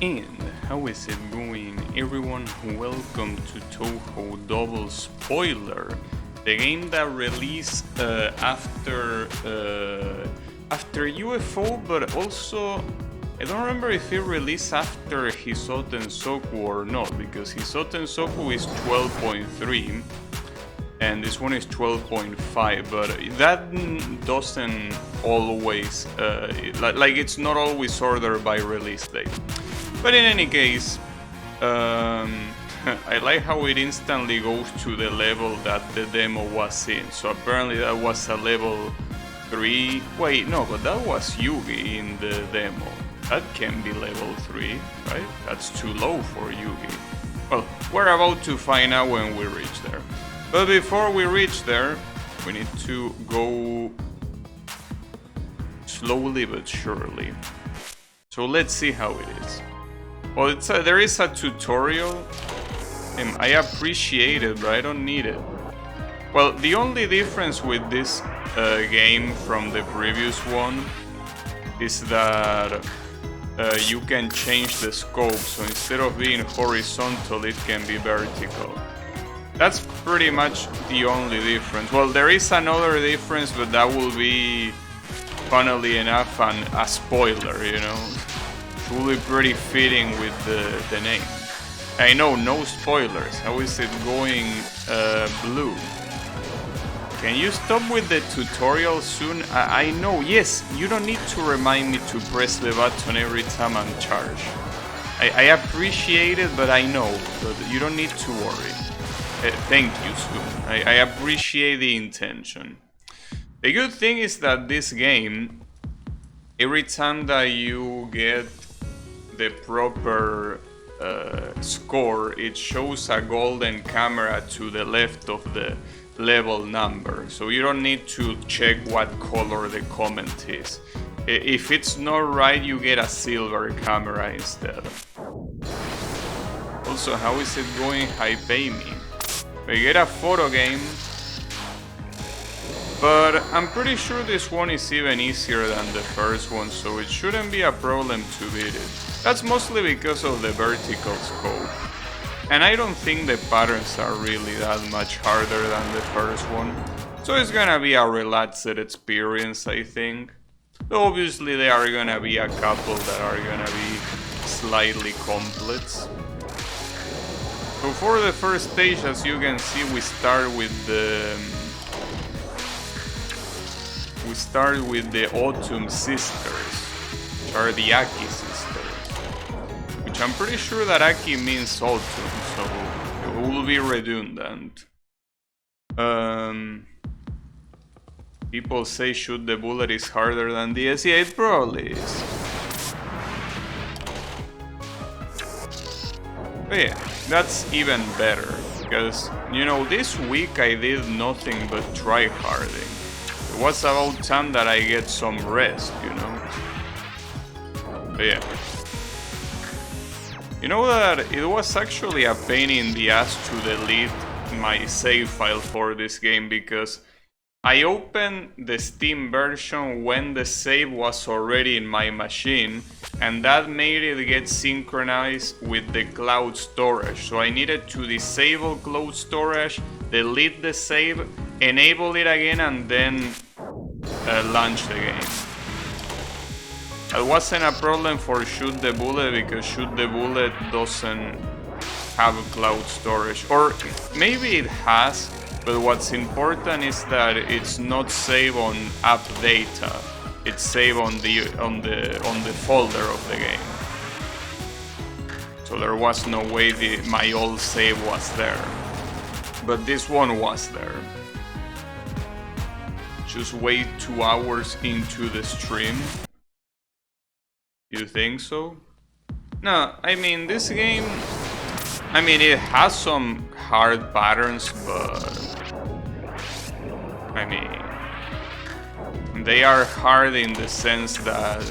And how is it going, everyone? Welcome to Touhou Double Spoiler, the game that released after UFO, but also I don't remember if it released after Hisoten Soku or not, because Hisoten Soku is 12.3 and this one is 12.5, but that doesn't always like it's not always ordered by release date. But in any case, I like how it instantly goes to the level that the demo was in. So apparently that was a level 3. Wait, no, but that was Yugi in the demo. That can be level 3, right? That's too low for Yugi. Well, we're about to find out when we reach there. But before we reach there, we need to go slowly but surely. So let's see how it is. Well, there is a tutorial, and I appreciate it, but I don't need it. Well, the only difference with this game from the previous one is that you can change the scope, so instead of being horizontal, it can be vertical. That's pretty much the only difference. Well, there is another difference, but that will be, funnily enough, a spoiler, you know? It will be pretty fitting with the name. I know, no spoilers. How is it going blue? Can you stop with the tutorial soon? I know, yes, you don't need to remind me to press the button every time I'm charged. I appreciate it, but I know, but you don't need to worry. Thank you, Soon. I appreciate the intention. The good thing is that this game, every time that you get the proper score, it shows a golden camera to the left of the level number. So you don't need to check what color the comment is. If it's not right, you get a silver camera instead. Also, how is it going? Hi, pay me. We get a photo game, but I'm pretty sure this one is even easier than the first one, so it shouldn't be a problem to beat it. That's mostly because of the vertical scope, and I don't think the patterns are really that much harder than the first one, so it's gonna be a relaxed experience, I think. Though obviously there are gonna be a couple that are gonna be slightly complex. So for the first stage, as you can see, we start with the Autumn Sisters, which are the Aki sisters. Which I'm pretty sure that Aki means autumn, so it will be redundant. People say shoot the bullet is harder than the S. Yeah, it probably is. But yeah, that's even better, because, you know, this week I did nothing but try harding. It was about time that I get some rest, you know? But yeah. You know that it was actually a pain in the ass to delete my save file for this game, because I opened the Steam version when the save was already in my machine, and that made it get synchronized with the cloud storage. So I needed to disable cloud storage, delete the save, enable it again, and then launch the game. That wasn't a problem for Shoot the Bullet, because Shoot the Bullet doesn't have cloud storage, or maybe it has. But what's important is that it's not saved on app data. It's saved on the folder of the game. So there was no way my old save was there. But this one was there. Just wait 2 hours into the stream. You think so? No, I mean, this game, I mean, it has some hard patterns, but I mean, they are hard in the sense that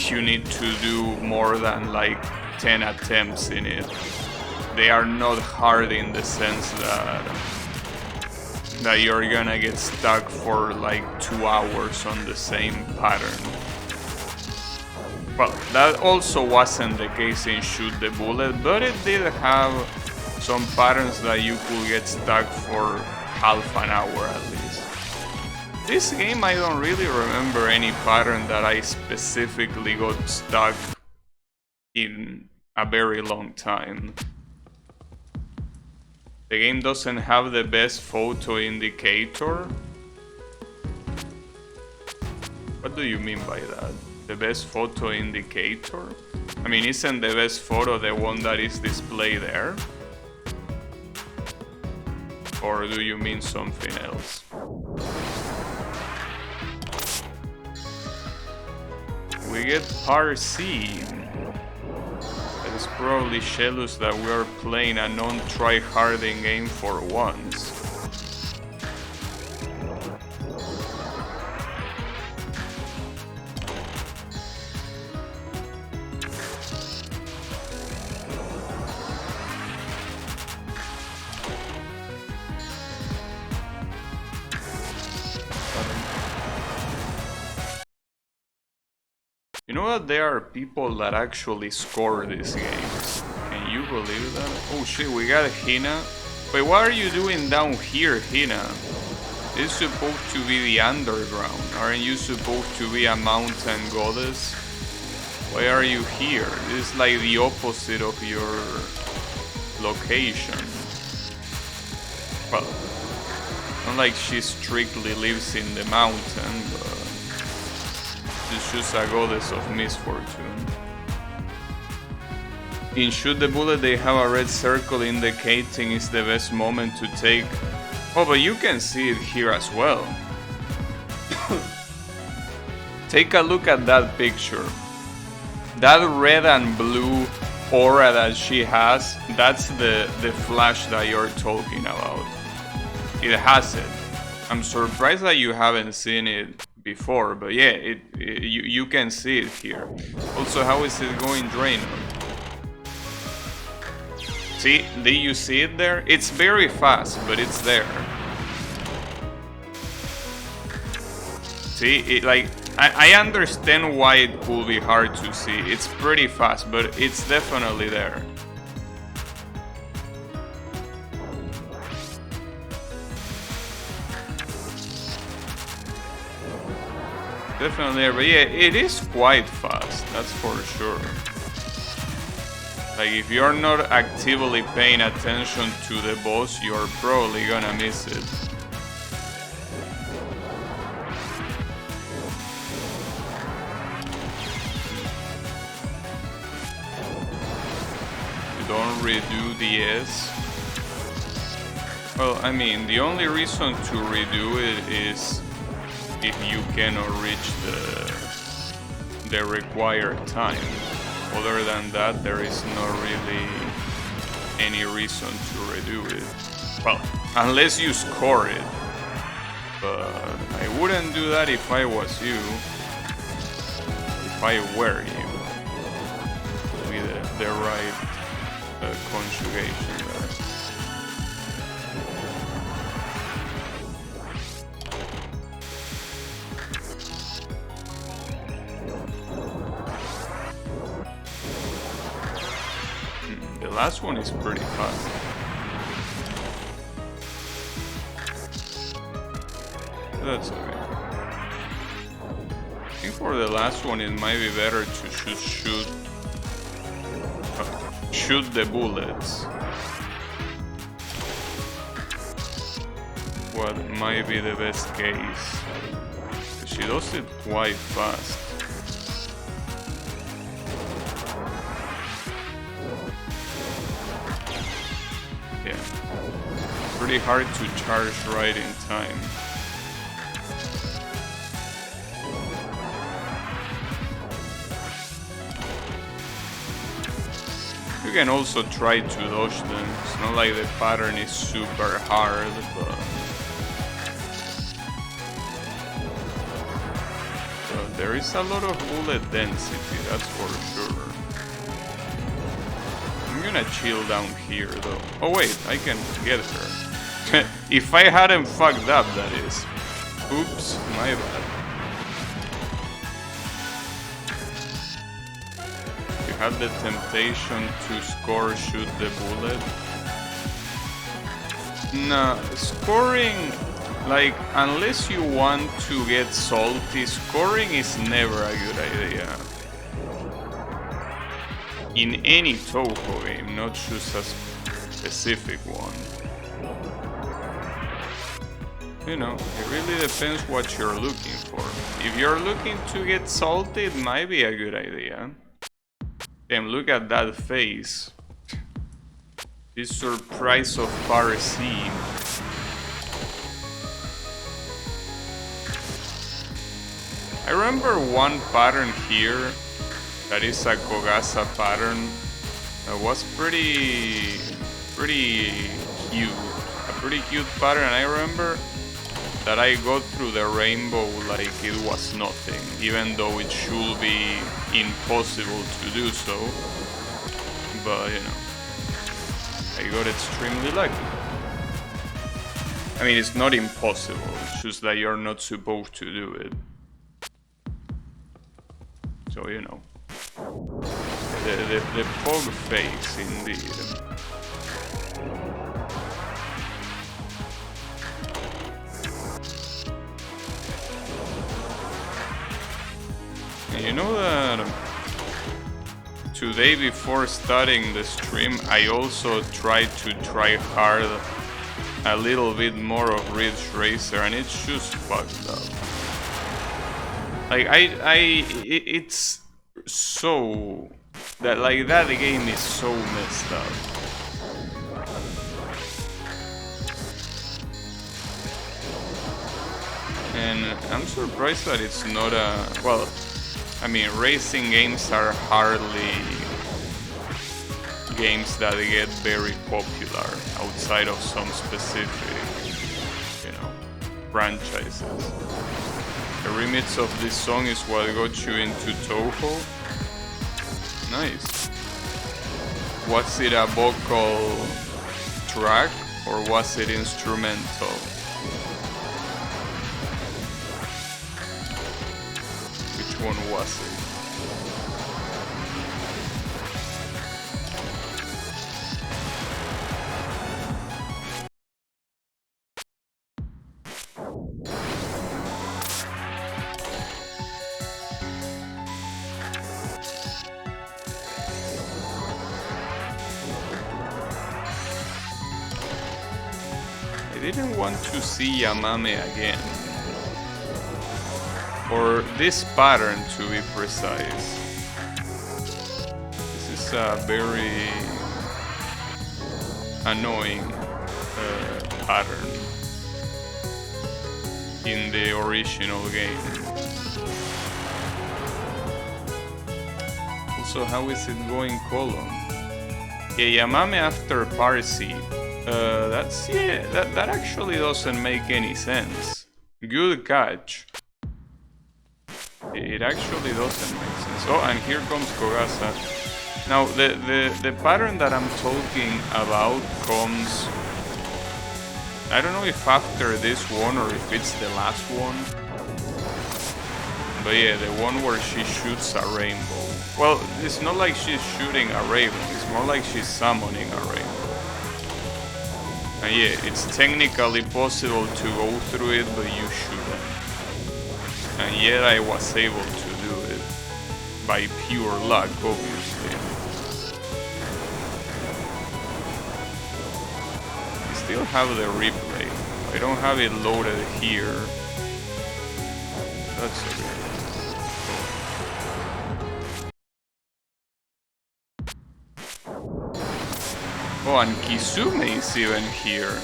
you need to do more than like 10 attempts in it. They are not hard in the sense that you're gonna get stuck for like 2 hours on the same pattern. Well, that also wasn't the case in Shoot the Bullet, but it did have some patterns that you could get stuck for half an hour at least. This game, I don't really remember any pattern that I specifically got stuck in a very long time. The game doesn't have the best photo indicator. What do you mean by that? The best photo indicator? I mean, isn't the best photo the one that is displayed there? Or do you mean something else? We get Part C. It's probably jealous that we are playing a non-try-harding game for once. You know that there are people that actually score these games. Can you believe that? Oh shit, we got Hina. Wait, what are you doing down here, Hina? This is supposed to be the underground. Aren't you supposed to be a mountain goddess? Why are you here? This is like the opposite of your location. Well, not like she strictly lives in the mountain, but she's just a goddess of misfortune. In Shoot the Bullet they have a red circle indicating it's the best moment to take. Oh, but you can see it here as well. Take a look at that picture. That red and blue aura that she has, that's the flash that you're talking about. It has it. I'm surprised that you haven't seen it before, but yeah, you can see it here. Also, how is it going, Draenor? See, do you see it there? It's very fast, but it's there. See, it like I understand why it could be hard to see. It's pretty fast, but it's definitely there. Definitely there, but yeah, it is quite fast, that's for sure. Like, if you're not actively paying attention to the boss, you're probably gonna miss it. You don't redo the S. Well, I mean, the only reason to redo it is if you cannot reach the required time. Other than that, there is not really any reason to redo it. Well, unless you score it. But I wouldn't do that if I was you. If I were you. With the right conjugation there. The last one is pretty fast. That's okay. I think for the last one it might be better to just shoot the bullets. What might be the best case. She does it quite fast. Yeah. Pretty hard to charge right in time. You can also try to dodge them. It's not like the pattern is super hard, but there is a lot of bullet density, that's for sure. I'm gonna chill down here though. Oh wait, I can get her. If I hadn't fucked up, that is. Oops, my bad. had the temptation to score shoot the bullet. Nah, scoring, like, unless you want to get salty, scoring is never a good idea. In any Touhou game, not just a specific one. You know, it really depends what you're looking for. If you're looking to get salty, it might be a good idea. Damn, look at that face. This surprise of Parsi. I remember one pattern here that is a Kogasa pattern that was pretty cute. A pretty cute pattern. I remember that I got through the rainbow like it was nothing, even though it should be impossible to do so. But, you know, I got extremely lucky. I mean, it's not impossible, it's just that you're not supposed to do it. So, you know. The pog face, indeed. And you know that today before starting the stream I also tried to try hard a little bit more of Ridge Racer and it's just fucked up. Like it's so that like that game is so messed up. And I'm surprised that it's not a well. I mean, racing games are hardly games that get very popular outside of some specific, you know, franchises. The remix of this song is what got you into Touhou. Nice. Was it a vocal track or was it instrumental? Which one was it? I didn't want to see Yamame again. Or this pattern, to be precise. This is a very annoying pattern in the original game. Also, how is it going colon? Yeah, Yamame after Parsi. That actually doesn't make any sense. Good catch. It actually doesn't make sense. Oh, and here comes Kogasa. Now, the pattern that I'm talking about comes... I don't know if after this one or if it's the last one. But yeah, the one where she shoots a rainbow. Well, it's not like she's shooting a rainbow, it's more like she's summoning a rainbow. And yeah, it's technically possible to go through it, but you shouldn't. And yet I was able to do it. By pure luck, obviously. I still have the replay. I don't have it loaded here. That's okay. Oh, and Kizume is even here.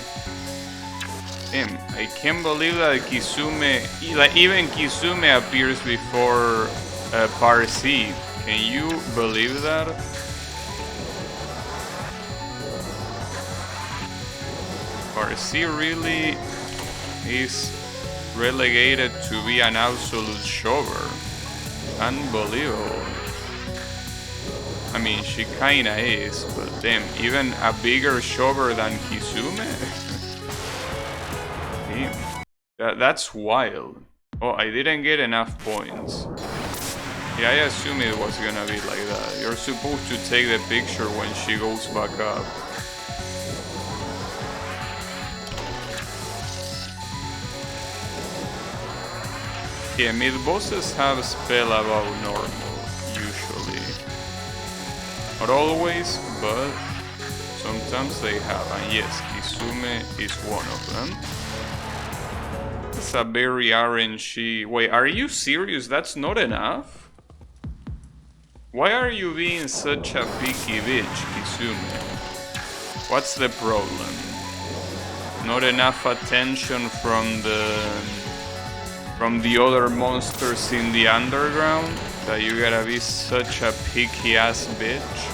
Damn, I can't believe that Kizume, like even Kizume appears before Parsi. Can you believe that? Parsi really is relegated to be an absolute shover. Unbelievable. I mean, she kinda is, but damn, even a bigger shover than Kizume? Damn. That's wild. Oh, I didn't get enough points. Yeah, I assume it was gonna be like that. You're supposed to take the picture when she goes back up. Yeah, mid-bosses have spell about normal, usually. Not always, but sometimes they have. And yes, Kizume is one of them. It's a very RNG. Wait, are you serious? That's not enough? Why are you being such a picky bitch, Kizume? What's the problem? Not enough attention from the other monsters in the underground? That you gotta be such a picky ass bitch?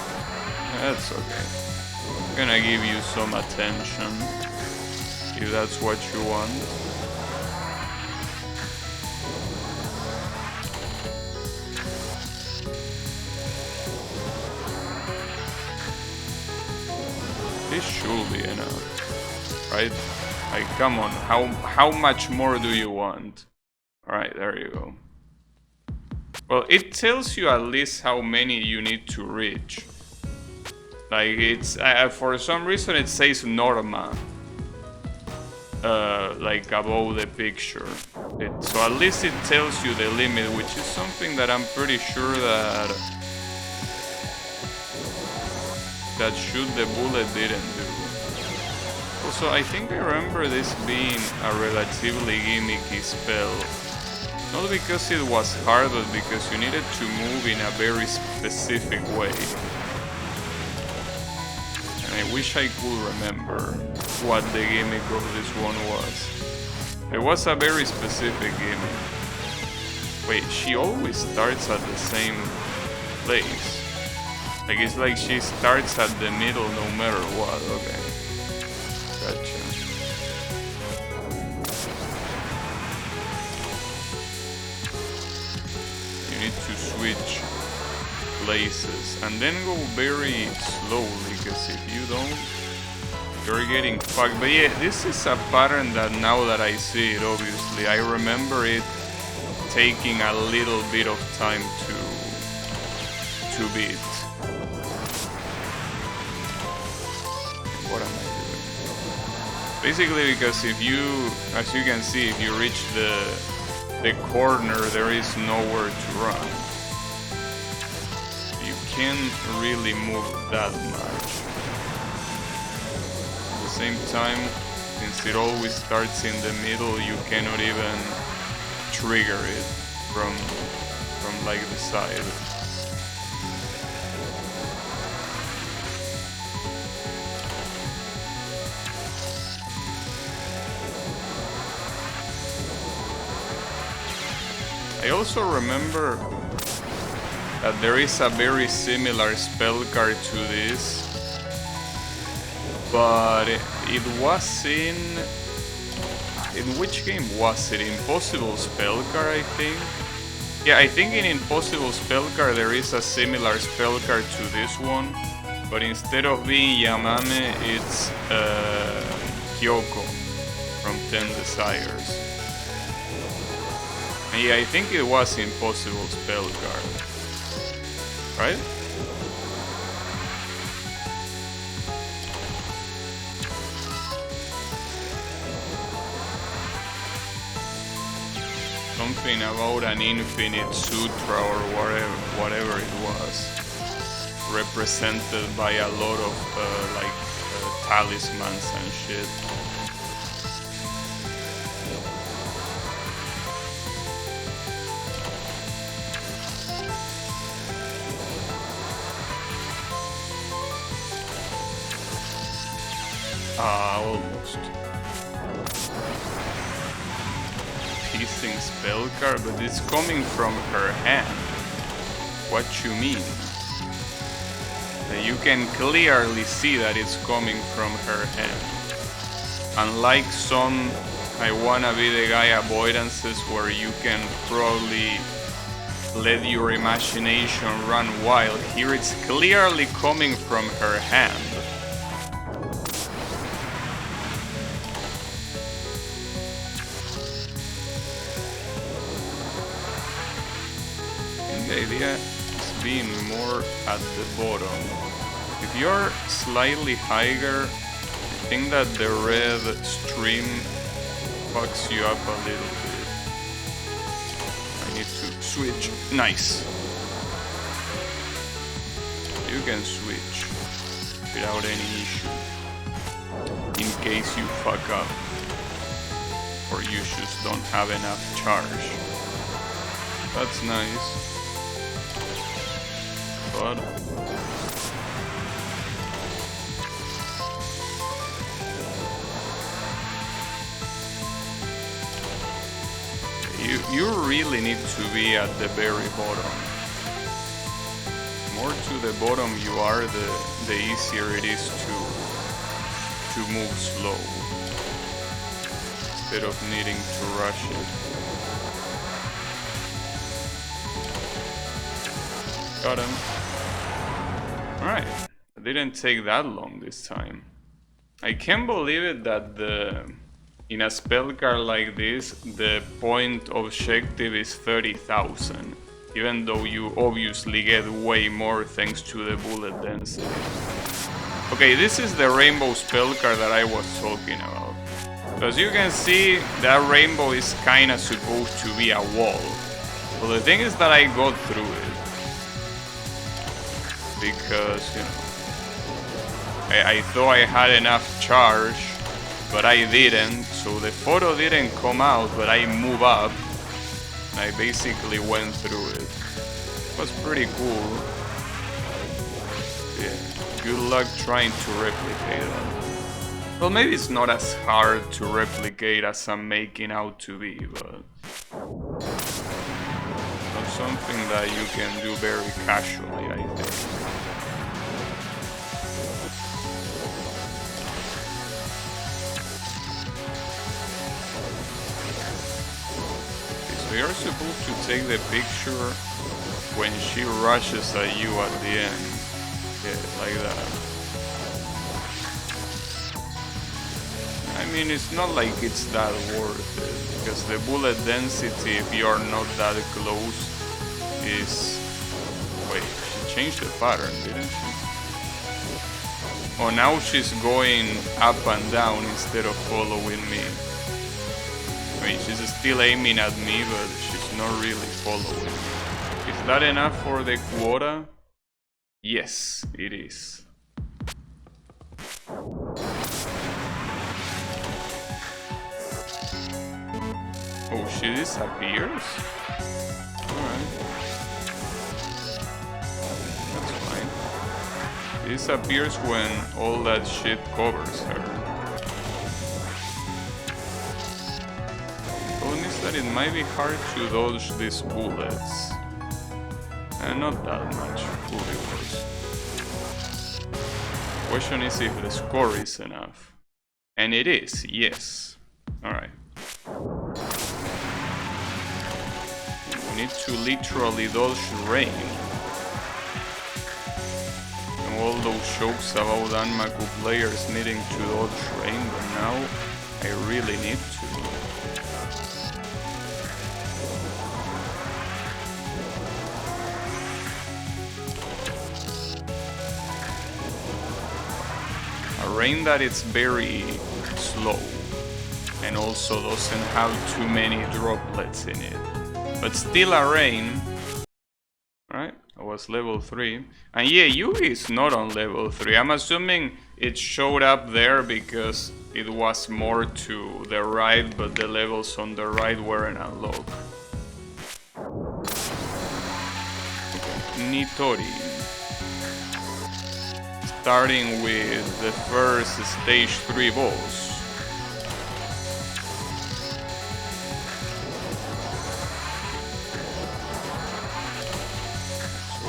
That's okay. I'm gonna give you some attention if that's what you want. This should be enough, right? Like, come on, how much more do you want? Alright, there you go. Well, it tells you at least how many you need to reach. Like, it's, for some reason it says Norma. Like, above the picture. So at least it tells you the limit, which is something that I'm pretty sure that shoot the bullet didn't do. Also, I think I remember this being a relatively gimmicky spell. Not because it was hard, but because you needed to move in a very specific way. And I wish I could remember what the gimmick of this one was. It was a very specific gimmick. Wait, she always starts at the same place. Like, it's like she starts at the middle no matter what. Okay. Gotcha. You need to switch places and then go very slowly, because if you don't, you're getting fucked. But yeah, this is a pattern that now that I see it, obviously, I remember it taking a little bit of time to beat. What am I doing? Basically, because if you, as you can see, if you reach the corner, there is nowhere to run. You can't really move that much. At the same time, since it always starts in the middle, you cannot even trigger it from like the side. I also remember that there is a very similar spell card to this, but it was in which game was it? Impossible Spell Card, I think. Yeah, I think in Impossible Spell Card there is a similar spell card to this one, but instead of being Yamame, it's Kyoko from 10 Desires. Yeah, I think it was Impossible Spell Card, right? Something about an infinite sutra or whatever it was, represented by a lot of talismans and shit. Almost. Teasing spell card, but it's coming from her hand. What you mean? You can clearly see that it's coming from her hand. Unlike some I wanna be the guy avoidances where you can probably let your imagination run wild, here it's clearly coming from her hand. the idea is being more at the bottom. If you're slightly higher, I think that the red stream fucks you up a little bit. I need to switch. Nice. You can switch without any issue. In case you fuck up. Or you just don't have enough charge. That's nice. But you really need to be at the very bottom. More to the bottom you are, the easier it is to move slow. Instead of needing to rush it. Got him. Alright. It didn't take that long this time. I can't believe it that in a spell card like this, the point objective is 30,000. Even though you obviously get way more thanks to the bullet density. Okay, this is the rainbow spell card that I was talking about. So as you can see, that rainbow is kinda supposed to be a wall. So the thing is that I got through it. Because, you know, I thought I had enough charge, but I didn't. So the photo didn't come out, but I moved up. And I basically went through it. It was pretty cool. Yeah, good luck trying to replicate that. Well, maybe it's not as hard to replicate as I'm making out to be, but not something that you can do very casually, I think. Okay, so you're supposed to take the picture when she rushes at you at the end. Yeah, like that. I mean, it's not like it's that worth it, because the bullet density, if you are not that close, is... Wait, she changed the pattern, didn't she? Oh, now she's going up and down instead of following me. I mean, she's still aiming at me, but she's not really following me. Is that enough for the quota? Yes, it is. Oh, she disappears? Alright. That's fine. She disappears when all that shit covers her. The problem is that it might be hard to dodge these bullets. And not that much, to be honest. Question is if the score is enough. And it is, yes. Alright. We need to literally dodge rain. And all those jokes about Danmaku players needing to dodge rain, but now I really need to. A rain that is very slow and also doesn't have too many droplets in it. But still a rain. Alright, I was level 3. And yeah, Yugi is not on level 3. I'm assuming it showed up there because it was more to the right, but the levels on the right weren't unlocked. Nitori. Starting with the first stage 3 boss.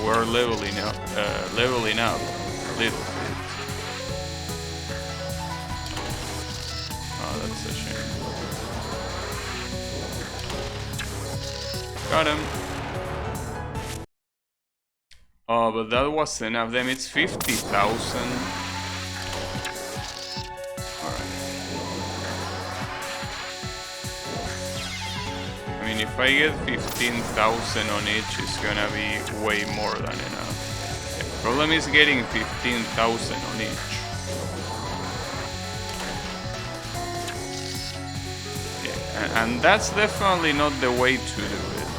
We're leveling up a little bit. Oh, that's a shame. Got him. Oh, but that was enough. Damn, it's 50,000. Alright. I mean, if I get 15,000 on each, it's gonna be way more than enough. The problem is getting 15,000 on each. Yeah, and that's definitely not the way to do it.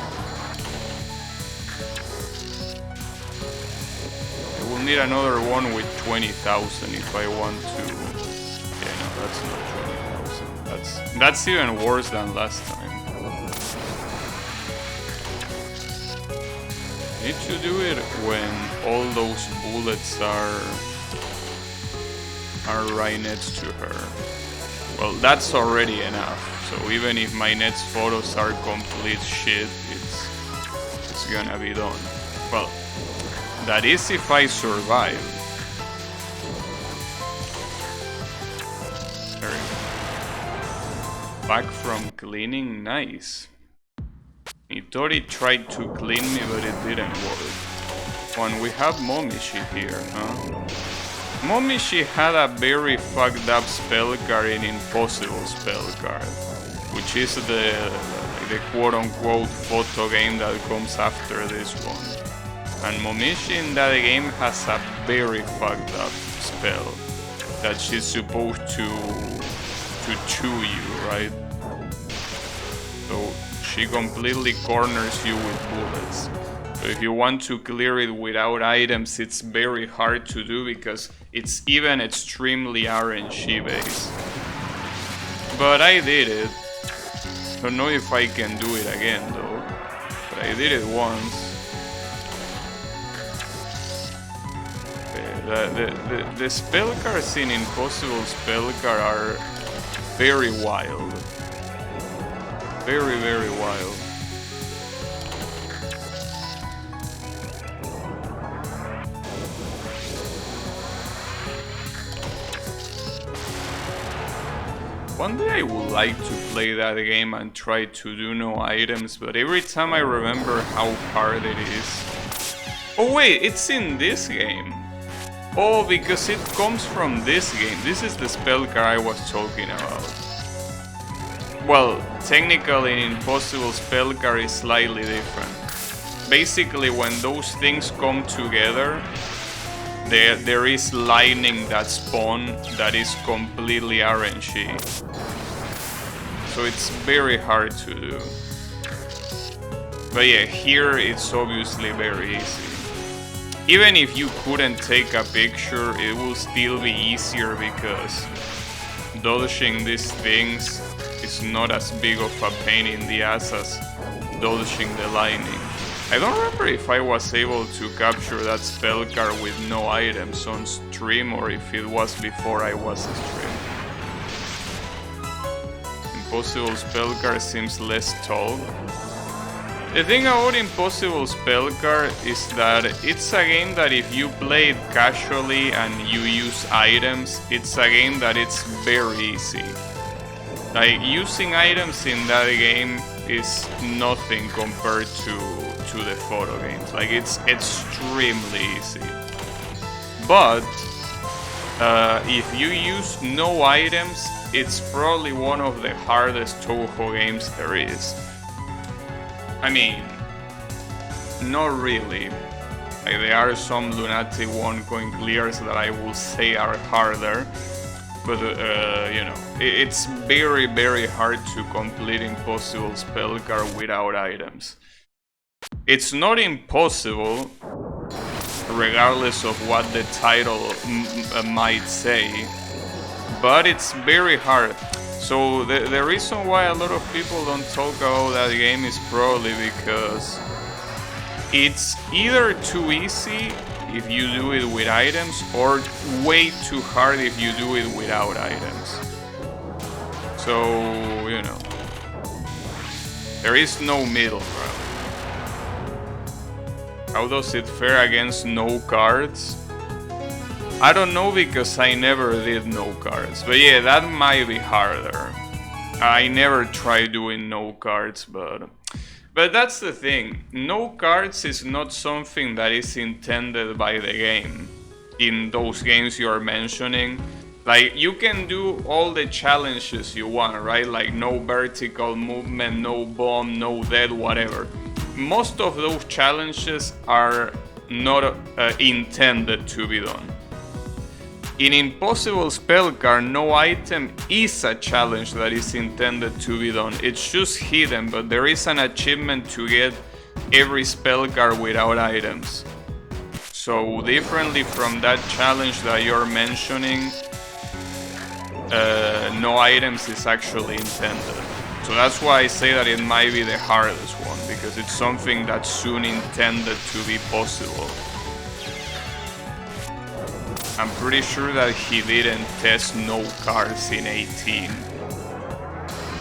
I will need another one with 20,000 if I want to. Yeah, no, that's not 20,000. That's even worse than last time. Need to do it when all those bullets are right next to her. Well, that's already enough. So even if my next photos are complete shit, it's gonna be done. Well, that is if I survive. There we go. Back from cleaning, nice. Itori tried to clean me, but it didn't work. When we have Momishi here, huh? Momishi had a very fucked up spell card in Impossible Spell Card, which is the quote-unquote photo game that comes after this one. And Momishi in that game has a very fucked up spell that she's supposed to chew you, right? So she completely corners you with bullets. So if you want to clear it without items, it's very hard to do because it's even extremely RNG based. But I did it. Don't know if I can do it again though. But I did it once. The spell cards in Impossible Spell Card are very wild. Very, very wild. One day I would like to play that game and try to do no items, but every time I remember how hard it is. Oh wait, it's in this game. Oh, because it comes from this game. This is the spell card I was talking about. Well, technically in Impossible Spell Card is slightly different. Basically, when those things come together, there is lightning that spawn that is completely RNG. So it's very hard to do. But yeah, here it's obviously very easy. Even if you couldn't take a picture, it will still be easier because dodging these things is not as big of a pain in the ass as dodging the lightning. I don't remember if I was able to capture that spell card with no items on stream or if it was before I was streaming. Impossible Spell Card seems less tall. The thing about Impossible Spell Card is that it's a game that if you play it casually and you use items, it's a game that it's very easy. Like, using items in that game is nothing compared to the photo games. Like, it's extremely easy. But if you use no items, it's probably one of the hardest Touhou games there is. I mean, not really. Like, there are some lunatic one-coin clears that I will say are harder. But, you know, it's very, very hard to complete Impossible Spell Card without items. It's not impossible, regardless of what the title might say, but it's very hard. So the reason why a lot of people don't talk about that game is probably because it's either too easy if you do it with items, or way too hard if you do it without items. So, you know, there is no middle ground. How does it fare against no cards? I don't know because I never did no cards, but yeah, that might be harder. I never tried doing no cards, but that's the thing. No cards is not something that is intended by the game. In those games you are mentioning, Like, you can do all the challenges you want, right? Like, no vertical movement, no bomb, no dead, whatever. Most of those challenges are not intended to be done. In Impossible Spell Card, no item is a challenge that is intended to be done. It's just hidden, but there is an achievement to get every spell card without items. So differently from that challenge that you're mentioning, no items is actually intended. So that's why I say that it might be the hardest one, because it's something that's soon intended to be possible. I'm pretty sure that he didn't test no cards in 18.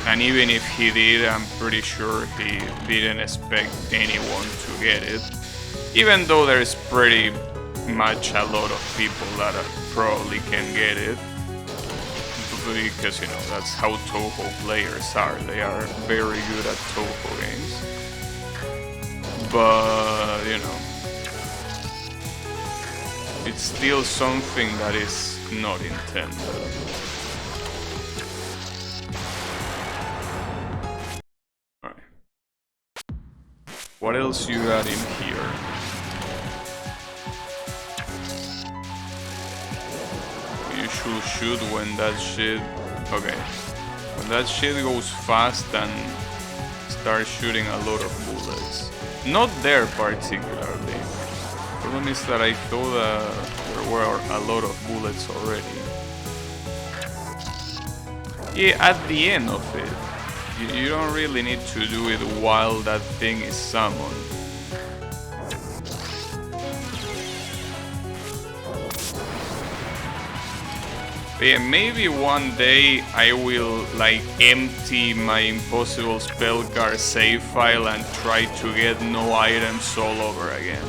And even if he did, I'm pretty sure he didn't expect anyone to get it. Even though there's pretty much a lot of people that probably can get it. Because, you know, that's how Touhou players are. They are very good at Touhou games. But, you know, it's still something that is not intended. Alright. What else you got in here? You should shoot when that shit... Okay. When that shit goes fast and starts shooting a lot of bullets. Not there particularly. The problem is that I thought there were a lot of bullets already. Yeah, at the end of it. You don't really need to do it while that thing is summoned. But yeah, maybe one day I will like empty my Impossible Spell Card save file and try to get no items all over again.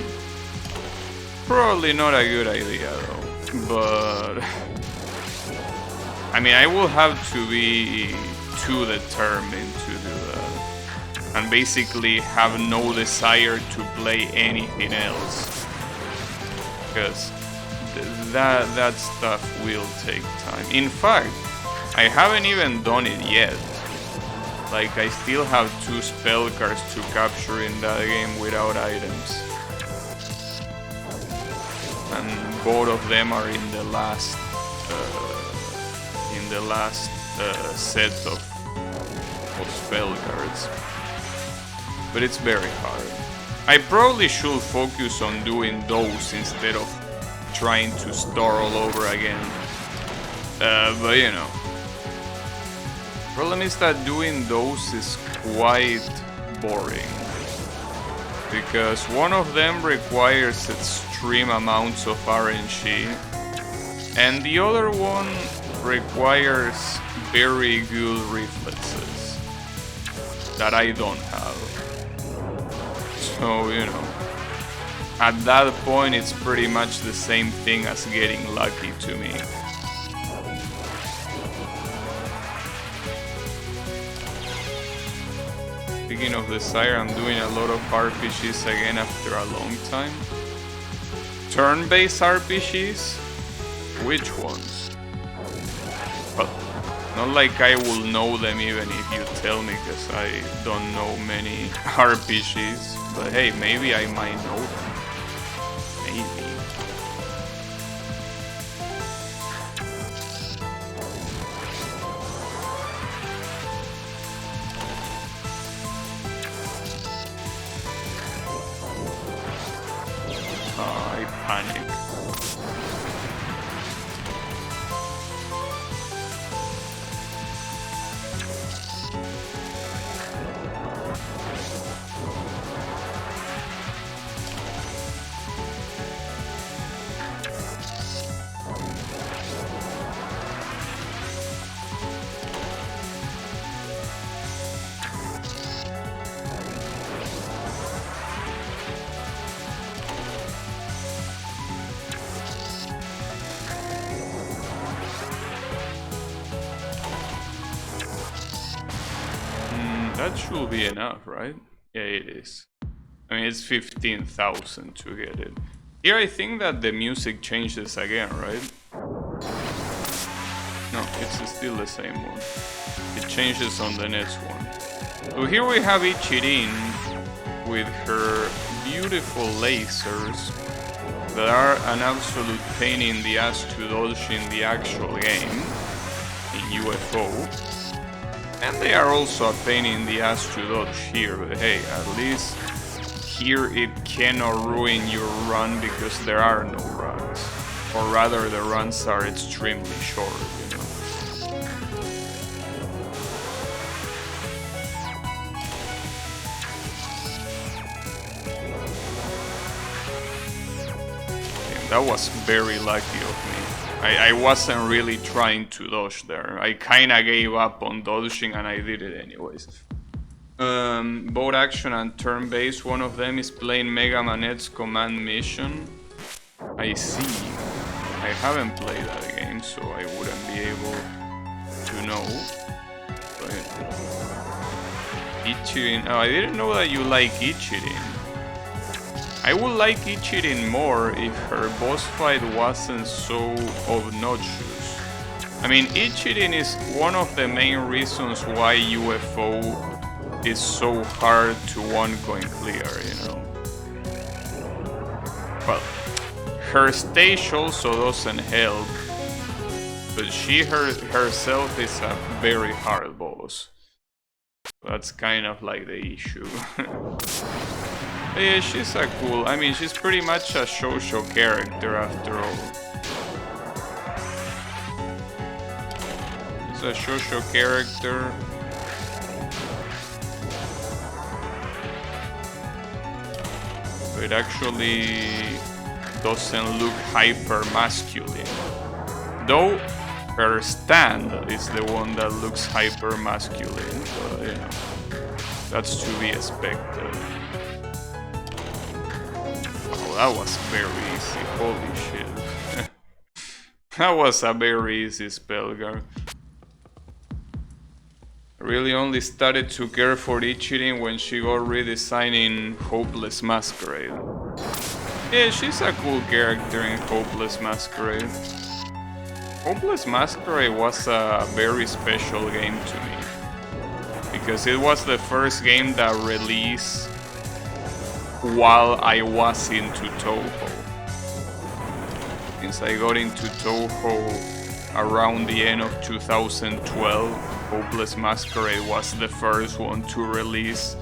Probably not a good idea though, but I mean, I will have to be too determined to do that and basically have no desire to play anything else, because that stuff will take time. In fact, I haven't even done it yet. Like, I still have 2 spell cards to capture in that game without items. And both of them are in the last set of spell cards. But it's very hard. I probably should focus on doing those instead of trying to start all over again. But you know, problem is that doing those is quite boring, because one of them requires extreme amounts of RNG and the other one requires very good reflexes that I don't have. So, you know, at that point it's pretty much the same thing as getting lucky to me. Speaking of Desire, I'm doing a lot of RPGs again after a long time. Turn-based RPGs? Which ones? Well, not like I will know them even if you tell me, because I don't know many RPGs. But hey, maybe I might know them. Maybe. I panic. That should be enough, right? Yeah, it is. I mean, it's 15,000 to get it. Here I think that the music changes again, right? it's still the same one. It changes on the next one. So here we have Ichirin with her beautiful lasers that are an absolute pain in the ass to dodge in the actual game, in UFO. And they are also a pain in the ass to dodge here, but hey, at least here it cannot ruin your run because there are no runs. Or rather, the runs are extremely short, you know. That was very lucky of me. I wasn't really trying to dodge there. I kinda gave up on dodging and I did it anyways. Both action and turn-based. One of them is playing Mega Manette's Command Mission. I see. I haven't played that game, so I wouldn't be able to know. But Ichirin... Oh, I didn't know that you like Ichirin. I would like Ichirin more if her boss fight wasn't so obnoxious. I mean, Ichirin is one of the main reasons why UFO is so hard to one coin clear, you know. Well, her stage also doesn't help, but she herself is a very hard boss. That's kind of like the issue. Yeah, she's a cool... I mean, she's pretty much a shoujo character after all. She's a shoujo character. It actually doesn't look hyper masculine. Though her stand is the one that looks hyper masculine, but you know, that's to be expected. That was very easy, holy shit. That was a very easy spellguard. I really only started to care for Ichirin when she got redesigning Hopeless Masquerade. Yeah, she's a cool character in Hopeless Masquerade. Hopeless Masquerade was a very special game to me. Because it was the first game that released while I was into Touhou. Since I got into Touhou around the end of 2012, Hopeless Masquerade was the first one to release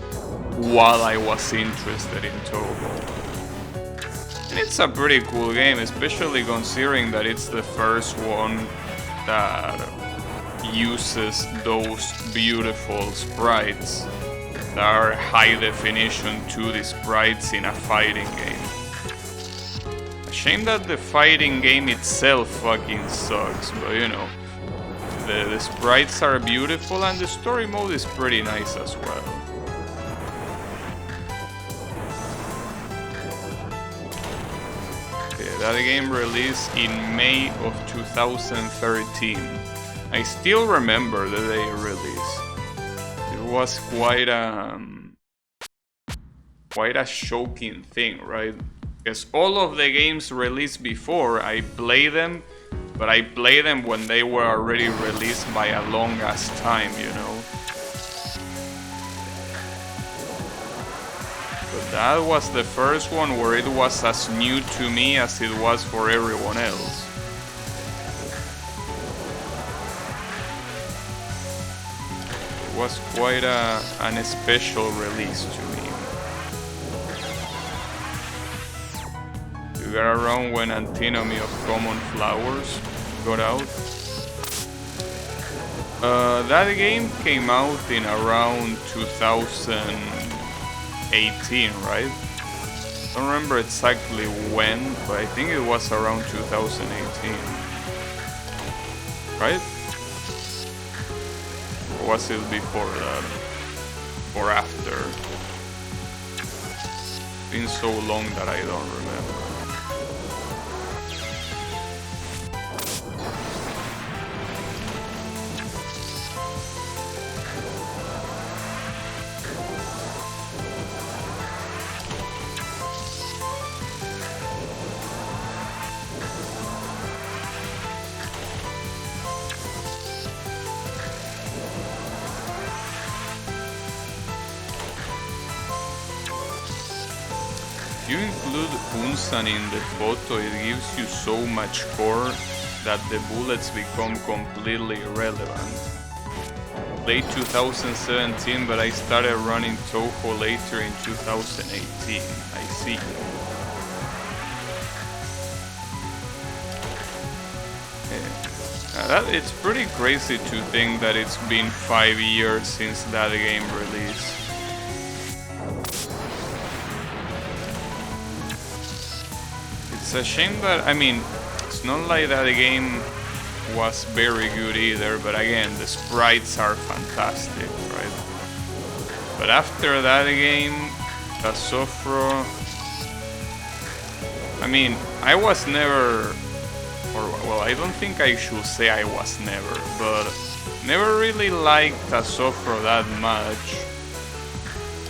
while I was interested in Touhou. And it's a pretty cool game, especially considering that it's the first one that uses those beautiful sprites that are high definition 2D sprites in a fighting game. A shame that the fighting game itself fucking sucks, but you know, the sprites are beautiful and the story mode is pretty nice as well. Yeah, that game released in May of 2013. I still remember the day it released. It was quite a shocking thing, right? Because all of the games released before, I played them, but I played them when they were already released by a long ass time, you know. But that was the first one where it was as new to me as it was for everyone else. It was quite an special release to me. You got around when Antinomy of Common Flowers got out. That game came out in around 2018, right? I don't remember exactly when, but I think it was around 2018. Right? Or was it before that? Or after? It's been so long that I don't remember. you include Unsan in the photo, it gives you so much core that the bullets become completely irrelevant. Late 2017, but I started running Touhou later in 2018. I see. It's pretty crazy to think that it's been 5 years since that game released. It's a shame that, I mean, it's not like that game was very good either, but again, the sprites are fantastic, right? But after that game, Tasofro, I mean, I was never, or well, I don't think I should say I was never, but never really liked Tasofro that much.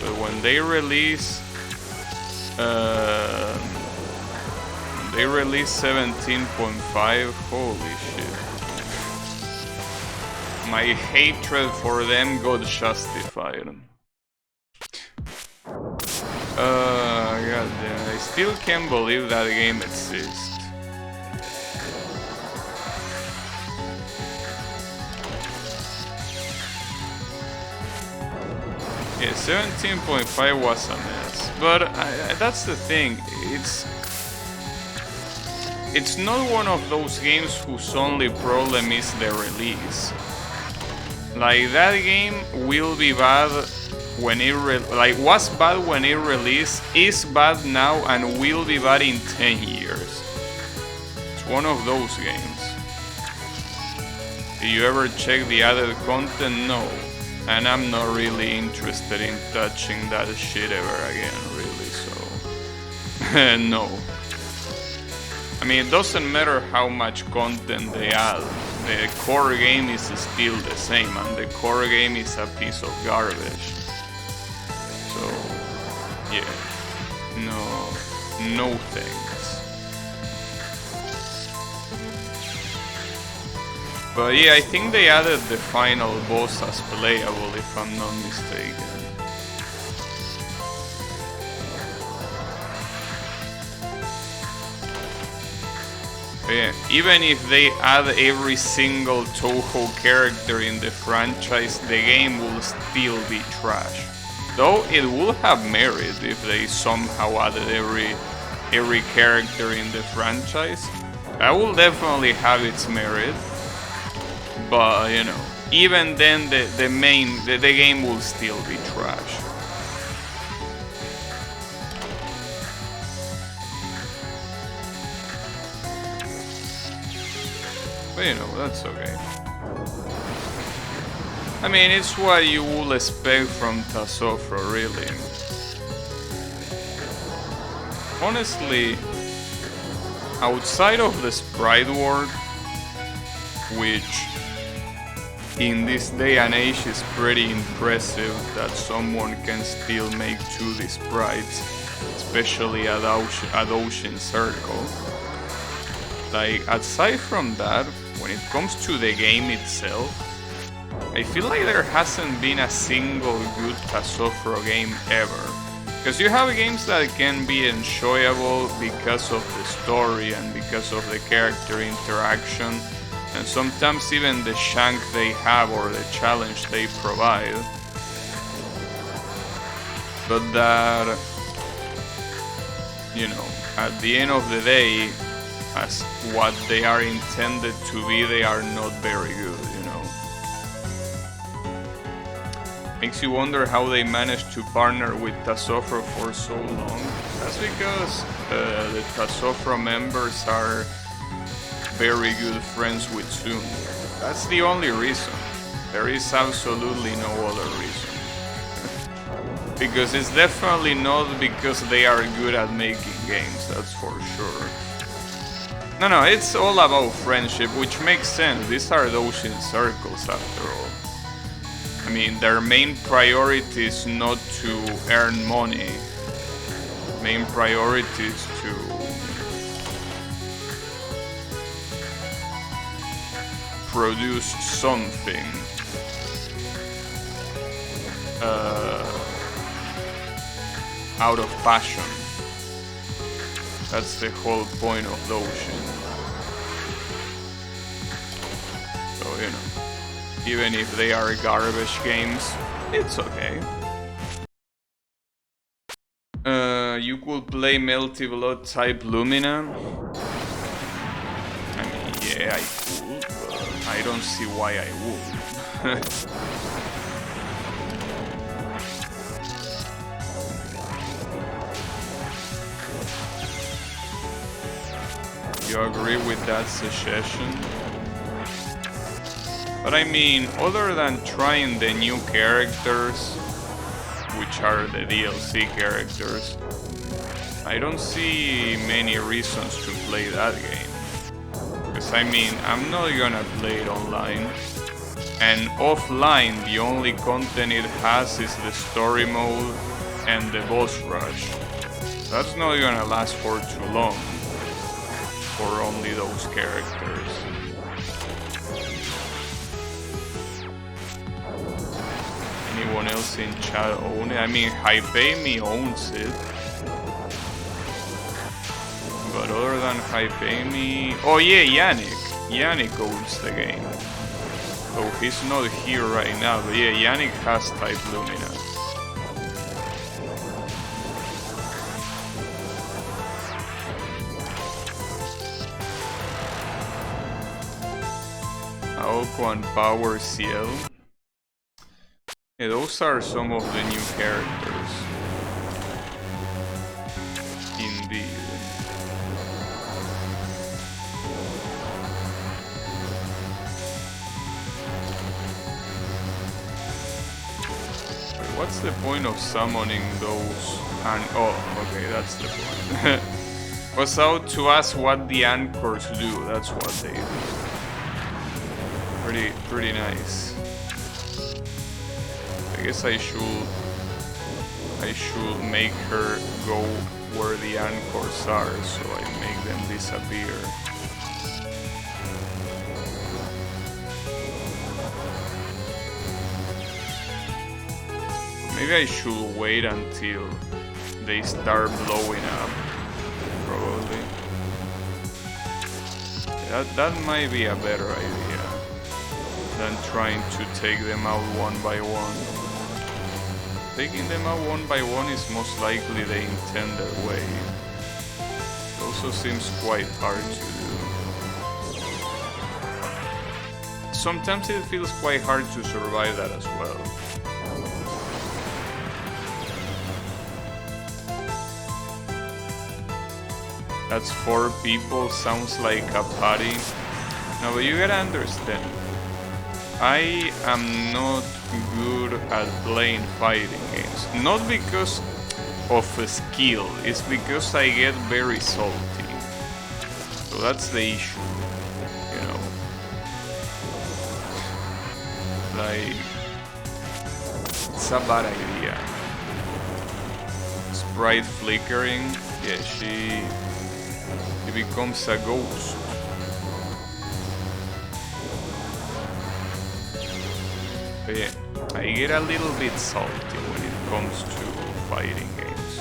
But when they released 17.5, holy shit. My hatred for them got justified. Goddamn, I still can't believe that game exists. Yeah, 17.5 was a mess, but that's the thing. It's not one of those games whose only problem is the release. Like, that game will be bad when it was bad when it released, is bad now, and will be bad in 10 years. It's one of those games. Did you ever check the added content? No. And I'm not really interested in touching that shit ever again, really, so... no. I mean, it doesn't matter how much content they add, the core game is still the same, and the core game is a piece of garbage. So, yeah, no thanks. But yeah, I think they added the final boss as playable, if I'm not mistaken. Yeah, even if they add every single Touhou character in the franchise, the game will still be trash. Though it would have merit if they somehow added every character in the franchise. That will definitely have its merit. But, you know, even then the game will still be trash. But you know, that's okay. I mean, it's what you would expect from Tasofro, really. Honestly, outside of the sprite work, which in this day and age is pretty impressive that someone can still make 2D sprites, especially at Ocean Circle. Like, aside from that, when it comes to the game itself, I feel like there hasn't been a single good Tasofro game ever. Because you have games that can be enjoyable because of the story and because of the character interaction, and sometimes even the shank they have or the challenge they provide. But that, you know, at the end of the day, as what they are intended to be, they are not very good, you know. Makes you wonder how they managed to partner with Tasofro for so long. That's because the Tasofro members are very good friends with Zoom. That's the only reason. There is absolutely no other reason. Because it's definitely not because they are good at making games, that's for sure. No, it's all about friendship, which makes sense. These are those in circles, after all. I mean, their main priority is not to earn money. Main priority is to produce something out of passion. That's the whole point of the ocean. So, you know, even if they are garbage games, it's okay. You could play Melty Blood type Lumina. I mean, yeah, I could, but I don't see why I would. You agree with that suggestion? But I mean, other than trying the new characters, which are the DLC characters, I don't see many reasons to play that game. Because I mean, I'm not gonna play it online. And offline, the only content it has is the story mode and the boss rush. That's not gonna last for too long. For only those characters. Anyone else in chat own it? I mean, Hypeimi owns it. But other than Hypeimi... Oh yeah, Yannick. Yannick owns the game. So he's not here right now, but yeah, Yannick has type Lumina. Aoko and Power CL. Yeah, those are some of the new characters. Indeed. Wait, what's the point of summoning those? Oh, okay, that's the point. Was out to ask what the anchors do. That's what they do. Pretty nice. I guess I should make her go where the anchors are, so I make them disappear. Maybe I should wait until they start blowing up. Probably. That might be a better idea than trying to take them out one by one. Taking them out one by one is most likely the intended way. It also seems quite hard to do. Sometimes it feels quite hard to survive that as well. That's 4 people, sounds like a party. No, but you gotta understand. I am not good at playing fighting games. Not because of skill, it's because I get very salty. So that's the issue, you know. Like, it's a bad idea. Sprite flickering, yeah, she becomes a ghost. But yeah, I get a little bit salty when it comes to fighting games.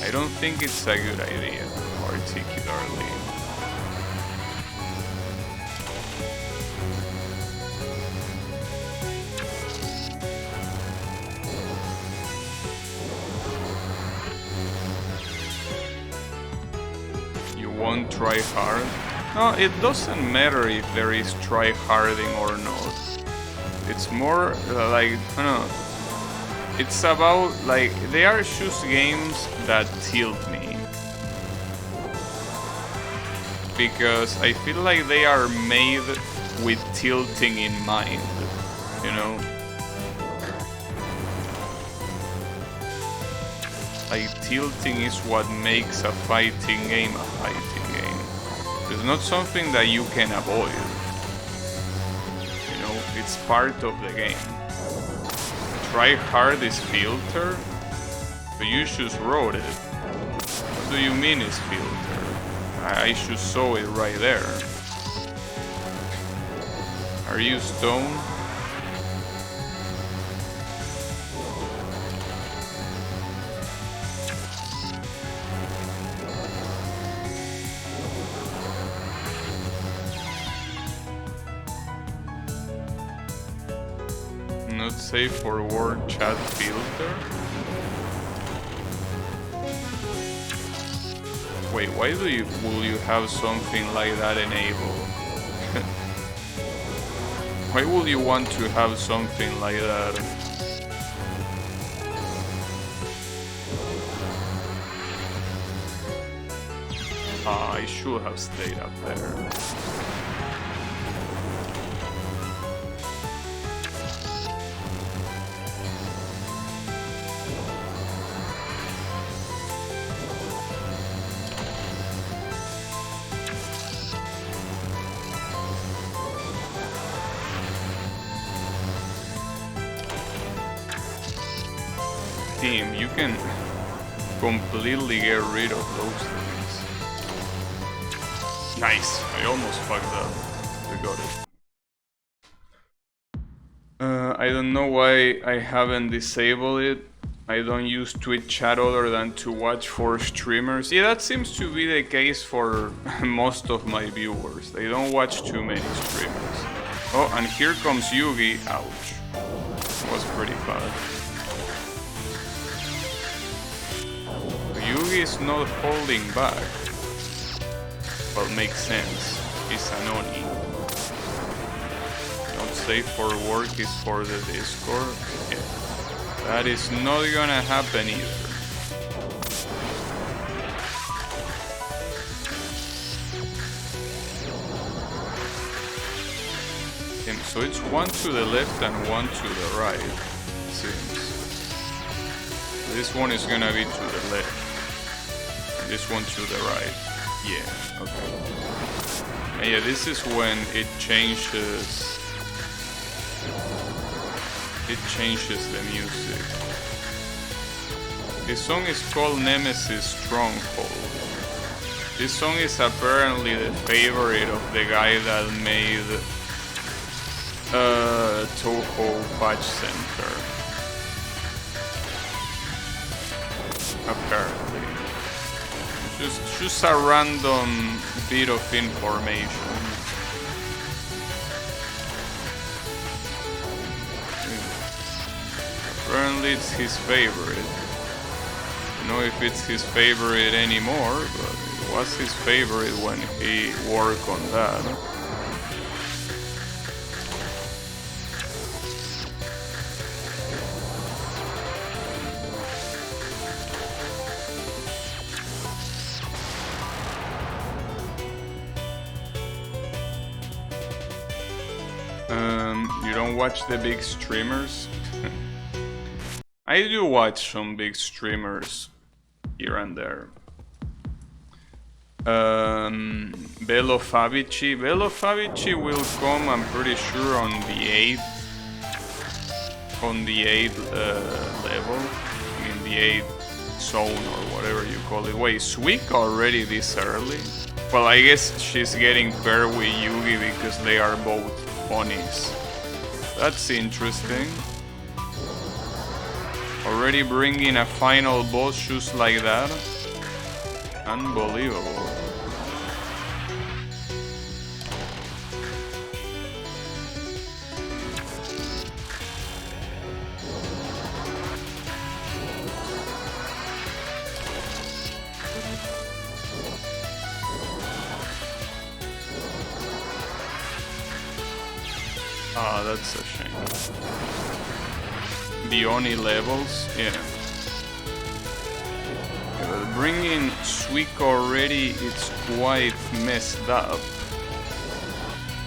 I don't think it's a good idea, particularly. You won't try hard? No, it doesn't matter if there is try harding or not. It's more like, I don't know, it's about, like, they are just games that tilt me. Because I feel like they are made with tilting in mind, you know? Like, tilting is what makes a fighting game a fighting game. It's not something that you can avoid. It's part of the game. Try hard is filter, but you just wrote it. What do you mean it's filter? I should saw it right there. Are you stoned? Not safe for work chat filter. Wait, why will you have something like that enabled? Why would you want to have something like that? Ah, I should have stayed up there. Team, you can completely get rid of those things. Nice, I almost fucked up. We got it. I don't know why I haven't disabled it. I don't use Twitch chat other than to watch for streamers. Yeah, that seems to be the case for most of my viewers. They don't watch too many streamers. Oh, and here comes Yugi. Ouch. Was pretty bad. Yugi is not holding back. Well, makes sense. He's an Oni. Not safe for work is for the Discord. Yeah. That is not gonna happen either. So it's one to the left and one to the right, it seems. This one is gonna be to the left. This one to the right. Yeah, okay. And yeah, this is when it changes. It changes the music. This song is called Nemesis Stronghold. This song is apparently the favorite of the guy that made Touhou Patch Center. Apparently. Just a random bit of information. Apparently it's his favorite. I don't know if it's his favorite anymore, but it was his favorite when he worked on that. You don't watch the big streamers? I do watch some big streamers here and there. Bello Fabici. Bello Fabici will come, I'm pretty sure, on the 8th. On the 8th level. I mean, the 8th zone or whatever you call it. Wait, Suika already this early? Well, I guess she's getting paired with Yugi because they are both ponies. That's interesting. Already bringing a final boss just like that. Unbelievable. Ah, that's a shame. The Oni levels, yeah. But bringing Suika already, it's quite messed up.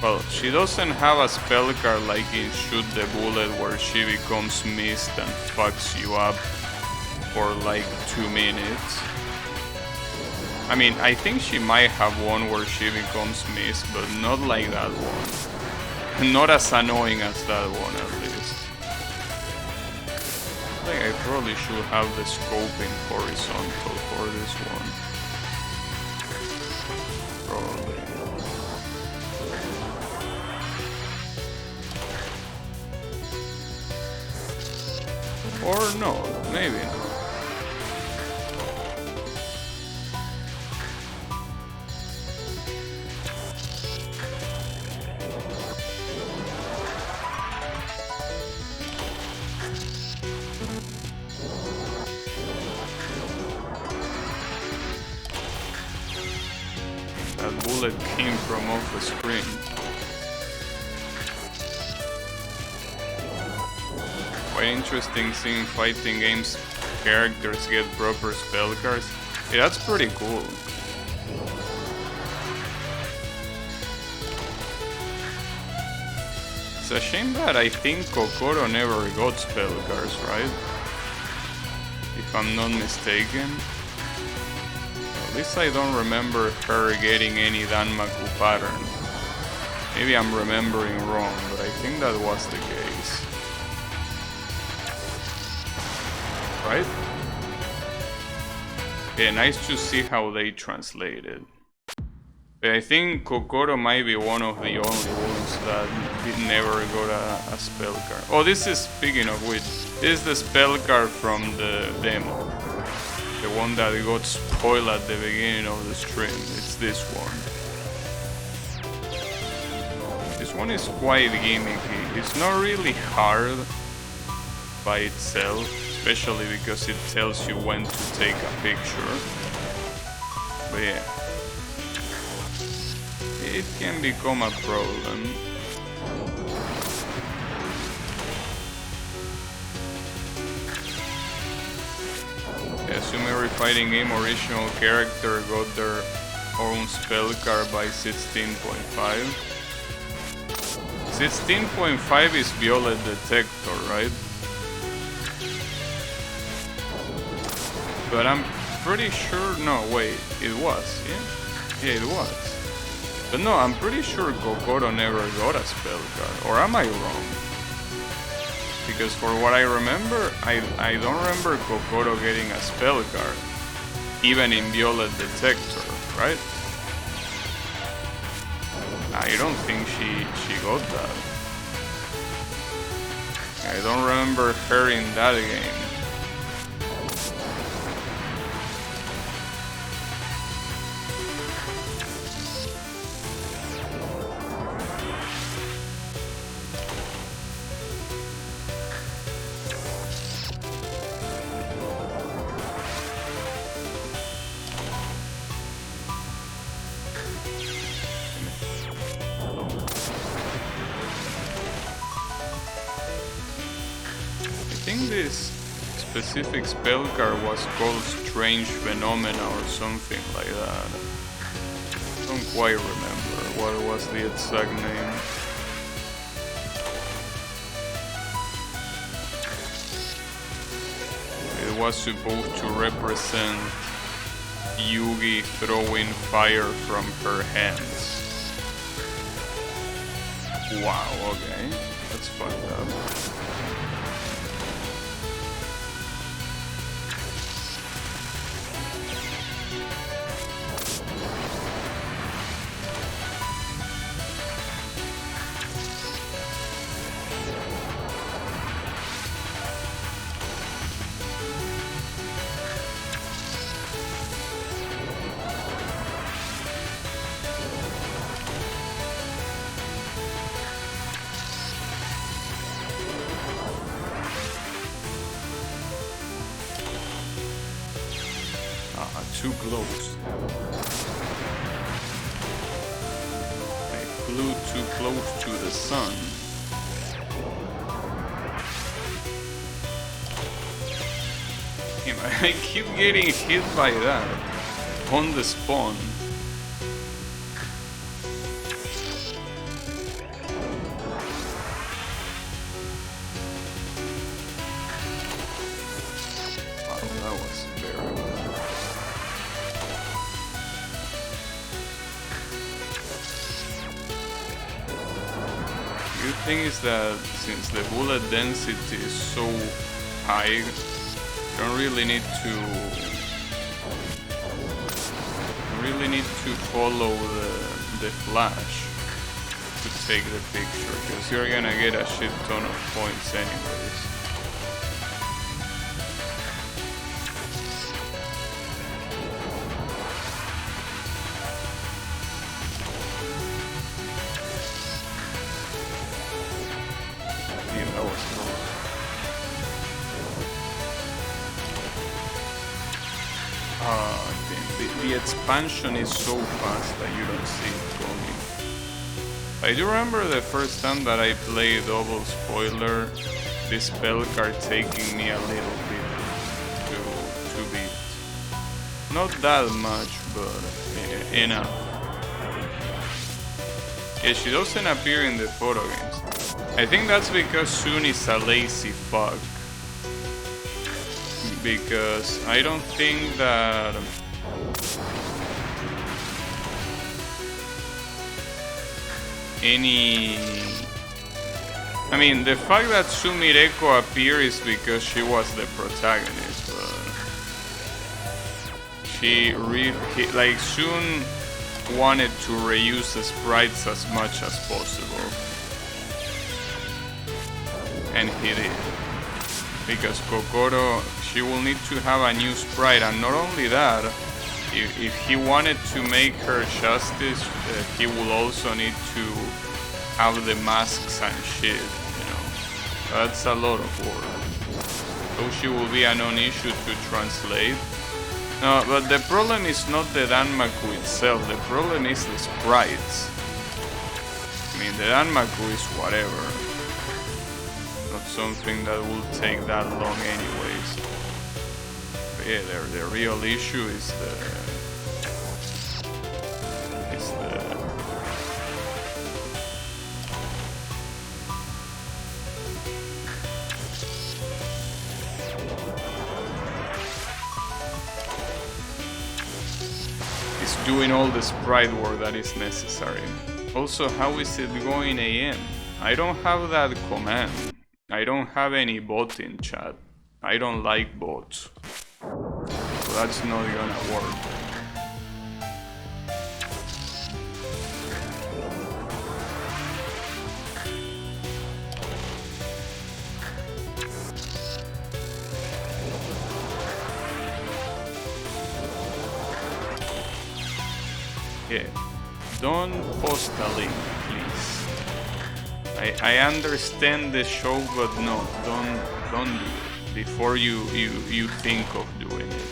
Well, she doesn't have a spell card like in Shoot the Bullet where she becomes mist and fucks you up for like 2 minutes. I mean, I think she might have one where she becomes mist, but not like that one. Not as annoying as that one, at least. I think I probably should have the scope in horizontal for this one. Probably. Or no, maybe not. came from off the screen. Quite interesting seeing fighting games characters get proper spell cards. Yeah, that's pretty cool. It's a shame that I think Kokoro never got spell cards, right? If I'm not mistaken. At least I don't remember her getting any Danmaku pattern. Maybe I'm remembering wrong, but I think that was the case. Right? Yeah, nice to see how they translated. But I think Kokoro might be one of the only ones that never got a spell card. Oh, this is, speaking of which, this is the spell card from the demo. The one that got spoiled at the beginning of the stream. It's this one. This one is quite gimmicky. It's not really hard by itself, especially because it tells you when to take a picture. But yeah, it can become a problem. Assume every fighting game original character got their own spell card by 16.5. 16.5 is Violet Detector, right? But I'm pretty sure, no wait, it was, yeah? Yeah, it was. But no, I'm pretty sure Kokoro never got a spell card, or am I wrong? Because for what I remember, I don't remember Kokoro getting a spell card, even in Violet Detector, right? I don't think she got that. I don't remember her in that game. This specific spell card was called Strange Phenomena or something like that. I don't quite remember what was the exact name. It was supposed to represent Yugi throwing fire from her hands. Wow, okay, that's fucked up. Too close. I flew too close to the sun. I keep getting hit by that on the spawn. Wow, that was very bad. Good thing is that since the bullet density is so high, you don't really need to follow the flash to take the picture, because you're gonna get a shit ton of points anyways. The the expansion is so fast that you don't see it coming. I do remember the first time that I played double spoiler, this spell card taking me a little bit to beat. Not that much, but enough. Yeah, she doesn't appear in the photo games. I think that's because Sun is a lazy fuck. Because I don't think that I mean, the fact that Sumireko appeared is because she was the protagonist, but like Sun wanted to reuse the sprites as much as possible, and he did. Because Kokoro, she will need to have a new sprite, and not only that, if he wanted to make her justice, he will also need to have the masks and shit, you know. That's a lot of work. So she will be a non-issue to translate. No, but the problem is not the Danmaku itself, the problem is the sprites. I mean, the Danmaku is whatever. Not something that will take that long anyways. But yeah, the real issue is doing all the sprite work that is necessary. Also, how is it going AM? I don't have that command. I don't have any bot in chat. I don't like bots. So that's not gonna work. Yeah, don't post a link, please. I understand the show, but no, don't do it before you think of doing it.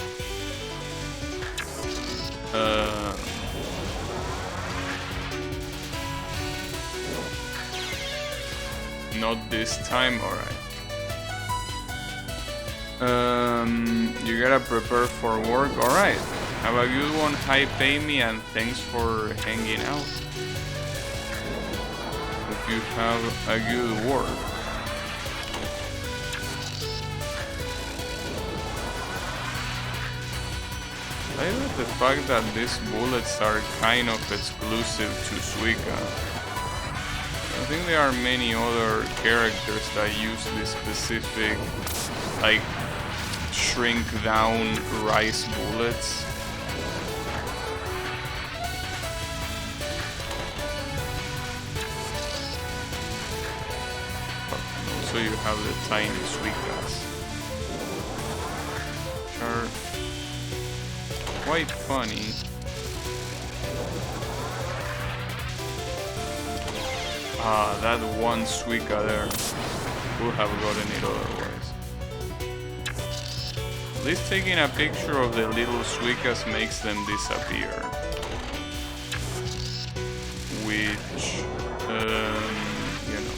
Not this time, alright. You gotta prepare for work, alright. Have a good one, hi Payme, and thanks for hanging out. Hope you have a good work. I like the fact that these bullets are kind of exclusive to Suika. I think there are many other characters that use this specific, like, shrink down rice bullets. So you have the tiny Suikas, which are quite funny. Ah, that one Suika there would have gotten it otherwise. At least taking a picture of the little Suikas makes them disappear. Which, you know.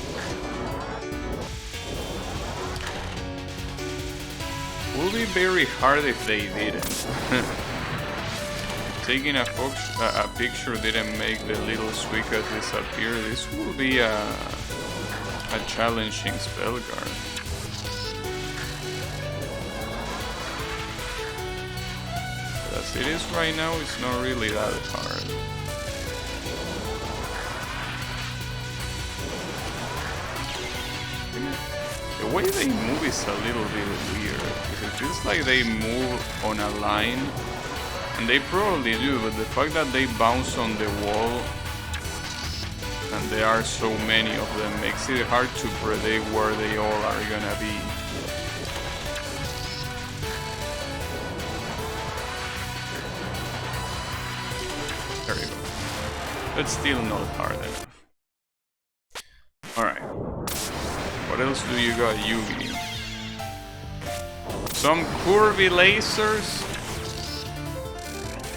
Would be very hard if they didn't. Taking a picture didn't make the little Suikas disappear. This will be a challenging spell card. But as it is right now, it's not really that hard. The way they move is a little bit weird. It feels like they move on a line. And they probably do, but the fact that they bounce on the wall and there are so many of them makes it hard to predict where they all are gonna be. There you go. But still not hard enough. Alright. What else do you got, Yugi? Some curvy lasers?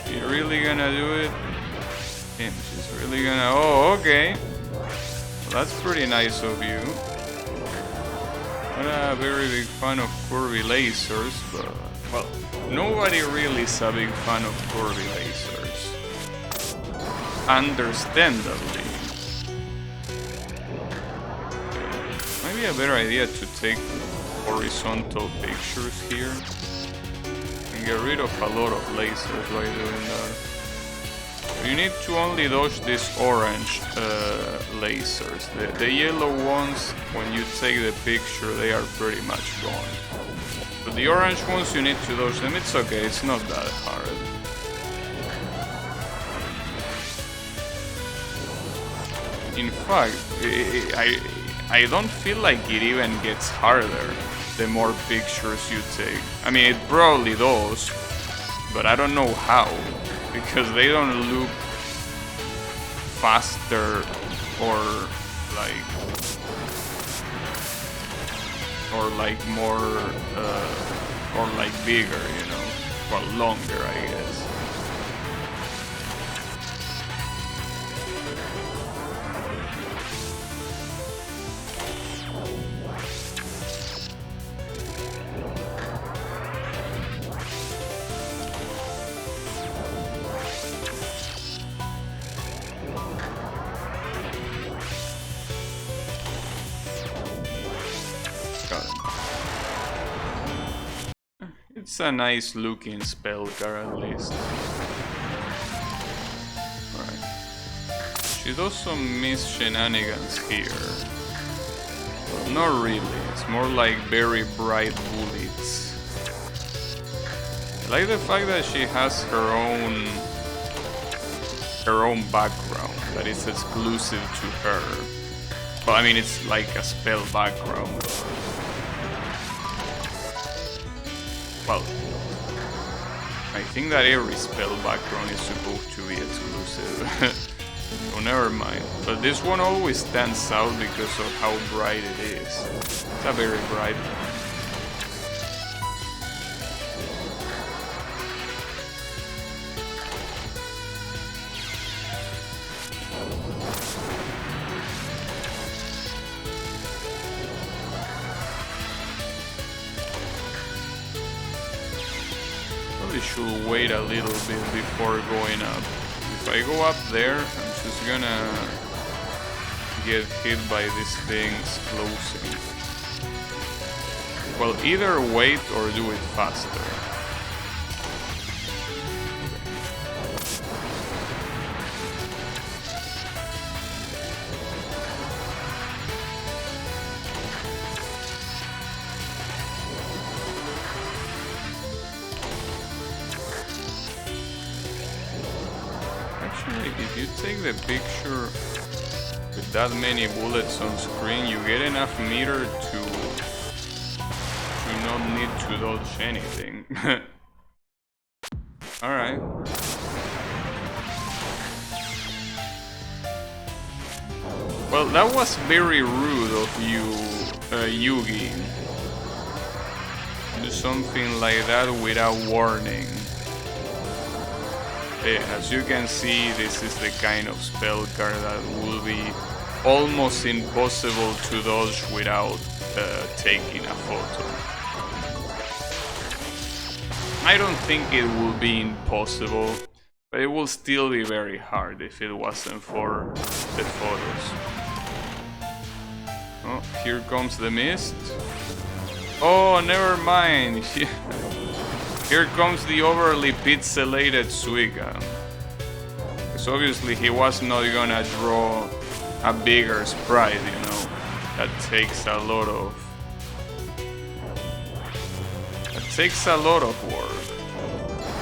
Here really gonna do it? And she's really gonna... Oh, okay. Well, that's pretty nice of you. Not a very big fan of curvy lasers, but... Well, nobody really is a big fan of curvy lasers. Understandably. Maybe a better idea to take horizontal pictures here. And get rid of a lot of lasers by doing that. You need to only dodge these orange lasers. The yellow ones, when you take the picture, they are pretty much gone. But the orange ones, you need to dodge them. It's okay, it's not that hard. In fact, I don't feel like it even gets harder the more pictures you take. I mean, it probably does, but I don't know how. Because they don't look faster or like more or like bigger, you know, well, longer, I guess. It's a nice looking spell card at least. Right. She does some miss shenanigans here. Well, not really, it's more like very bright bullets. I like the fact that she has her own background, that is exclusive to her. Well, I mean, it's like a spell background. Well, I think that every spell background is supposed to be exclusive. So never mind. But this one always stands out because of how bright it is. It's a very bright one. Should wait a little bit before going up. If I go up there, I'm just gonna get hit by these things closing. Well, either wait or do it faster. If you take the picture with that many bullets on screen, you get enough meter to not need to dodge anything. Alright. Well, that was very rude of you, Yugi. Do something like that without warning. As you can see, this is the kind of spell card that will be almost impossible to dodge without taking a photo. I don't think it will be impossible, but it will still be very hard if it wasn't for the photos. Oh, here comes the mist. Oh, never mind. Here comes the overly pixelated Suiga. Because obviously he was not gonna draw a bigger sprite, you know. That takes a lot of... That takes a lot of work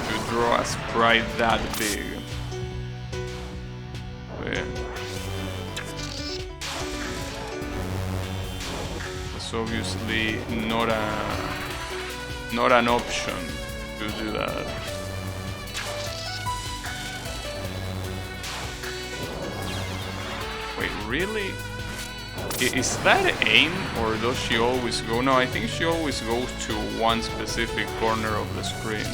to draw a sprite that big. But yeah. That's obviously not an option to do that. Wait, really? Is that aim, or does she always go? No, I think she always goes to one specific corner of the screen.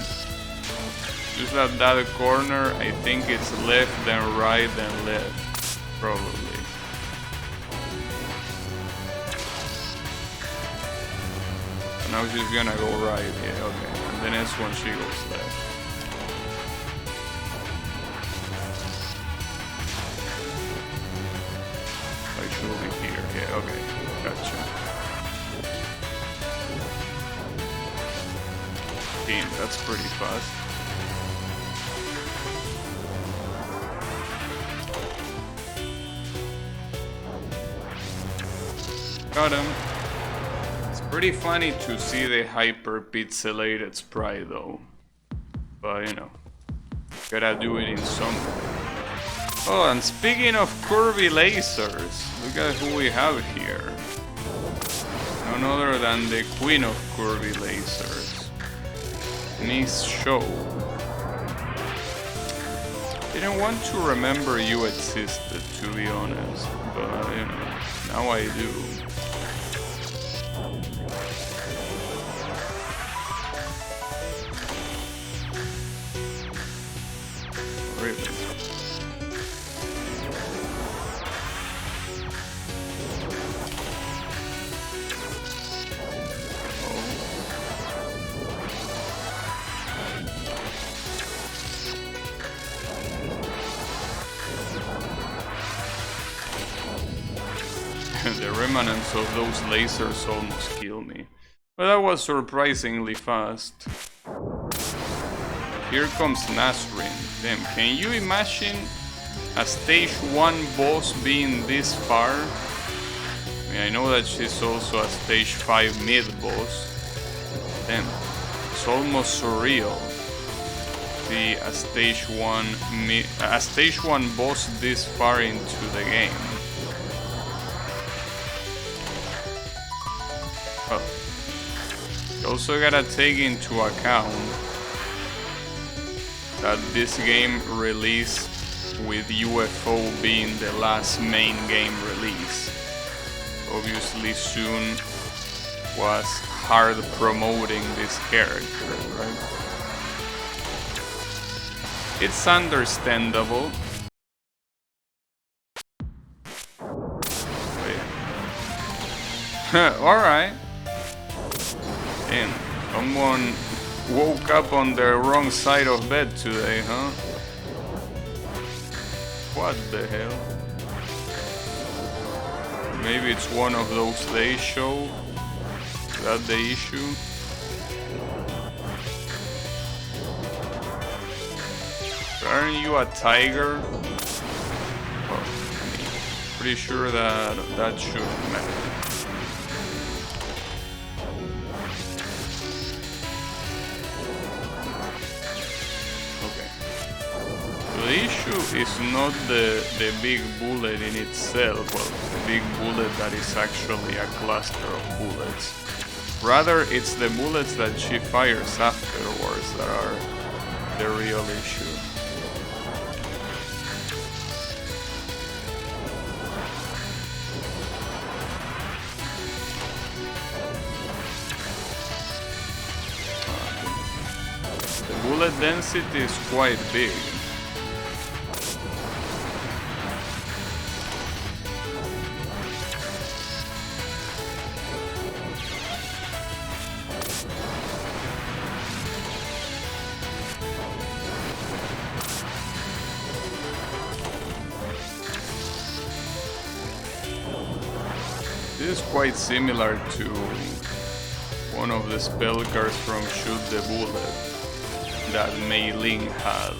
Just at that corner, I think it's left, then right, then left. Probably. Now she's gonna go right, yeah, okay. And the next one she goes left. I should be here, yeah, okay. Gotcha. Damn, that's pretty fast. Got him. It's pretty funny to see the hyper pixelated sprite though. But you know, gotta do it in some way. Oh, and speaking of curvy lasers, look at who we have here. None other than the queen of curvy lasers, Miss Show. Didn't want to remember you existed, to be honest, but you know, now I do. Really? The remnants of those lasers almost killed me. But that was surprisingly fast. Here comes Nasrin. Damn, can you imagine a stage 1 boss being this far? I mean, I know that she's also a stage 5 mid-boss. Damn, it's almost surreal. See a stage 1 boss this far into the game. Well, you also gotta take into account that this game released with UFO being the last main game release. Obviously soon was hard promoting this character, right? It's understandable. Alright. Damn, someone woke up on the wrong side of bed today, huh? What the hell? Maybe it's one of those they show. Is that the issue? Aren't you a tiger? Well, I mean, pretty sure that shouldn't matter. The issue is not the big bullet in itself, well, the big bullet that is actually a cluster of bullets. Rather, it's the bullets that she fires afterwards that are the real issue. The bullet density is quite big. This is quite similar to one of the spell cards from Shoot the Bullet that Mei Ling had,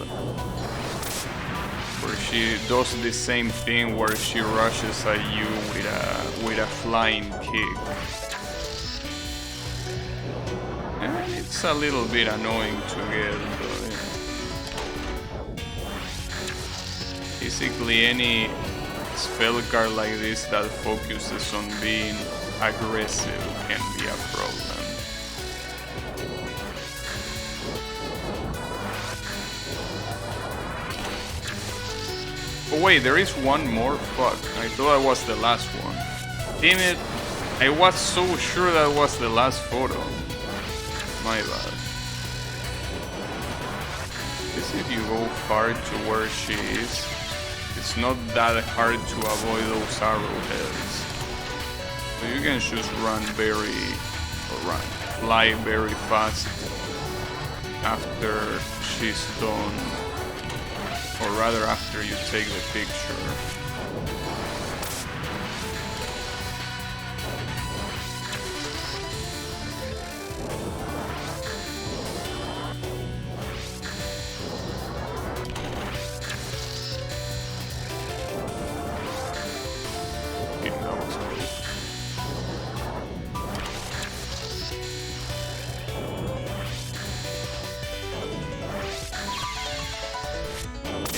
where she does the same thing where she rushes at you with a flying kick. And it's a little bit annoying to get, but you know. Basically any spell card like this that focuses on being aggressive can be a problem. Oh wait, there is one more? Fuck, I thought that was the last one. Damn it, I was so sure that was the last photo. My bad. guess if you go far to where she is, it's not that hard to avoid those arrowheads. So you can just fly very fast after she's done, or rather after you take the picture.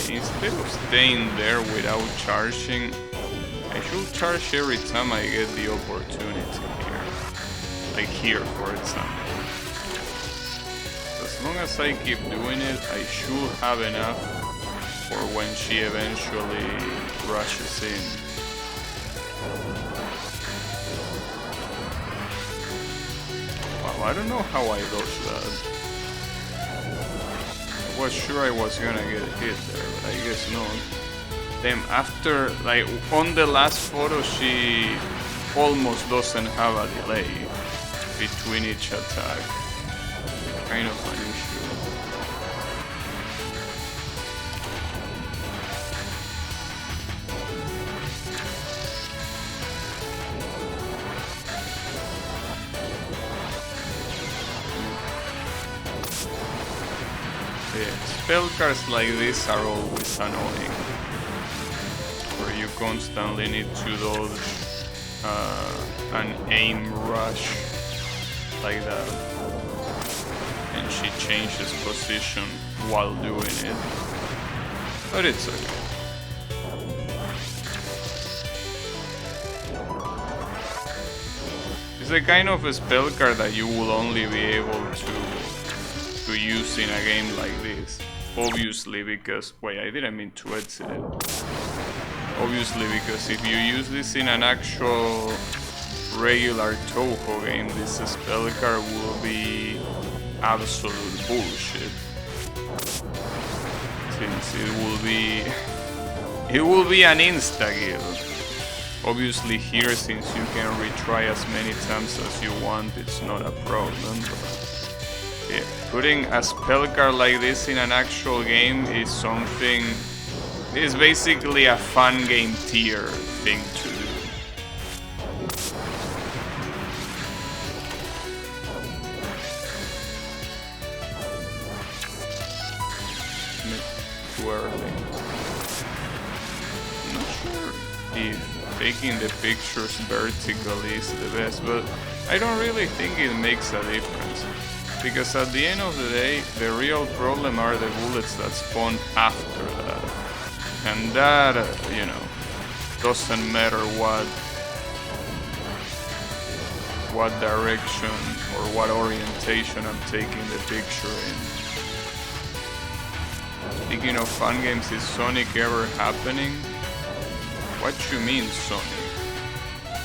Instead of staying there without charging, I should charge every time I get the opportunity here. Like here, for example. As long as I keep doing it, I should have enough for when she eventually rushes in. Wow, I don't know how I dodged that. I was sure I was gonna get hit there, but I guess not. Then after, like, on the last photo, she almost doesn't have a delay between each attack. Kind of an issue. Spell cards like this are always annoying, where you constantly need to dodge an aim rush like that, and she changes position while doing it, but it's okay. It's a kind of a spell card that you will only be able to use in a game like this. Obviously, because... wait, I didn't mean to exit it. Obviously, because if you use this in an actual regular Touhou game, this spell card will be absolute bullshit. Since it will be an insta-kill. Obviously here, since you can retry as many times as you want, it's not a problem. Yeah, putting a spell card like this in an actual game is something... is basically a fun game tier thing to do. Too early. I'm not sure if taking the pictures vertically is the best, but I don't really think it makes a difference. Because at the end of the day, the real problem are the bullets that spawn after that. And that, you know, doesn't matter what direction or what orientation I'm taking the picture in. Speaking of fun games, is Sonic ever happening? What you mean, Sonic?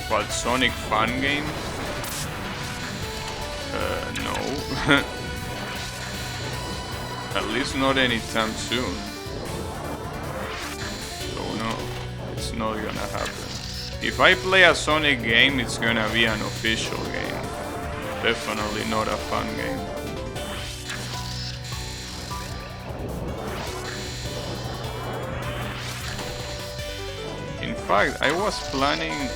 What, Sonic fun game? No. At least not anytime soon. So no, it's not gonna happen. If I play a Sonic game, it's gonna be an official game. Definitely not a fun game. In fact, I was planning...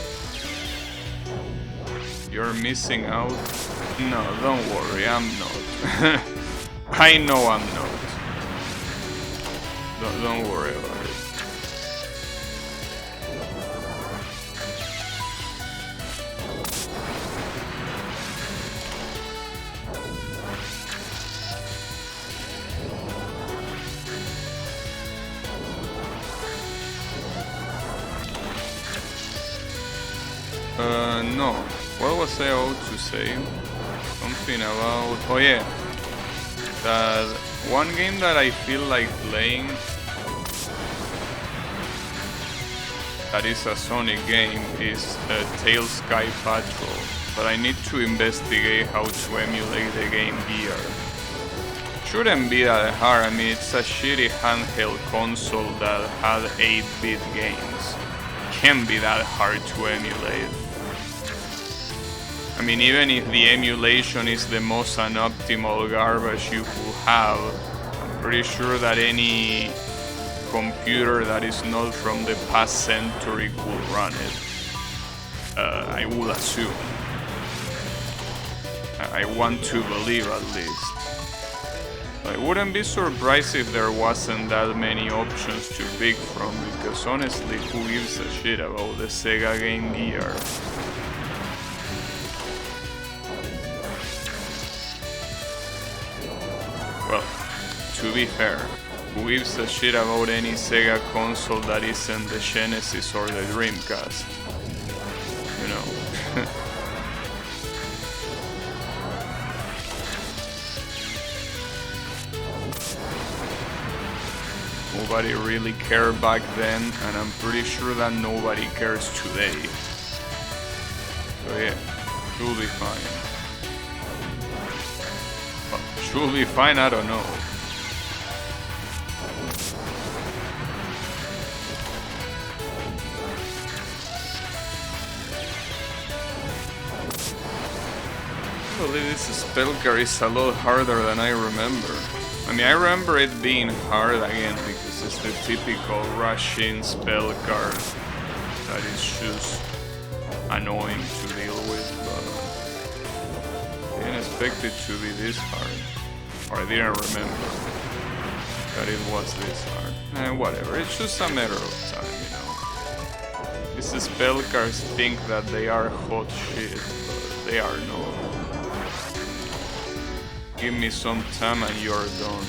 You're missing out? No, don't worry, I'm not. I know I'm not. Don't worry about it. No. What was I about to say? Something about... oh yeah. That one game that I feel like playing that is a Sonic game is Tails Sky Patrol. But I need to investigate how to emulate the game here. Shouldn't be that hard. I mean, it's a shitty handheld console that had 8-bit games. Can't be that hard to emulate. I mean, even if the emulation is the most unoptimal garbage you could have, I'm pretty sure that any computer that is not from the past century could run it. I would assume. I want to believe at least. I wouldn't be surprised if there wasn't that many options to pick from, because honestly, who gives a shit about the Sega Game Gear? Well, to be fair, who gives a shit about any Sega console that isn't the Genesis or the Dreamcast? You know. Nobody really cared back then, and I'm pretty sure that nobody cares today. So yeah, should be fine. Well, should be fine, I don't know. I believe this spell card is a lot harder than I remember. I mean, I remember it being hard again because it's the typical rushing spell card that is just annoying to deal with, but I didn't expect it to be this hard. Or I didn't remember that it was this hard. Whatever, it's just a matter of time, you know. These spell cards think that they are hot shit, but they are not. Give me some time and you're done.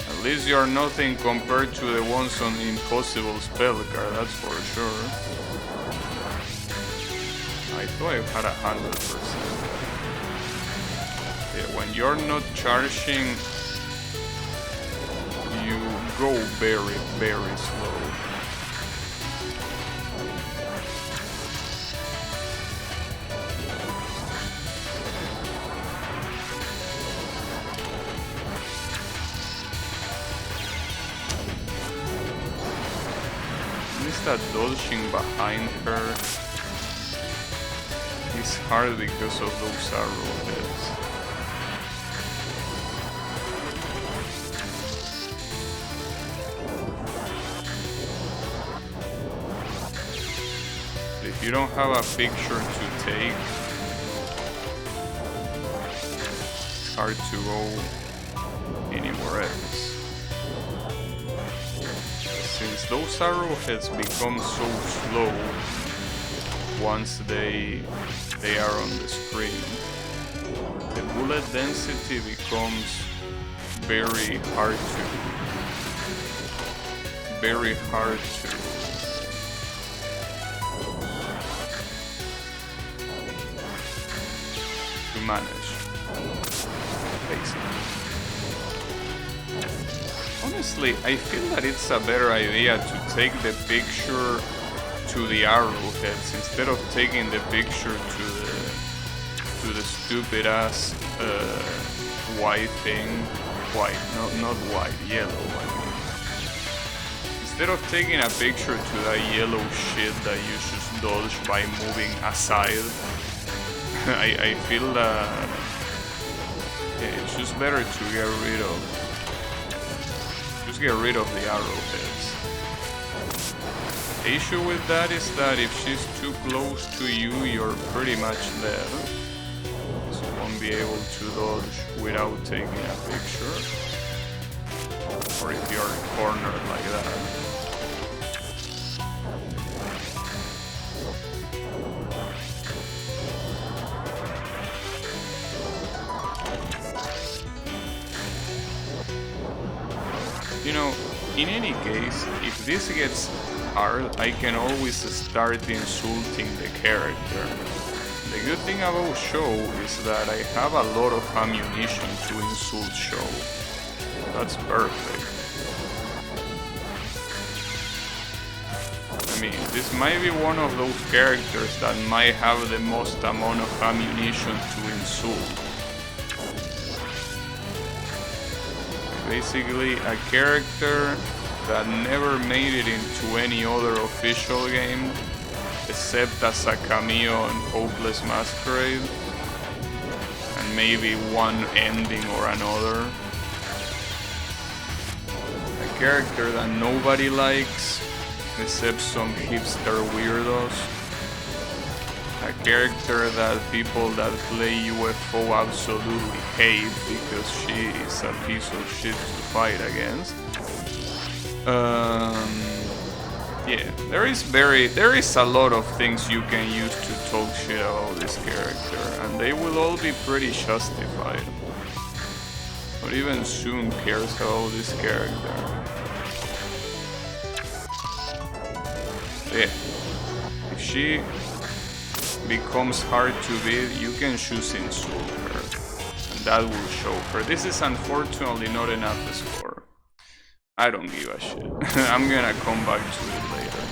At least you're nothing compared to the ones on the Impossible spell card, that's for sure. I thought I had 100%. Yeah, when you're not charging, you go very, very slow. That dodging behind her is hard because of those arrowheads. If you don't have a picture to take, it's hard to go anywhere else. Since those arrowheads become so slow once they are on the screen, the bullet density becomes very hard to manage, basically. Honestly, I feel that it's a better idea to take the picture to the arrowheads instead of taking the picture to the stupid ass white thing. White, not white, yellow. I mean. Instead of taking a picture to that yellow shit that you just dodge by moving aside, I feel that it's just better to get rid of. Get rid of the arrowheads. The issue with that is that if she's too close to you, you're pretty much dead. So you won't be able to dodge without taking a picture. Or if you're cornered like that. You know, in any case, if this gets hard, I can always start insulting the character. The good thing about Show is that I have a lot of ammunition to insult Show. That's perfect. I mean, this might be one of those characters that might have the most amount of ammunition to insult. Basically, a character that never made it into any other official game, except as a cameo on Hopeless Masquerade, and maybe one ending or another. A character that nobody likes, except some hipster weirdos. A character that people that play UFO absolutely hate because she is a piece of shit to fight against. Yeah, there is a lot of things you can use to talk shit about this character, and they will all be pretty justified. But even Soon cares about this character. Yeah, if she becomes hard to beat, you can choose insult her, and that will show her. This is unfortunately not enough score. I don't give a shit. I'm gonna come back to it later.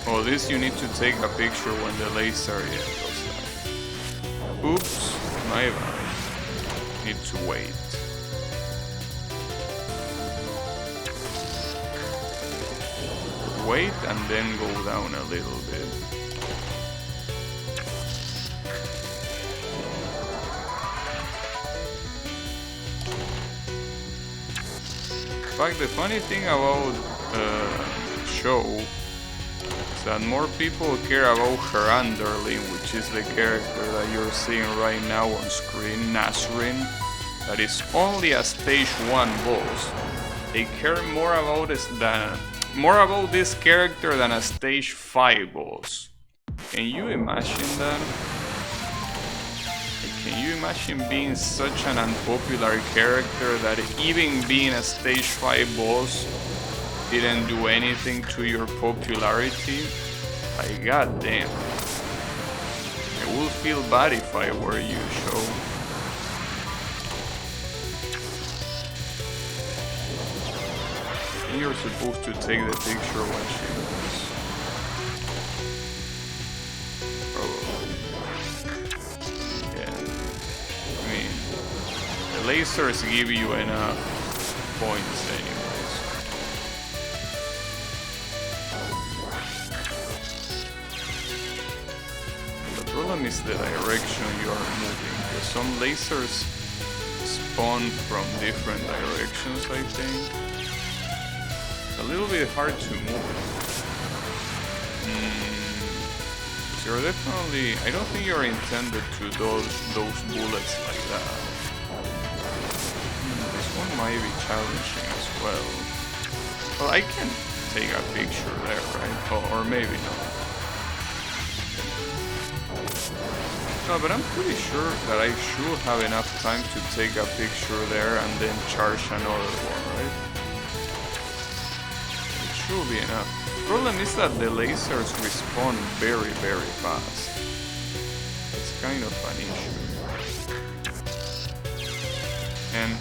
Oh, this you need to take a picture when the laser goes down. Oops, my bad. Need to wait. Wait and then go down a little bit. In fact, the funny thing about show is that more people care about her underling, which is the character that you're seeing right now on screen, Nasrin, that is only a stage 1 boss. They care more about this character than a stage 5 boss. Can you imagine that? Can you imagine being such an unpopular character that even being a stage 5 boss didn't do anything to your popularity? Like, goddamn. I would feel bad if I were you, show. You're supposed to take the picture when she moves. Probably. Yeah. I mean, the lasers give you enough points anyways. The problem is the direction you are moving, because some lasers spawn from different directions, I think. A little bit hard to move. So you're definitely... I don't think you're intended to dodge those bullets like that. This one might be challenging as well. Well, I can take a picture there, right? Oh, or maybe not. No, but I'm pretty sure that I should have enough time to take a picture there and then charge another one, right? Should be enough. Problem is that the lasers respawn very, very fast. It's kind of an issue. And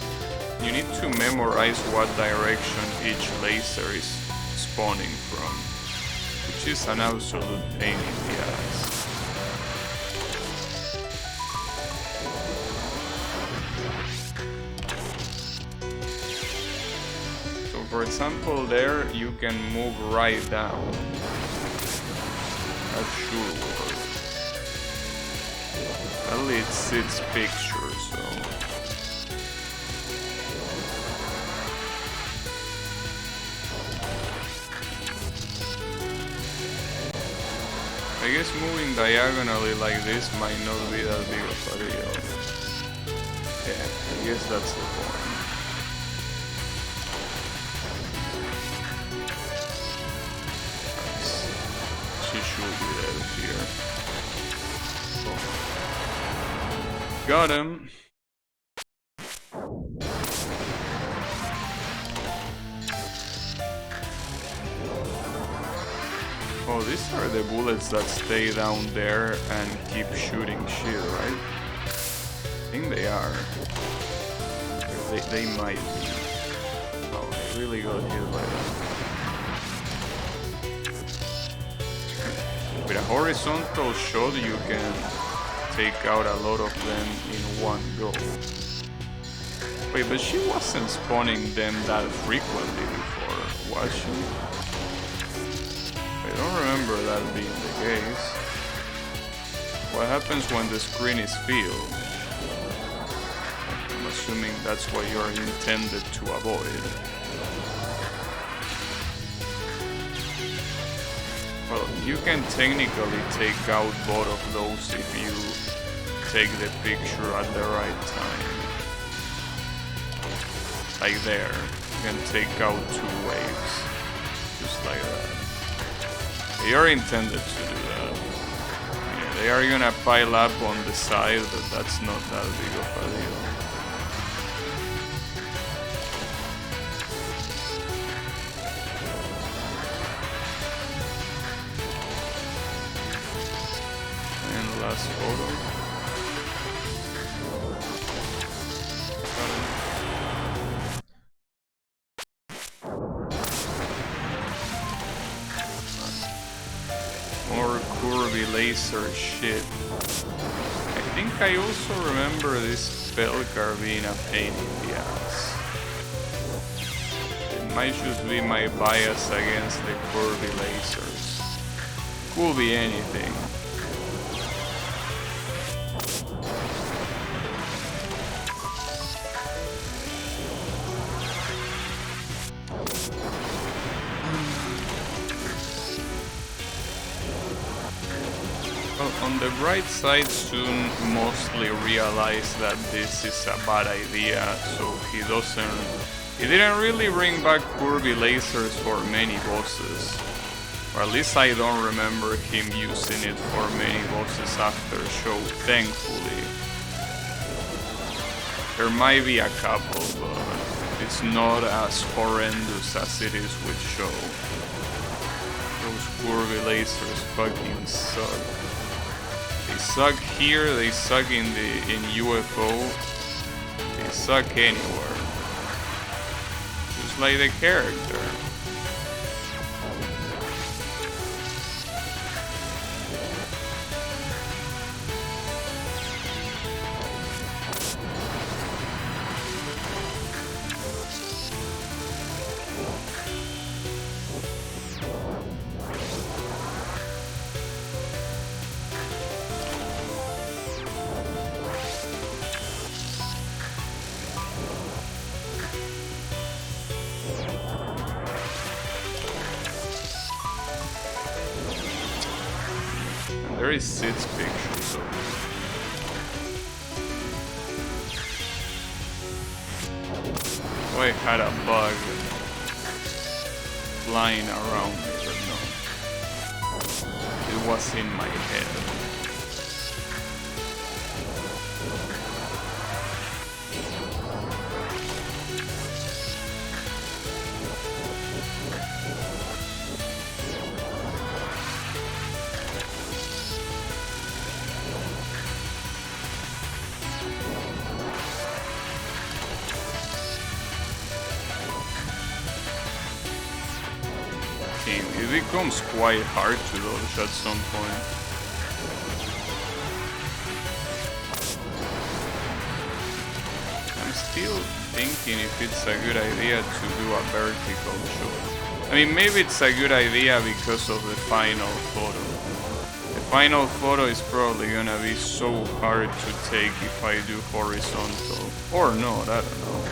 you need to memorize what direction each laser is spawning from, which is an absolute pain in the ass. For example, there you can move right down. That should work. At least it's picture, so... I guess moving diagonally like this might not be that big of a deal. Yeah, I guess that's the point. She should be dead here. Oh. Got him. Oh, these are the bullets that stay down there and keep shooting shit, right? I think they are. They might be. Oh, I really got hit by that. With a horizontal shot, you can take out a lot of them in one go. Wait, but she wasn't spawning them that frequently before, was she? I don't remember that being the case. What happens when the screen is filled? I'm assuming that's what you're intended to avoid. Well, you can technically take out both of those if you take the picture at the right time. Like there, you can take out 2 waves, just like that. They are intended to do that. Yeah, they are gonna pile up on the side, but that's not that big of a deal. And last photo. More curvy laser shit. I think I also remember this spell card being a pain in the ass. It might just be my bias against the curvy lasers. Could be anything. On the bright side, soon mostly realized that this is a bad idea, so he didn't really bring back curvy lasers for many bosses. Or at least I don't remember him using it for many bosses after show, thankfully. There might be a couple, but it's not as horrendous as it is with show. Those curvy lasers fucking suck. They suck here, they suck in UFO, they suck anywhere. Just like the character. There is Sid's picture, so... Oh, I had a bug flying around me, but no. It was in my head. It becomes quite hard to dodge at some point. I'm still thinking if it's a good idea to do a vertical shot. I mean, maybe it's a good idea because of the final photo. The final photo is probably gonna be so hard to take if I do horizontal. Or not, I don't know.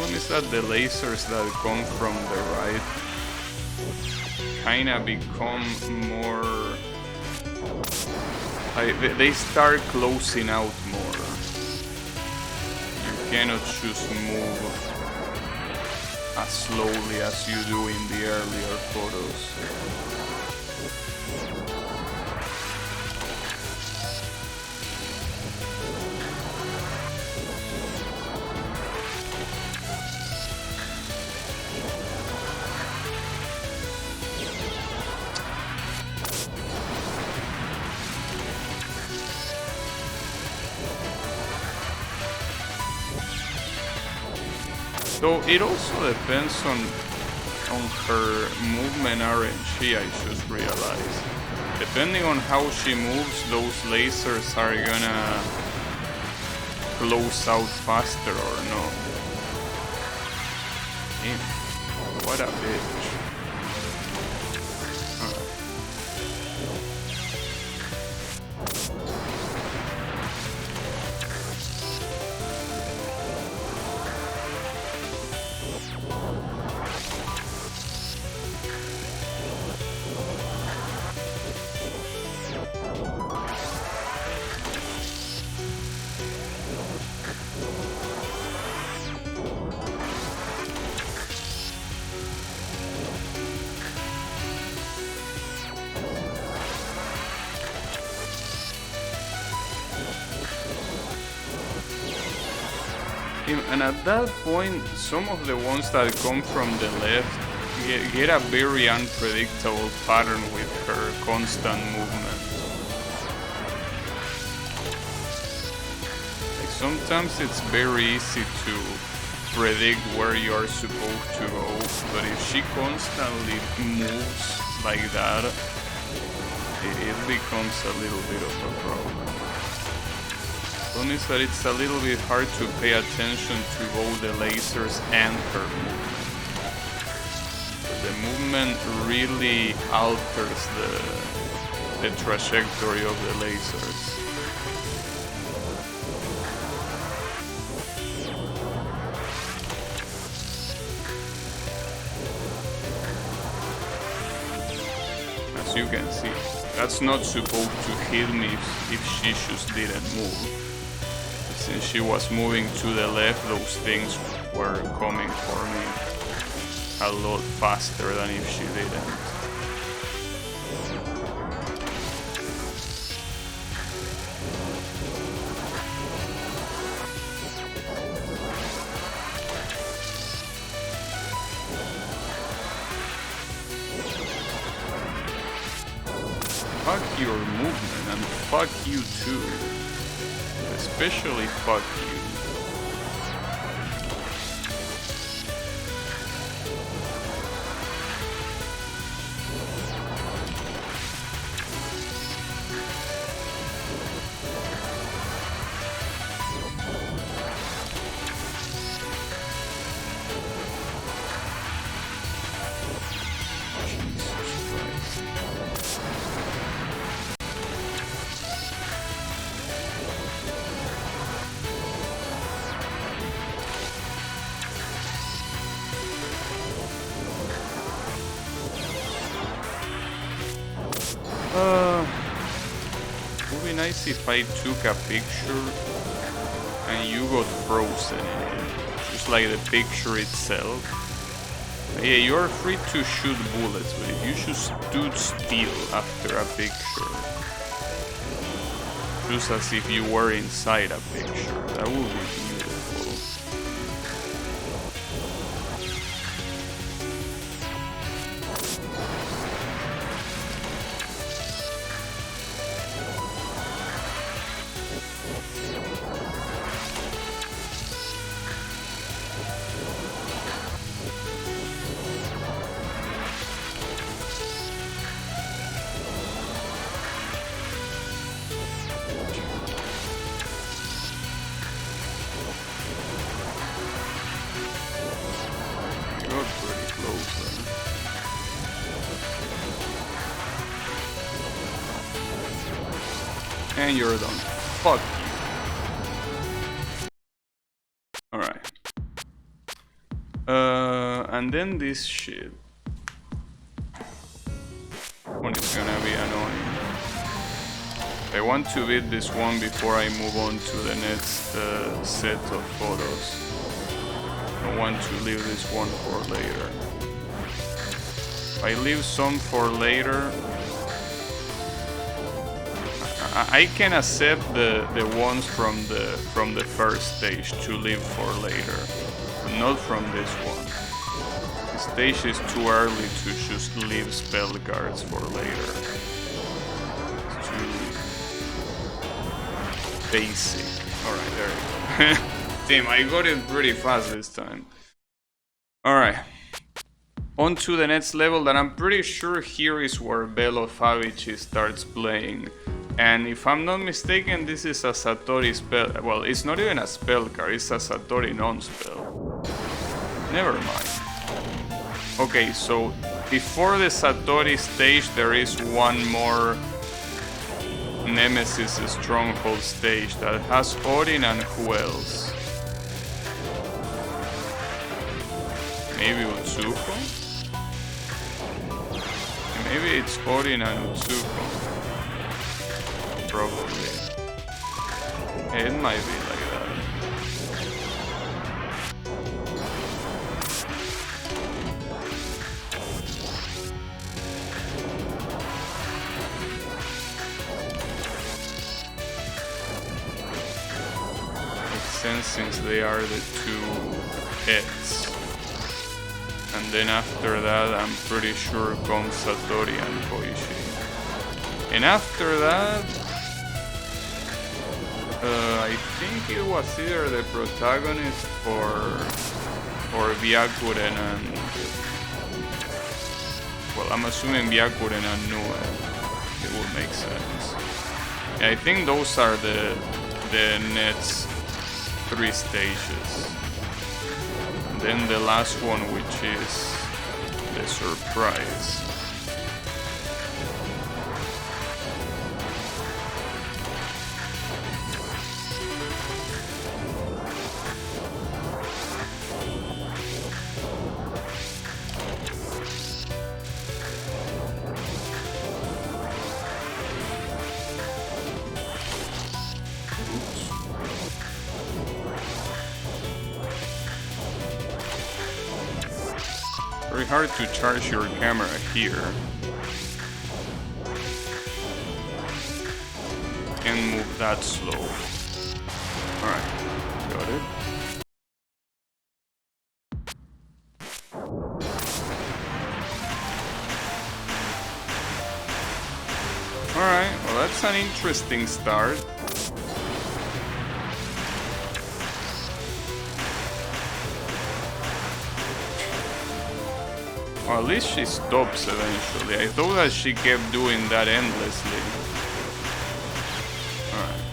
Is that the lasers that come from the right kinda become more... they start closing out more. You cannot just move as slowly as you do in the earlier photos. Though it also depends on her movement RNG, I just realized. Depending on how she moves, those lasers are gonna close out faster or not. Damn, what a bitch. And at that point, some of the ones that come from the left get a very unpredictable pattern with her constant movement. Like sometimes it's very easy to predict where you are supposed to go, but if she constantly moves like that, it becomes a little bit of a problem. Is that it's a little bit hard to pay attention to both the lasers and her movement. The movement really alters the trajectory of the lasers. As you can see, that's not supposed to hit me if she just didn't move. Since she was moving to the left, those things were coming for me a lot faster than if she didn't. Fuck your movement and fuck you too. Especially fuck you. Would be nice if I took a picture and you got frozen in it, just like the picture itself. Yeah, you are free to shoot bullets, but if you just stood still after a picture, just as if you were inside a picture, that would be beautiful. And you're done. Fuck you. Alright. And then this shit. One is gonna be annoying. I want to beat this one before I move on to the next set of photos. I want to leave this one for later. If I leave some for later, I can accept the ones from the first stage to leave for later, but not from this one. The stage is too early to just leave spell cards for later. It's too basic. Alright, there you go. Damn, I got it pretty fast this time. Alright. On to the next level that I'm pretty sure here is where Belo Favici starts playing. And if I'm not mistaken, this is a Satori spell. Well, it's not even a spell card, it's a Satori non-spell. Never mind. Okay, so before the Satori stage, there is one more Nemesis Stronghold stage that has Odin and who else? Maybe Utsuko? Maybe it's Odin and Utsuko. Probably. It might be like that. Makes sense since they are the two heads. And then after that, I'm pretty sure comes Satori and Koichi. And after that, I think it was either the protagonist or Byakuren and... Well, I'm assuming Byakuren and Nue. It would make sense. Yeah, I think those are the next 3 stages. And then the last one, which is the surprise. Very hard to charge your camera here. Can't move that slow. Alright, got it. Alright, well that's an interesting start. Or at least she stops eventually. I thought that she kept doing that endlessly. Alright.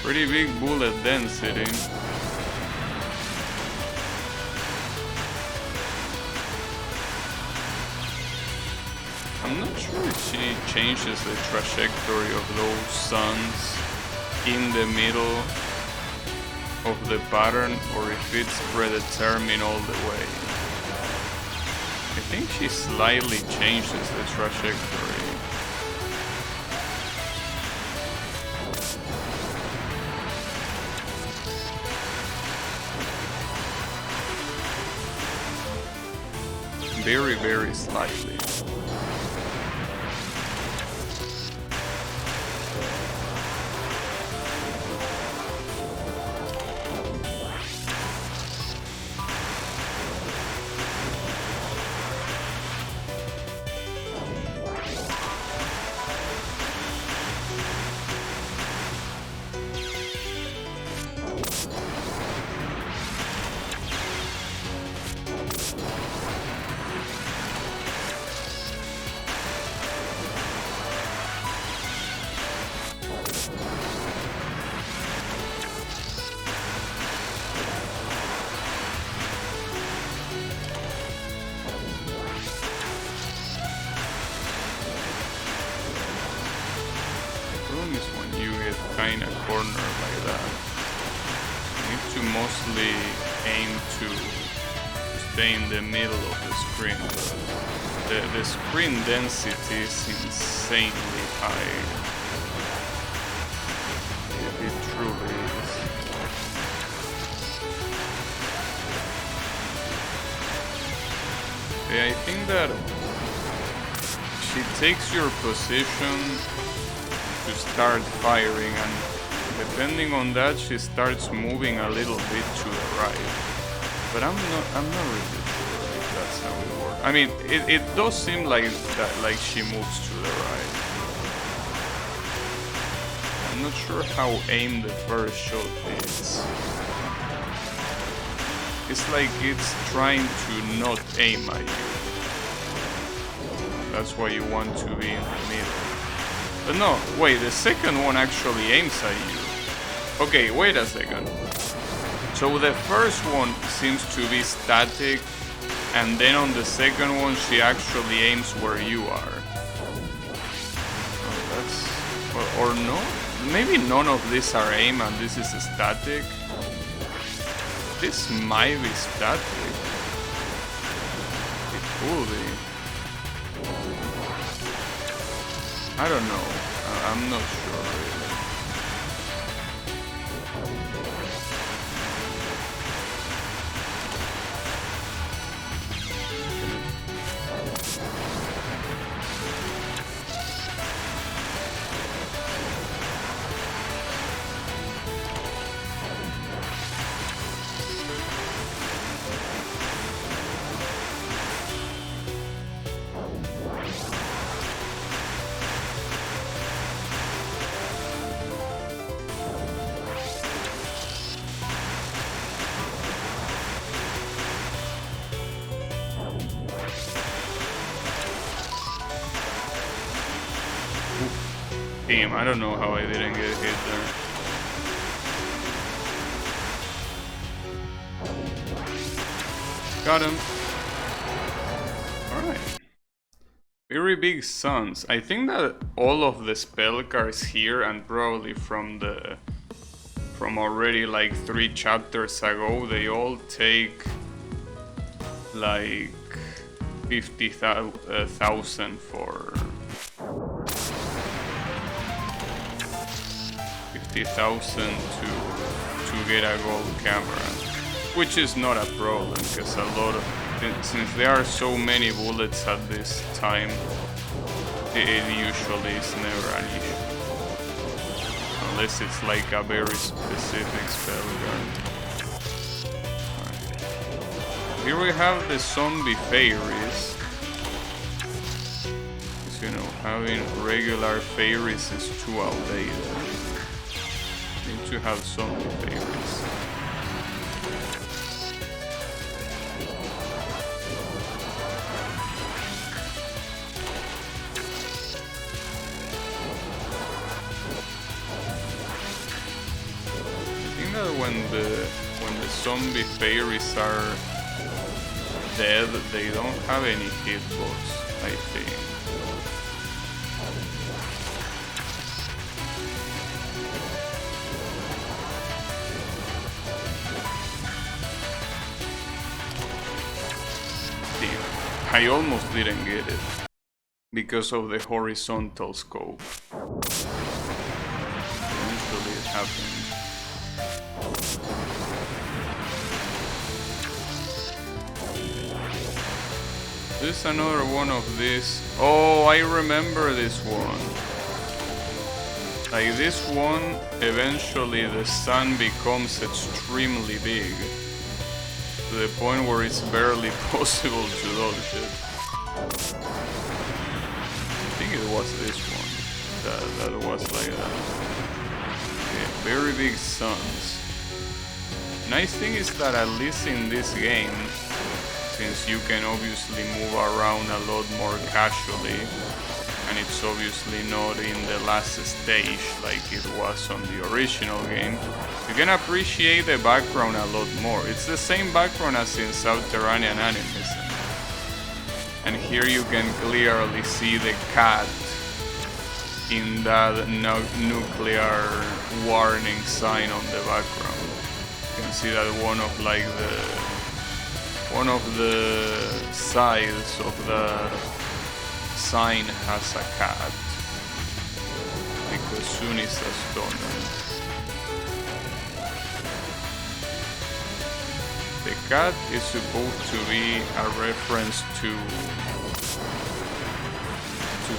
Pretty big bullet density. I'm not sure if she changes the trajectory of those suns in the middle of the pattern or if it's predetermined all the way. I think she slightly changes the trajectory. Very, very slightly. Kinda corner like that. You need to mostly aim to stay in the middle of the screen. The screen density is insanely high. It truly is. Okay, I think that she takes your position to start firing, and depending on that, she starts moving a little bit to the right. But I'm not really sure if that's how it works. I mean, it does seem like that, like she moves to the right. I'm not sure how aimed the first shot is. It's like it's trying to not aim at you. That's why you want to be in the middle. But no, wait, the second one actually aims at you. Okay, wait a second. So the first one seems to be static, and then on the second one she actually aims where you are. Oh, that's... or no? Maybe none of these are aim and this is static. This might be static. It could be. I don't know. I'm not sure really. Damn, I don't know how I didn't get hit there. Got him. Alright. Very big suns. I think that all of the spell cards here, and probably from already like 3 chapters ago, they all take like 50,000 for 50,000 to get a gold camera, which is not a problem because a lot of, since there are so many bullets at this time, it usually is never an issue, unless it's like a very specific spell card. Right. Here we have the zombie fairies. Because, you know, having regular fairies is too outdated. Need to have zombie fairies. When the zombie fairies are dead, they don't have any hitbox, I think. Damn, I almost didn't get it because of the horizontal scope. Eventually it happened. This is another one of these. Oh, I remember this one. Like this one, eventually the sun becomes extremely big. To the point where it's barely possible to dodge it. I think it was this one. That was like that. Okay, very big suns. Nice thing is that at least in this game, since you can obviously move around a lot more casually, and it's obviously not in the last stage like it was on the original game, you can appreciate the background a lot more. It's the same background as in Subterranean Animism. And here you can clearly see the cat in that nuclear warning sign on the background. You can see that one of the sides of the sign has a cat, because Sun is a stoner. The cat is supposed to be a reference to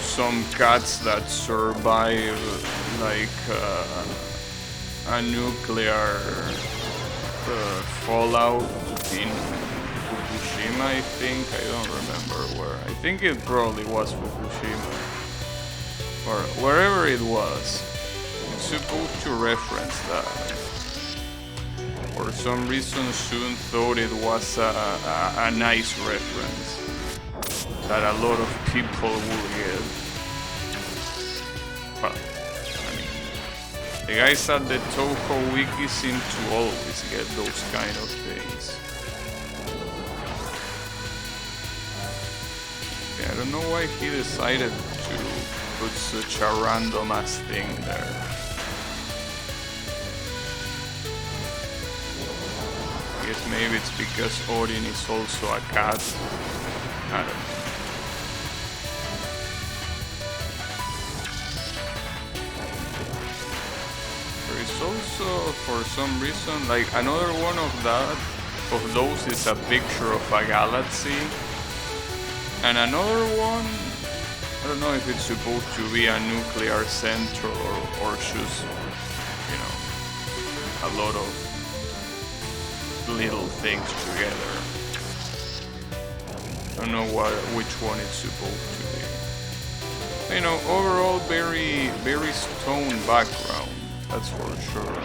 some cats that survive like a nuclear fallout in Fukushima, I think. I don't remember where. I think it probably was Fukushima. Or wherever it was. It's supposed to reference that. For some reason, Soon thought it was a nice reference that a lot of people will get. But, I mean, the guys at the Touhou wiki seem to always get those kind of things. Yeah, I don't know why he decided to put such a random ass thing there. I guess maybe it's because Odin is also a cat. I don't know. There is also, for some reason, like another one of those is a picture of a galaxy. And another one, I don't know if it's supposed to be a nuclear center or just, you know, a lot of little things together. I don't know which one it's supposed to be. You know, overall very stone background, that's for sure.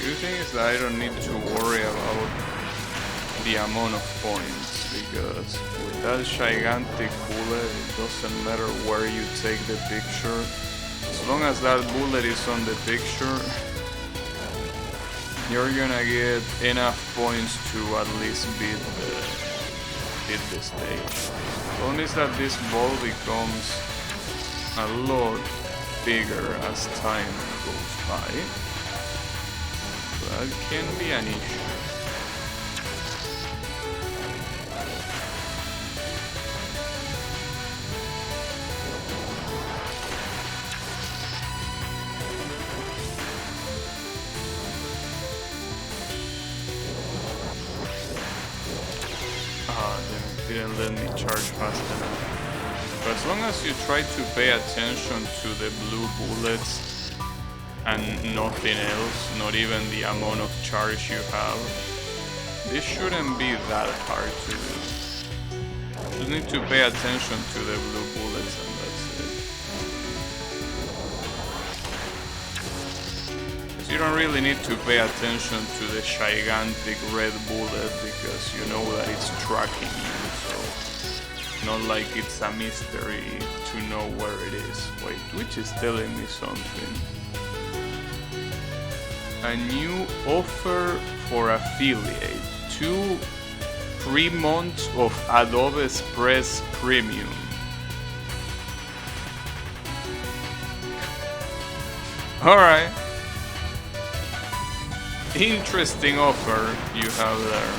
The thing is that I don't need to worry about the amount of points, because with that gigantic bullet it doesn't matter where you take the picture. As long as that bullet is on the picture, you're gonna get enough points to at least beat the stage. The problem is that this ball becomes a lot bigger as time goes by. That can be an issue. Didn't let me charge fast enough. But as long as you try to pay attention to the blue bullets and nothing else, not even the amount of charge you have, this shouldn't be that hard to do. You need to pay attention to the blue bullets and that's it. Because you don't really need to pay attention to the gigantic red bullet because you know that it's tracking you, so not like it's a mystery to know where it is. Wait, Twitch is telling me something. A new offer for affiliate. 2 free months of Adobe Express Premium. Alright. Interesting offer you have there.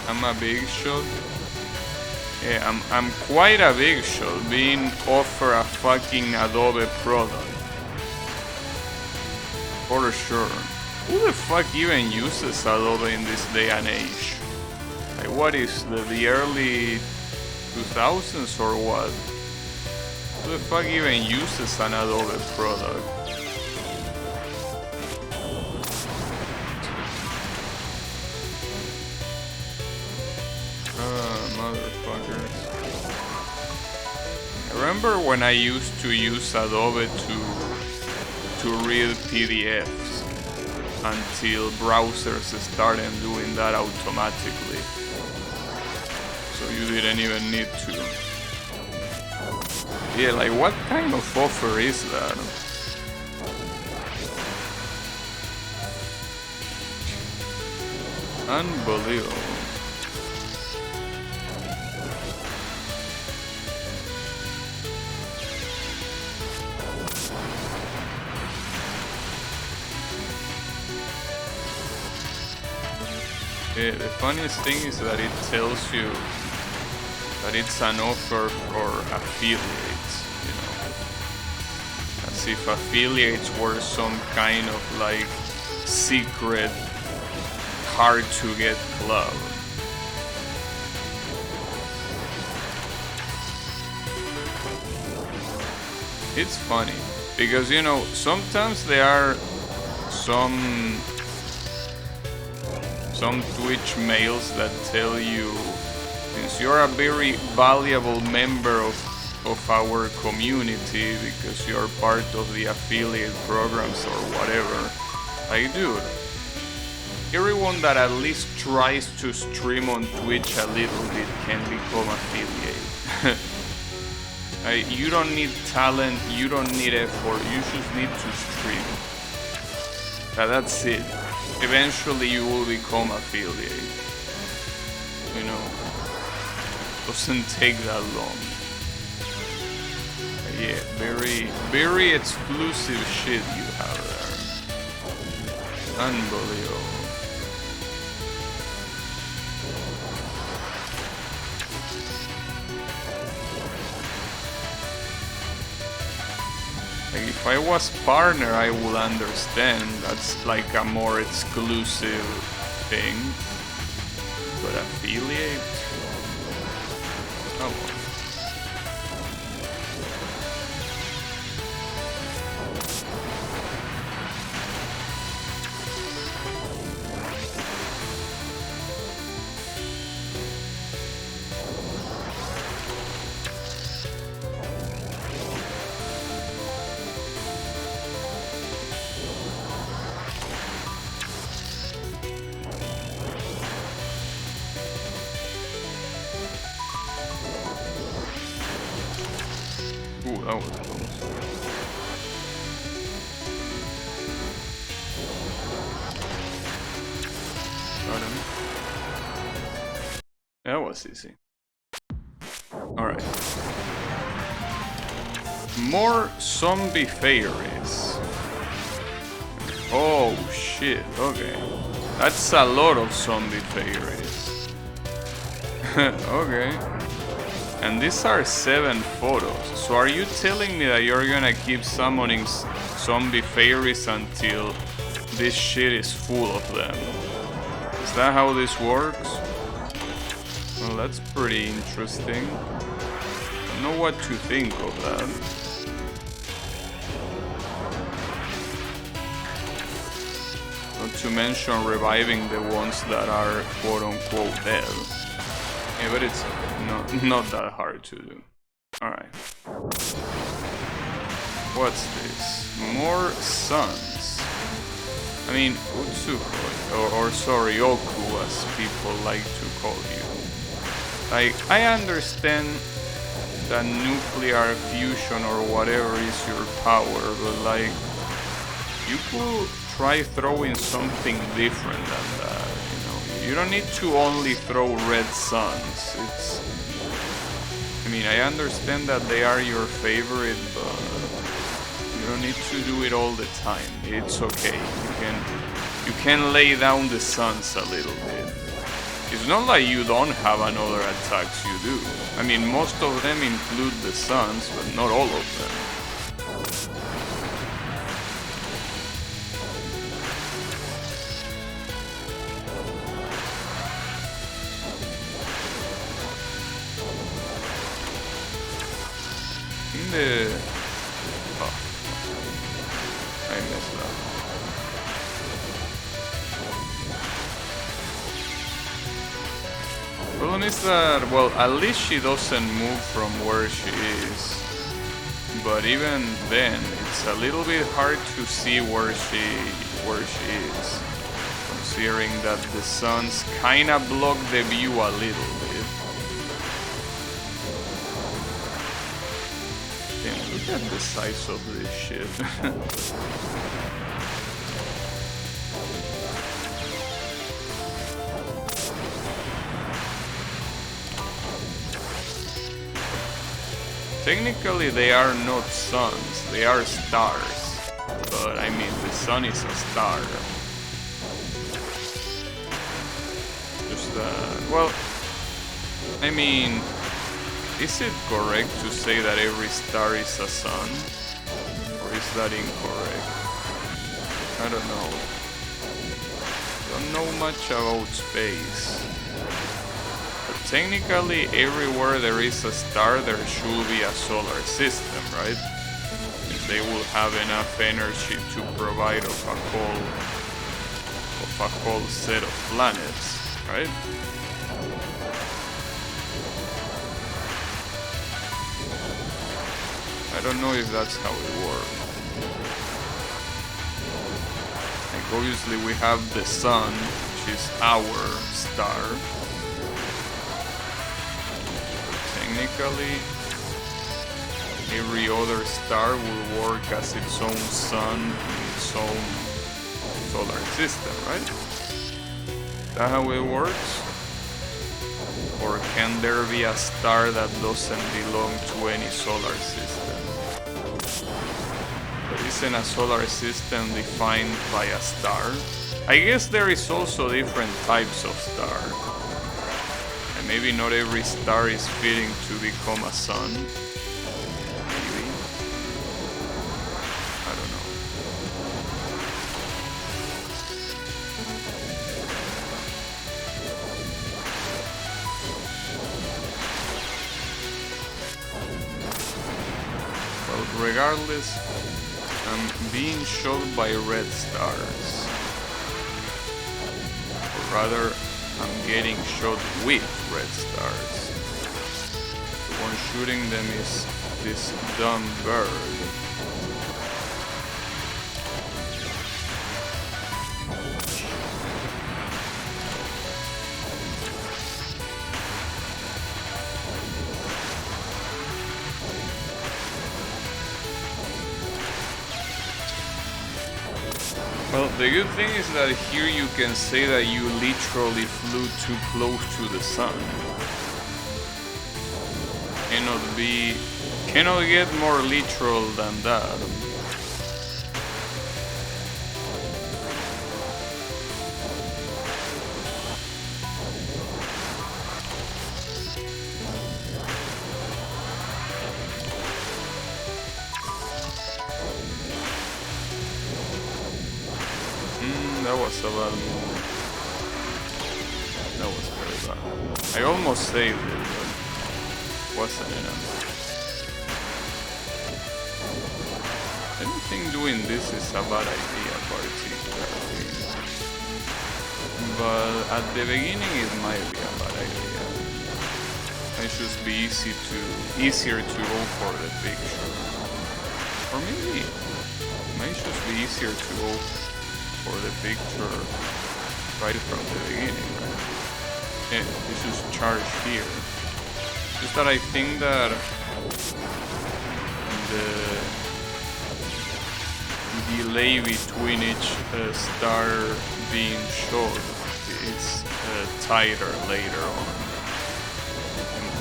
I'm a big shot. Yeah, I'm quite a big shot being offered a fucking Adobe product. For sure. Who the fuck even uses Adobe in this day and age? Like, what is the early 2000s or what? Who the fuck even uses an Adobe product? Motherfuckers. I remember when I used to use Adobe to read PDFs until browsers started doing that automatically. So you didn't even need to. Yeah, like what kind of offer is that? Unbelievable. The funniest thing is that it tells you that it's an offer for affiliates, you know. As if affiliates were some kind of like secret hard to get club. It's funny because, you know, sometimes there are some Twitch mails that tell you, since you're a very valuable member of our community because you're part of the affiliate programs or whatever, like, dude, everyone that at least tries to stream on Twitch a little bit can become affiliate. You don't need talent, you don't need effort, you just need to stream. That's it. Eventually you will become affiliate. You know, doesn't take that long. Yeah, very exclusive shit you have there. Unbelievable. Like, if I was partner, I would understand. That's like a more exclusive thing. But affiliate? Oh well. Ooh, that was close. Got him. That was easy. Alright. More zombie fairies. Oh shit, okay. That's a lot of zombie fairies. Okay. And these are 7 photos. So are you telling me that you're gonna keep summoning zombie fairies until this shit is full of them? Is that how this works? Well, that's pretty interesting. I don't know what to think of that. Not to mention reviving the ones that are quote-unquote dead. Yeah, but it's not that hard to do. Alright. What's this? More suns. I mean, Utsuko, or sorry, Oku as people like to call you. Like, I understand that nuclear fusion or whatever is your power, but like, you could try throwing something different than that. You don't need to only throw red suns. I mean, I understand that they are your favorite, but you don't need to do it all the time. It's okay. You can lay down the suns a little bit. It's not like you don't have another attacks, you do. I mean, most of them include the suns, but not all of them. Oh, I messed up. Problem is that, well, at least she doesn't move from where she is. But even then, it's a little bit hard to see where she is. Considering that the suns kinda block the view a little bit. Look at the size of this shit. Technically they are not suns, they are stars. But I mean, the sun is a star. Well, I mean, is it correct to say that every star is a sun? Or is that incorrect? I don't know. Don't know much about space. But technically, everywhere there is a star, there should be a solar system, right? If they will have enough energy to provide of a whole set of planets, right? I don't know if that's how it works. Like obviously we have the sun, which is our star. Technically, every other star will work as its own sun in its own solar system, right? Is that how it works? Or can there be a star that doesn't belong to any solar system? But isn't a solar system defined by a star? I guess there is also different types of star. And maybe not every star is fitting to become a sun. Maybe. I don't know. Well, regardless, I'm being shot by red stars. Or rather, I'm getting shot with red stars. The one shooting them is this dumb bird. Well, the good thing is that here you can say that you literally flew too close to the sun. Cannot get more literal than that. That was a bad move. That was very bad. I almost saved it, but wasn't enough. I don't think doing this is a bad idea, particularly. But at the beginning it might be a bad idea. It should be easier to go for the picture. Or maybe it might just be easier to go for the picture right from the beginning, right? Yeah, this is charged here. Just that I think that the delay between each star being shot is tighter later on,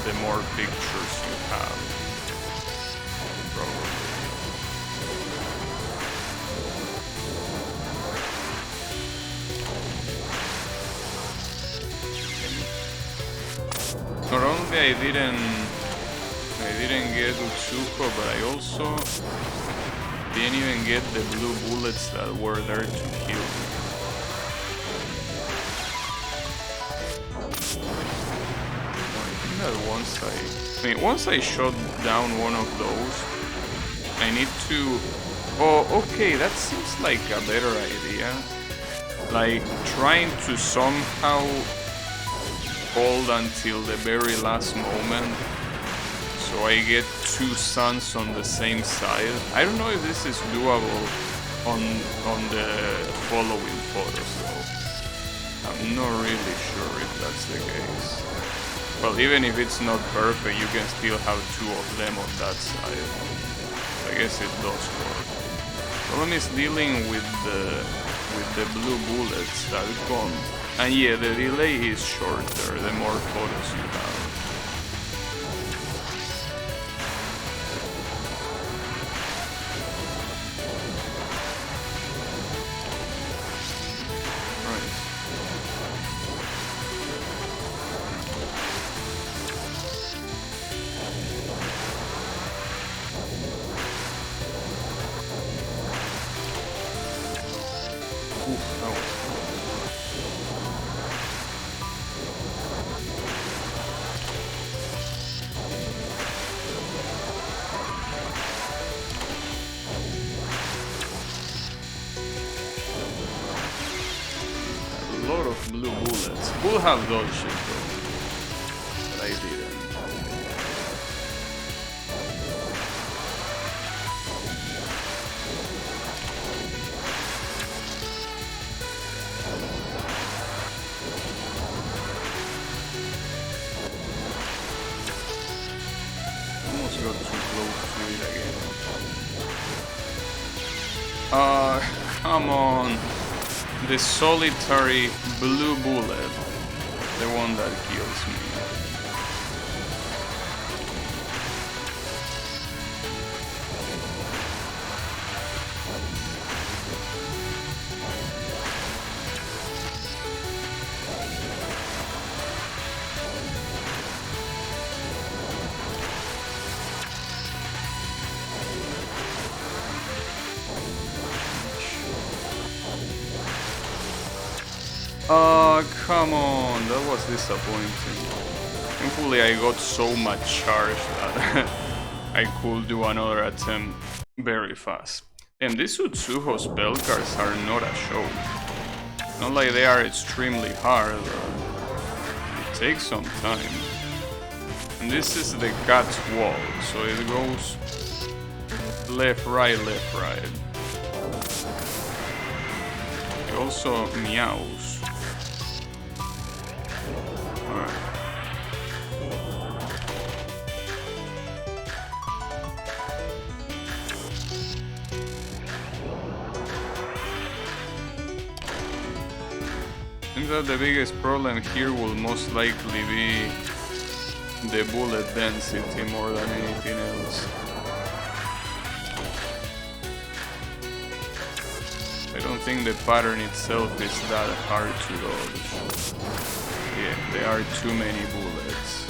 the more pictures you have, probably. Not only I didn't get Touhou, but I also didn't even get the blue bullets that were there to kill me. I think that once I shot down one of those, I need to... Oh, okay, that seems like a better idea. Like, trying to somehow hold until the very last moment, so I get two suns on the same side. I don't know if this is doable on the following photos though. I'm not really sure if that's the case. Well, even if it's not perfect, you can still have two of them on that side. I guess it does work. The problem is dealing with the blue bullets that come. And yeah, the delay is shorter the more photos you have. Right. Oof, that was a lot of blue bullets. We'll have dodge shit though. But I didn't. Almost got too close to it again. Come on. The solitary blue bullet. The one that kills me. Come on, that was disappointing. Thankfully I got so much charge that I could do another attempt very fast. And these Touhou spell cards are not a show. Not like they are extremely hard, it takes some time. And this is the cat's wall, so it goes left, right, left, right. It also meows. Alright. I think that the biggest problem here will most likely be the bullet density more than anything else. I don't think the pattern itself is that hard to dodge. Yeah, there are too many bullets.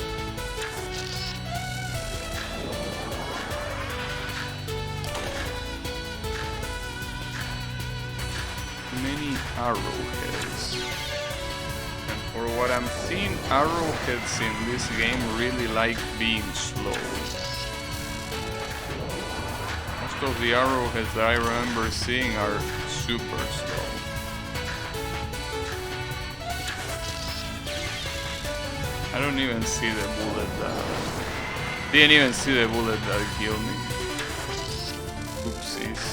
Many arrowheads. And for what I'm seeing, arrowheads in this game really like being slow. Most of the arrowheads that I remember seeing are super slow. I don't even see the bullet that... Didn't even see the bullet that killed me. Oopsies.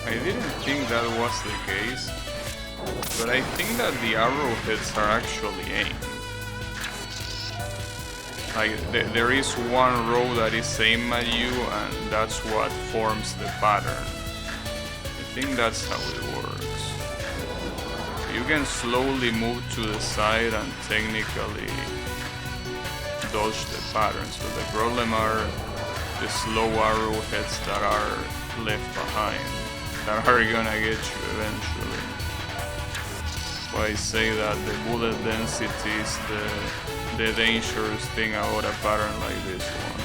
I didn't think that was the case, but I think that the arrowheads are actually aimed. Like, there is one row that is aimed at you, and that's what forms the pattern. I think that's how it works. You can slowly move to the side and technically dodge the patterns, but the problem are the slow arrowheads that are left behind, that are gonna get you eventually. So I say that the bullet density is the dangerous thing about a pattern like this one.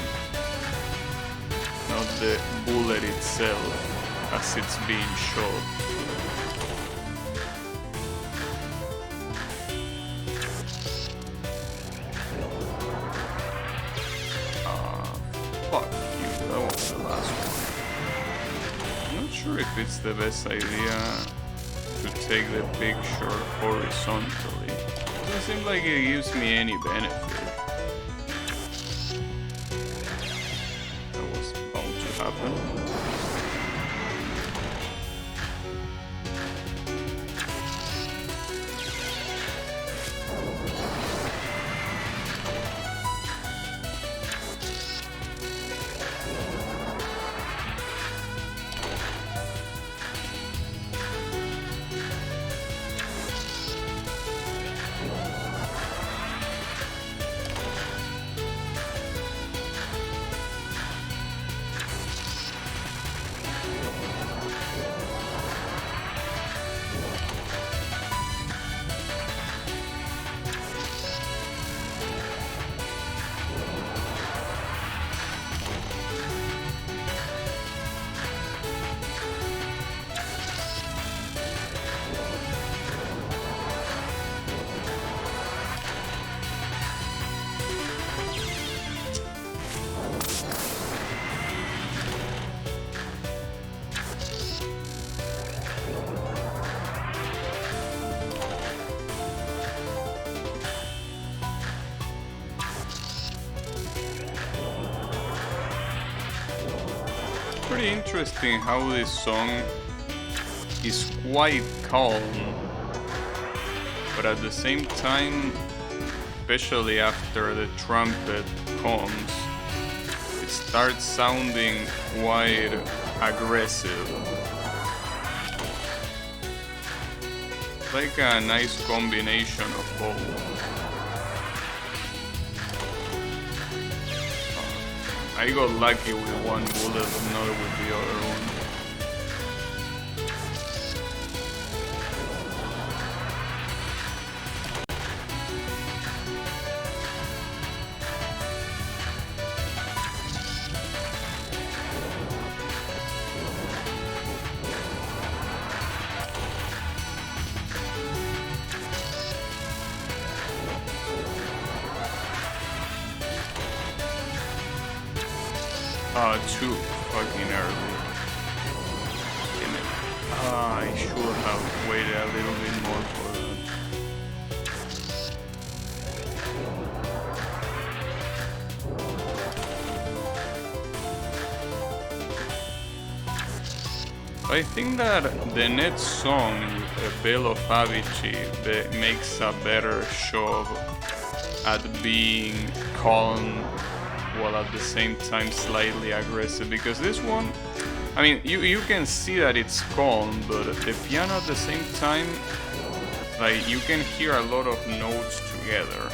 Not the bullet itself as it's being shot. Fuck you, that was the last one. I'm not sure if it's the best idea to take the picture horizontally. It doesn't seem like it gives me any benefit. That was bound to happen. pretty interesting how this song is quite calm, but at the same time, especially after the trumpet comes, it starts sounding quite aggressive. It's like a nice combination of both. I got lucky with one bullet, but not with the other one. Too fucking early. Damn it. I should have waited a little bit more for that. I think that the next song, Bello Favici, makes a better show at being calm while at the same time slightly aggressive, because this one, I mean, you can see that it's calm, but the piano at the same time, like, you can hear a lot of notes together.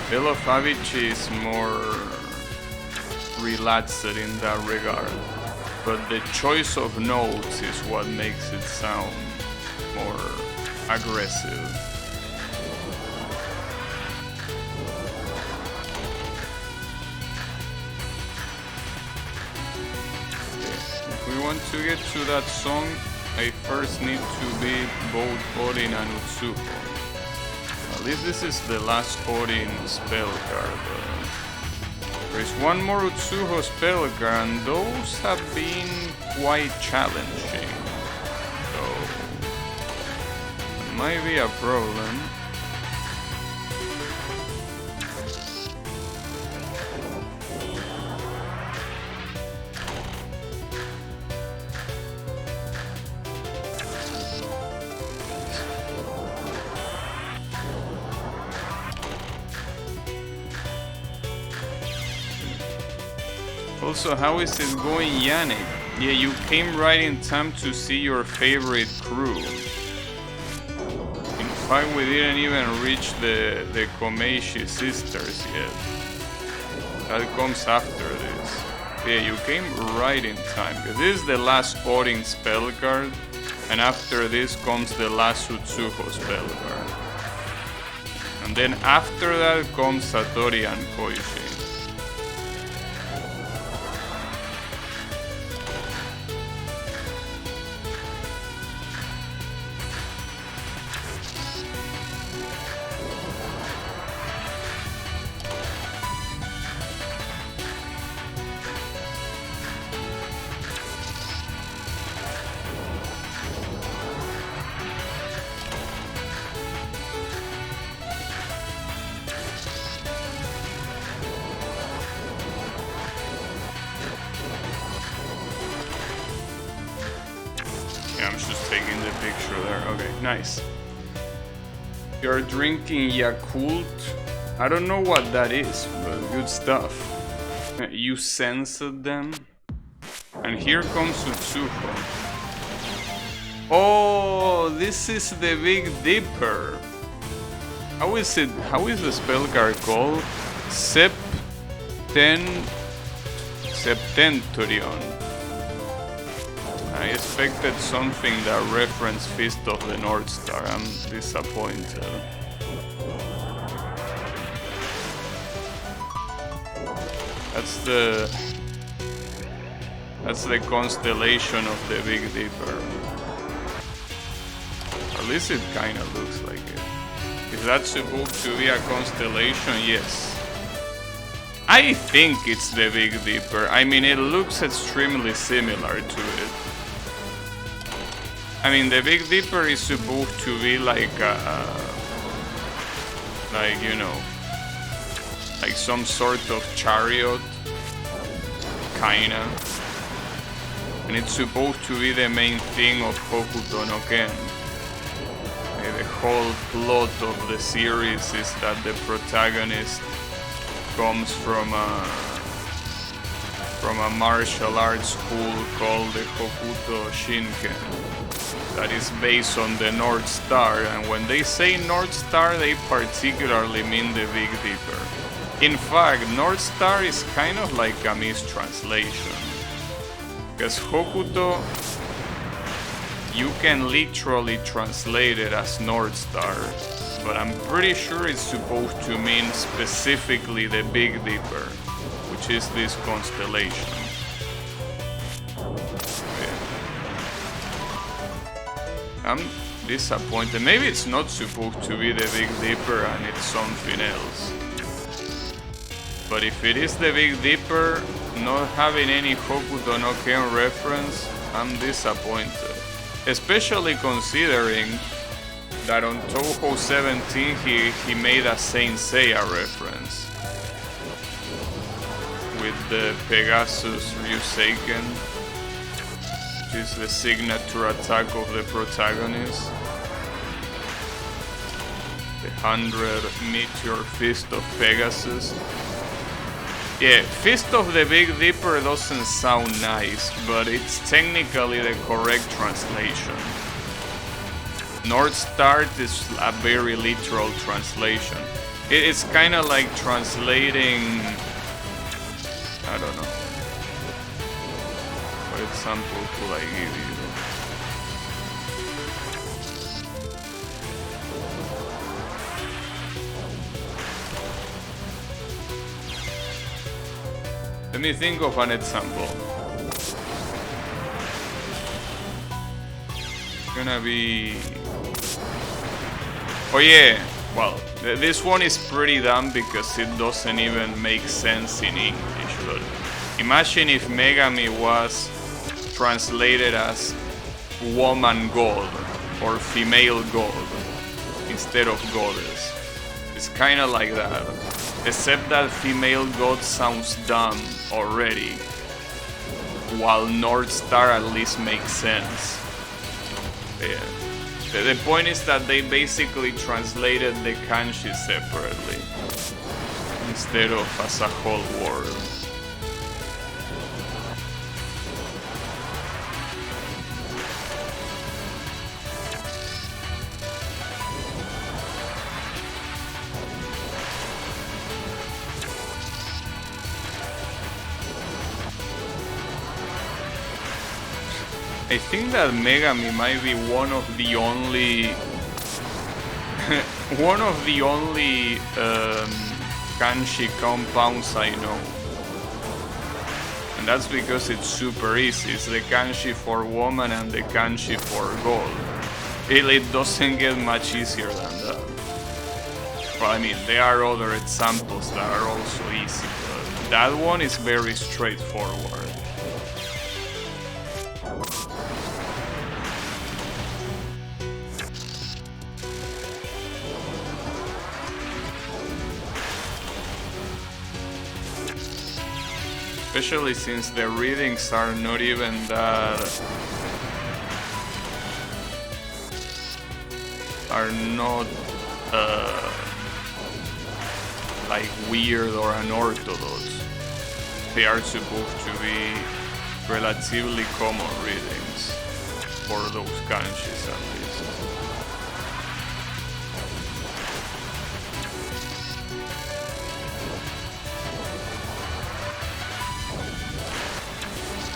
Bello Favici is more relaxed in that regard, but the choice of notes is what makes it sound more aggressive. To get to that song, I first need to beat both Odin and Utsuho. At least this is the last Odin spell card. There is one more Utsuho spell card, and those have been quite challenging. So, it might be a problem. Also, how is it going, Yannick? Yeah, you came right in time to see your favorite crew. In fact, we didn't even reach the Komeishi sisters yet. That comes after this. Yeah, you came right in time, because this is the last Odin spell card, and after this comes the last Utsuho spell card. And then after that comes Satori and Koichi. I'm just taking the picture there. Okay, nice. You're drinking Yakult. I don't know what that is, but good stuff. You sensed them. And here comes Utsuho. Oh, this is the Big Dipper. How is it? How is the spell card called? Septentorion. I expected something that referenced Fist of the North Star. I'm disappointed. That's the constellation of the Big Dipper. At least it kinda looks like it. Is that supposed to be a constellation? Yes. I think it's the Big Dipper. I mean, it looks extremely similar to it. I mean, the Big Dipper is supposed to be like you know, like some sort of chariot, kinda. And it's supposed to be the main thing of Hokuto no Ken. The whole plot of the series is that the protagonist comes from a martial arts school called the Hokuto Shinken that is based on the North Star, and when they say North Star they particularly mean the Big Dipper. In fact, North Star is kind of like a mistranslation, because Hokuto, you can literally translate it as North Star, but I'm pretty sure it's supposed to mean specifically the Big Dipper, which is this constellation. Yeah. I'm disappointed. Maybe it's not supposed to be the Big Dipper and it's something else. But if it is the Big Dipper, not having any Hokuto no Ken reference, I'm disappointed. Especially considering that on Touhou 17 he made a Saint Seiya reference with the Pegasus Ryuseiken, which is the signature attack of the protagonist. The 100 Meteor Fist of Pegasus. Yeah, Fist of the Big Dipper doesn't sound nice, but it's technically the correct translation. North Star is a very literal translation. It's kind of like translating... I don't know. What example could I give you? Let me think of an example. It's gonna be... Oh yeah, well, this one is pretty dumb because it doesn't even make sense in English, but imagine if Megami was translated as woman god or female god instead of goddess. It's kinda like that. Except that female god sounds dumb already, while North Star at least makes sense. Yeah. The point is that they basically translated the kanji separately, instead of as a whole word. I think that Megami might be one of the only kanji compounds I know, and that's because it's super easy. It's the kanji for woman and the kanji for gold. It doesn't get much easier than that. Well, I mean, there are other examples that are also easy, but that one is very straightforward. Especially since the readings are not even that... are not like weird or unorthodox. They are supposed to be relatively common readings for those kanjis at least.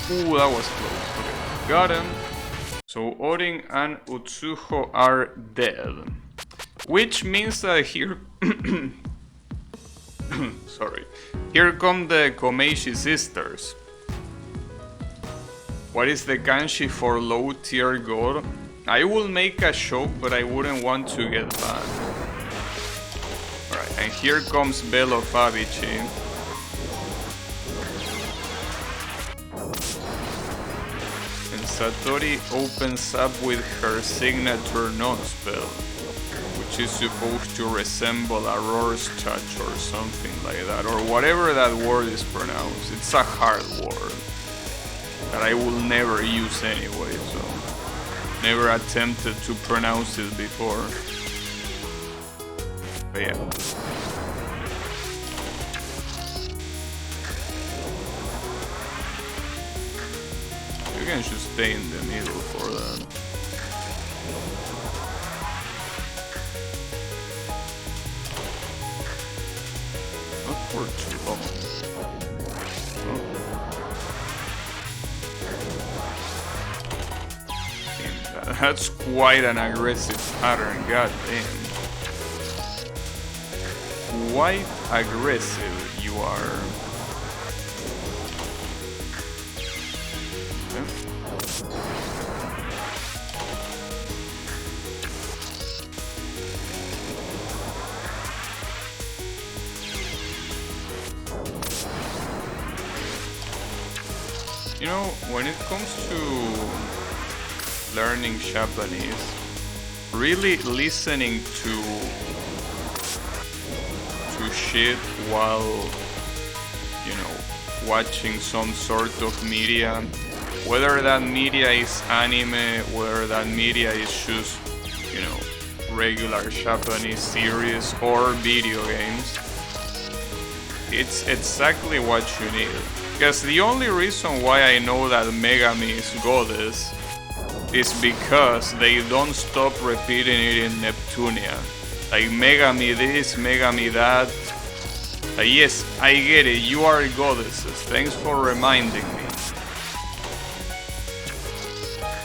Ooh, that was close. Okay, got him. So Orin and Utsuho are dead. Which means that here... Sorry. Here come the Komeishi sisters. What is the kanji for low tier god? I will make a joke, but I wouldn't want to get banned. Alright, and here comes Bello Fabici. Satori opens up with her signature non-spell, which is supposed to resemble a roar's touch or something like that, or whatever that word is pronounced. It's a hard word. that I will never use anyway, so never attempted to pronounce it before. But yeah. You can just stay in the middle for that. Not for too long. Oh. Damn, that's quite an aggressive pattern, god damn. Quite aggressive you are. You know, when it comes to learning Japanese, really listening to shit while, you know, watching some sort of media, whether that media is anime, whether that media is just, you know, regular Japanese series or video games, it's exactly what you need. Because the only reason why I know that Megami is goddess is because they don't stop repeating it in Neptunia. Like Megami this, Megami that. Yes, I get it, you are goddesses, thanks for reminding me.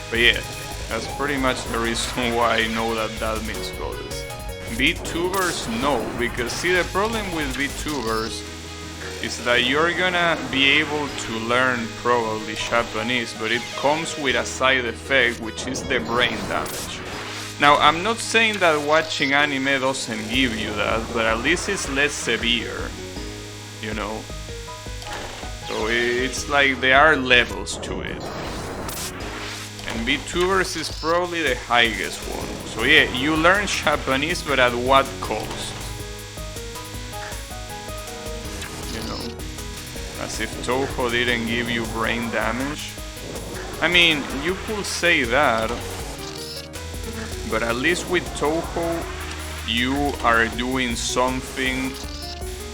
But yeah, that's pretty much the reason why I know that that means goddess. VTubers, no, because see the problem with VTubers is that you're gonna be able to learn probably Japanese, but it comes with a side effect, which is the brain damage. Now, I'm not saying that watching anime doesn't give you that, but at least it's less severe, you know? So it's like there are levels to it. And VTubers is probably the highest one. So yeah, you learn Japanese, but at what cost? As if Touhou didn't give you brain damage. I mean, you could say that, but at least with Touhou, you are doing something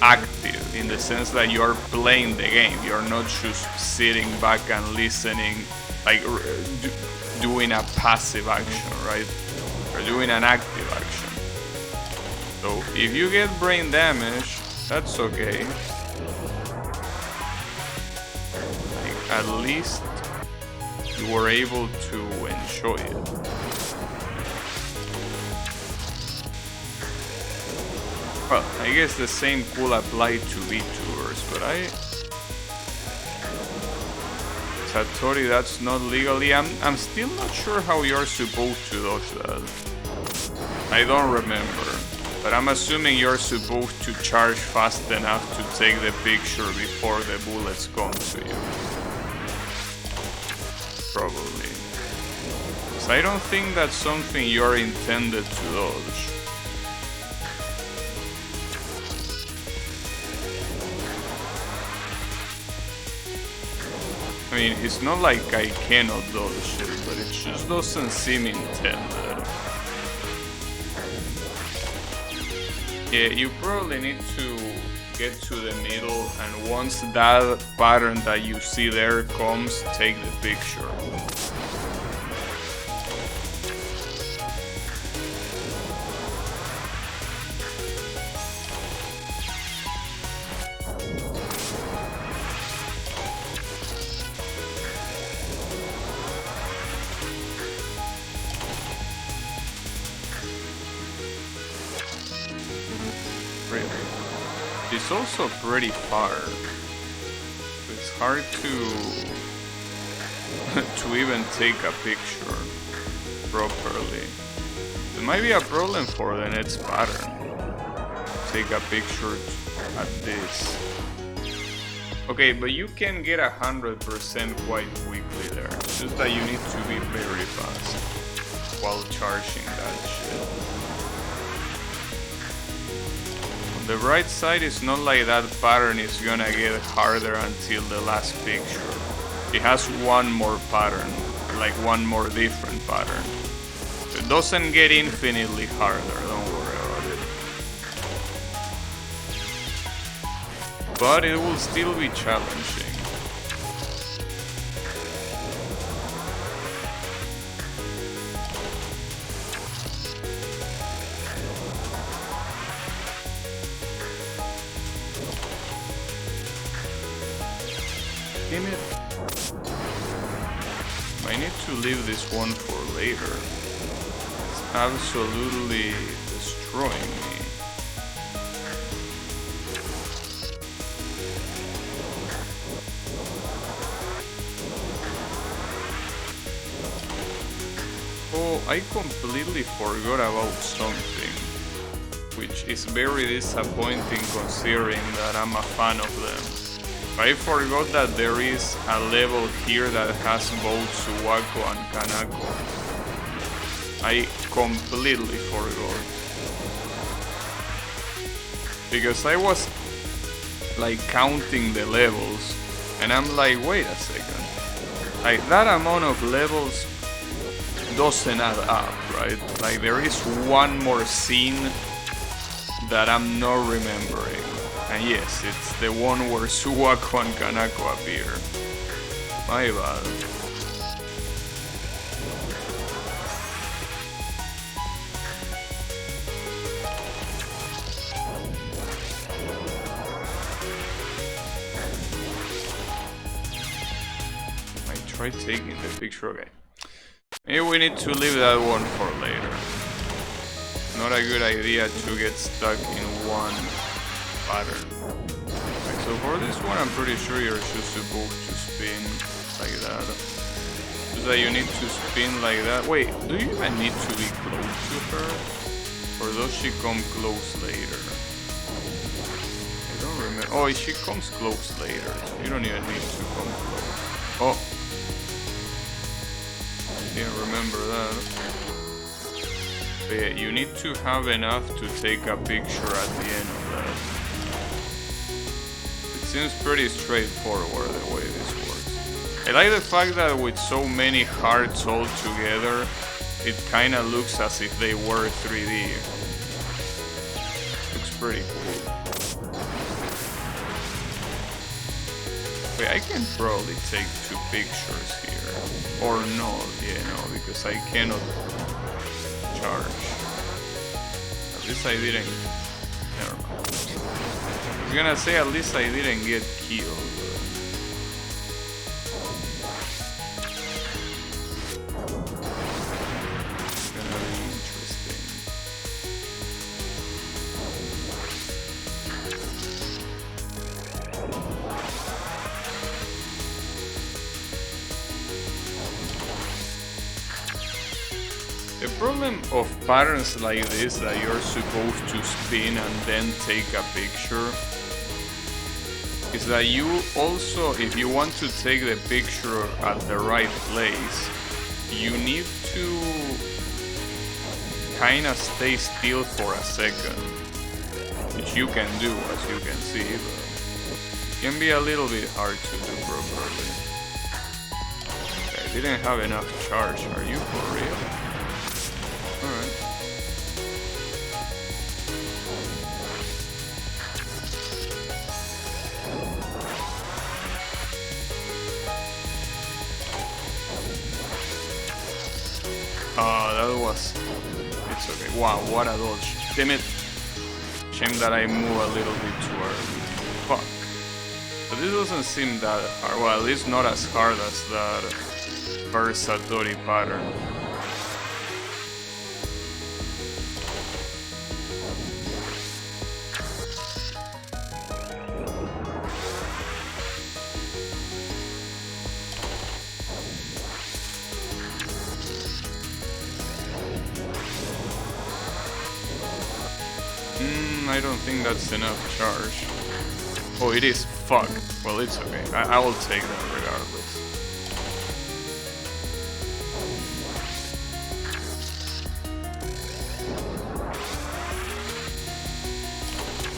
active, in the sense that you're playing the game. You're not just sitting back and listening, like doing a passive action, right? You're doing an active action. So if you get brain damage, that's okay. At least you were able to enjoy it. Well, I guess the same could apply to VTubers, but Satori, that's not legally. I'm still not sure how you're supposed to dodge that. I don't remember, but I'm assuming you're supposed to charge fast enough to take the picture before the bullets come to you. Probably. So I don't think that's something you're intended to dodge. I mean, it's not like I cannot dodge it, but it just doesn't seem intended. Yeah, you probably need to get to the middle, and once that pattern that you see there comes, take the picture. It's also pretty far. It's hard to even take a picture properly. It might be a problem for the next pattern. Take a picture at this. Okay, but you can get 100% quite quickly there. It's just that you need to be very fast while charging that shit. The right side is not like that pattern is gonna get harder until the last picture. it has one more pattern, like one more different pattern. So it doesn't get infinitely harder, don't worry about it. But it will still be challenging. Damn it. I need to leave this one for later. It's absolutely destroying me. Oh, I completely forgot about something, which is very disappointing considering that I'm a fan of them. I forgot that there is a level here that has both Suwako and Kanako. I completely forgot. Because I was like counting the levels and I'm like, wait a second. Like that amount of levels doesn't add up, right? Like there is one more scene that I'm not remembering. And yes, it's the one where Suwako and Kanako appear. My bad. I tried taking the picture, okay. Maybe we need to leave that one for later. Not a good idea to get stuck in one pattern. Okay, so for this one I'm pretty sure you're just supposed to spin like that. Just that you need to spin like that. Wait, do you even need to be close to her? Or does she come close later? I don't remember. Oh, she comes close later, so you don't even need to come close. Oh. I didn't remember that. But yeah, you need to have enough to take a picture at the end of that. Seems pretty straightforward the way this works. I like the fact that with so many hearts all together, it kinda looks as if they were 3D. Looks pretty cool. Wait, I can probably take 2 pictures here. Or no, yeah, no, because I cannot charge. At least I didn't... Never mind. I was gonna say at least I didn't get killed. It's gonna be interesting. The problem of patterns like this that you're supposed to spin and then take a picture is that you also, if you want to take the picture at the right place, you need to kinda stay still for a second, which you can do as you can see, but it can be a little bit hard to do properly. Okay, I didn't have enough charge, are you for real? Alright. That was... It's okay. Wow, what a dodge. Damn it. Shame that I move a little bit too early. Fuck. But this doesn't seem that hard. Well, at least not as hard as that first Satori pattern. I don't think that's enough charge. Oh, it is. Fuck. Well, it's okay. I will take that regardless.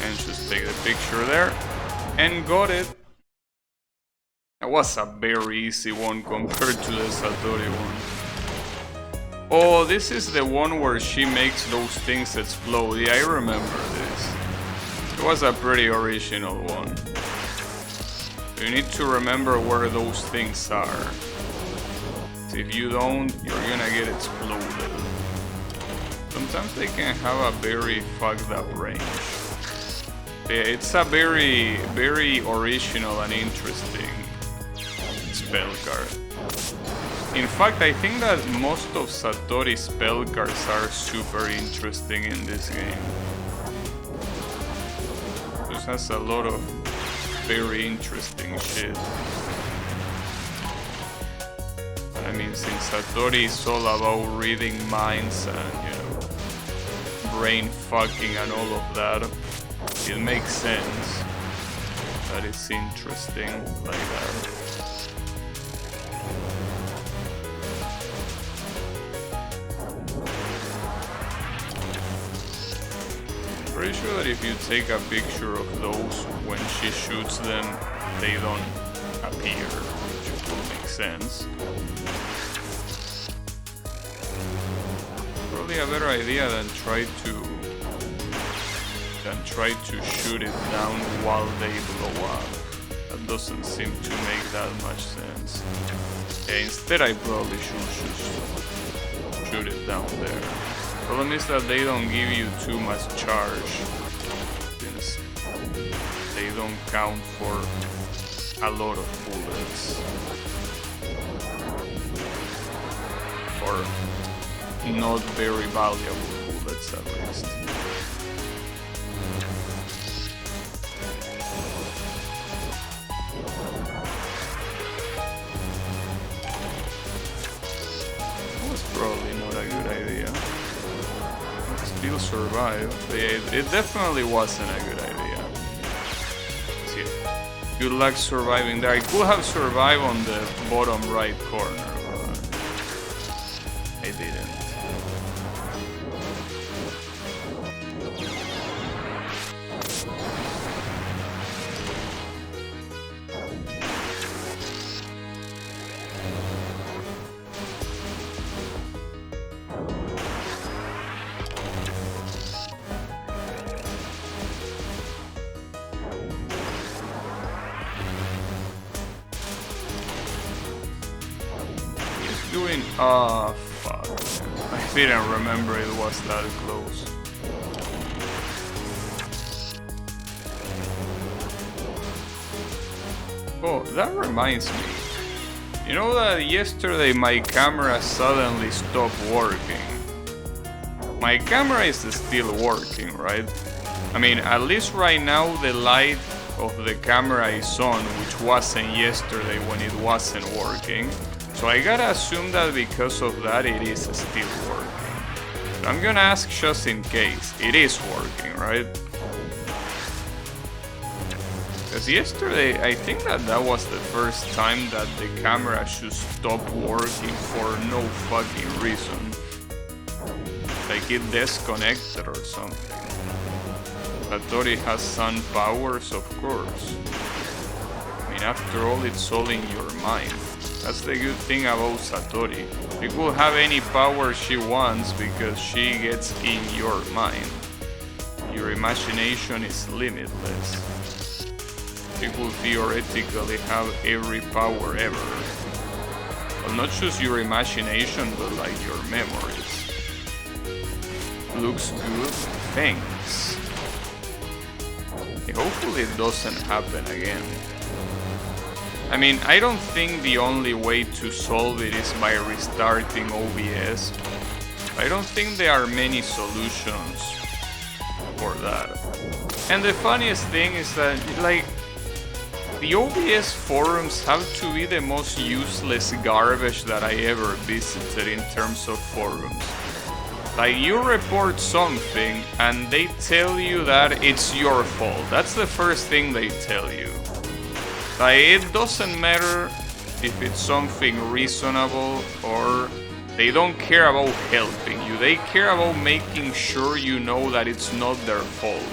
And just take the picture there. And got it. That was a very easy one compared to the Satori one. Oh, this is the one where she makes those things explode. Yeah, I remember this. It was a pretty original one. You need to remember where those things are. If you don't, you're gonna get exploded. Sometimes they can have a very fucked up range. Yeah, it's a very, very original and interesting spell card. In fact, I think that most of Satori's spell cards are super interesting in this game. This has a lot of very interesting shit. I mean, since Satori is all about reading minds and, you know, brain fucking and all of that, it makes sense that it's interesting like that. Pretty sure that if you take a picture of those when she shoots them, they don't appear, which will make sense. Probably a better idea than try to shoot it down while they blow up. That doesn't seem to make that much sense. Yeah, instead I probably should just shoot it down there. Problem is that they don't give you too much charge, since they don't count for a lot of bullets. Or not very valuable bullets at least. That was probably not a good idea. Still survive. It definitely wasn't a good idea. See, good luck surviving there. I could have survived on the bottom right corner, but I didn't. Doing fuck. I didn't remember it was that close. Oh, that reminds me. You know that yesterday my camera suddenly stopped working. My camera is still working, right? I mean, at least right now the light of the camera is on, which wasn't yesterday when it wasn't working. So I gotta assume that because of that it is still working. But I'm gonna ask just in case. It is working, right? Because yesterday I think that was the first time that the camera should stop working for no fucking reason. Like it disconnected or something. Satori has sun powers, of course. I mean, after all, it's all in your mind. That's the good thing about Satori. She could have any power she wants because she gets in your mind. Your imagination is limitless. She could theoretically have every power ever. Well, not just your imagination, but like your memories. Looks good? Thanks. Hopefully it doesn't happen again. I mean, I don't think the only way to solve it is by restarting OBS. I don't think there are many solutions for that. And the funniest thing is that, like, the OBS forums have to be the most useless garbage that I ever visited in terms of forums. Like, you report something and they tell you that it's your fault. That's the first thing they tell you. Like, it doesn't matter if it's something reasonable or they don't care about helping you. They care about making sure you know that it's not their fault.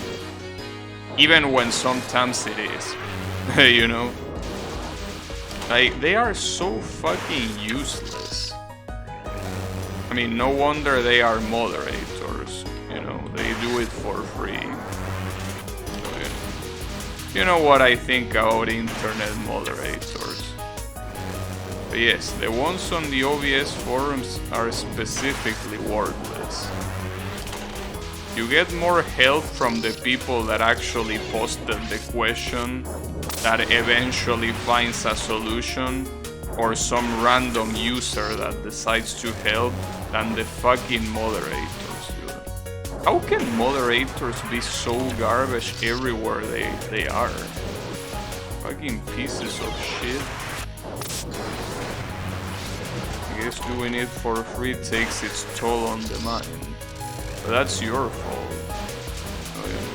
Even when sometimes it is, you know? Like, they are so fucking useless. I mean, no wonder they are moderators, you know, they do it for free. So, you know what I think about internet moderators. But yes, the ones on the OBS forums are specifically worthless. You get more help from the people that actually posted the question that eventually finds a solution, or some random user that decides to help, than the fucking moderators, dude. How can moderators be so garbage everywhere they are? Fucking pieces of shit. I guess doing it for free takes its toll on the mind. But that's your fault. Oh, yeah.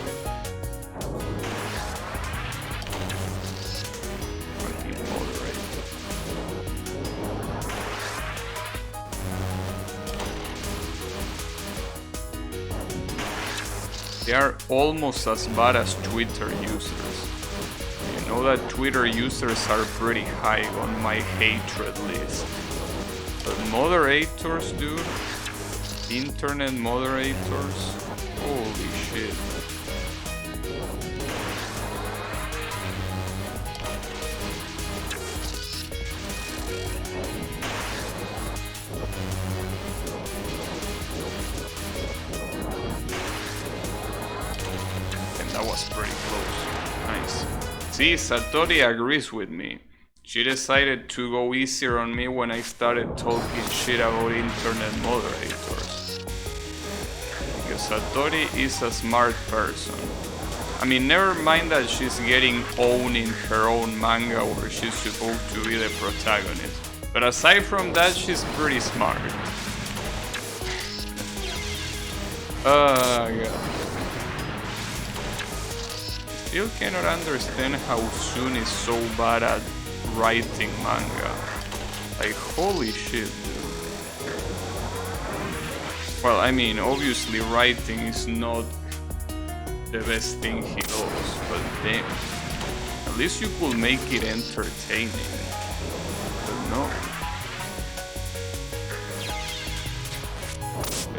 Fucking moderator. They are almost as bad as Twitter users. You know that Twitter users are pretty high on my hatred list. But moderators, dude? Internet moderators? Holy shit. And that was pretty close. Nice. See, Satori agrees with me. She decided to go easier on me when I started talking shit about internet moderators. Because Satori is a smart person. I mean, never mind that she's getting owned in her own manga where she's supposed to be the protagonist. But aside from that, she's pretty smart. God. Still cannot understand how Sun is so bad at writing manga. Like, holy shit, dude. Well, I mean, obviously writing is not the best thing he does, but damn. At least you could make it entertaining. But no.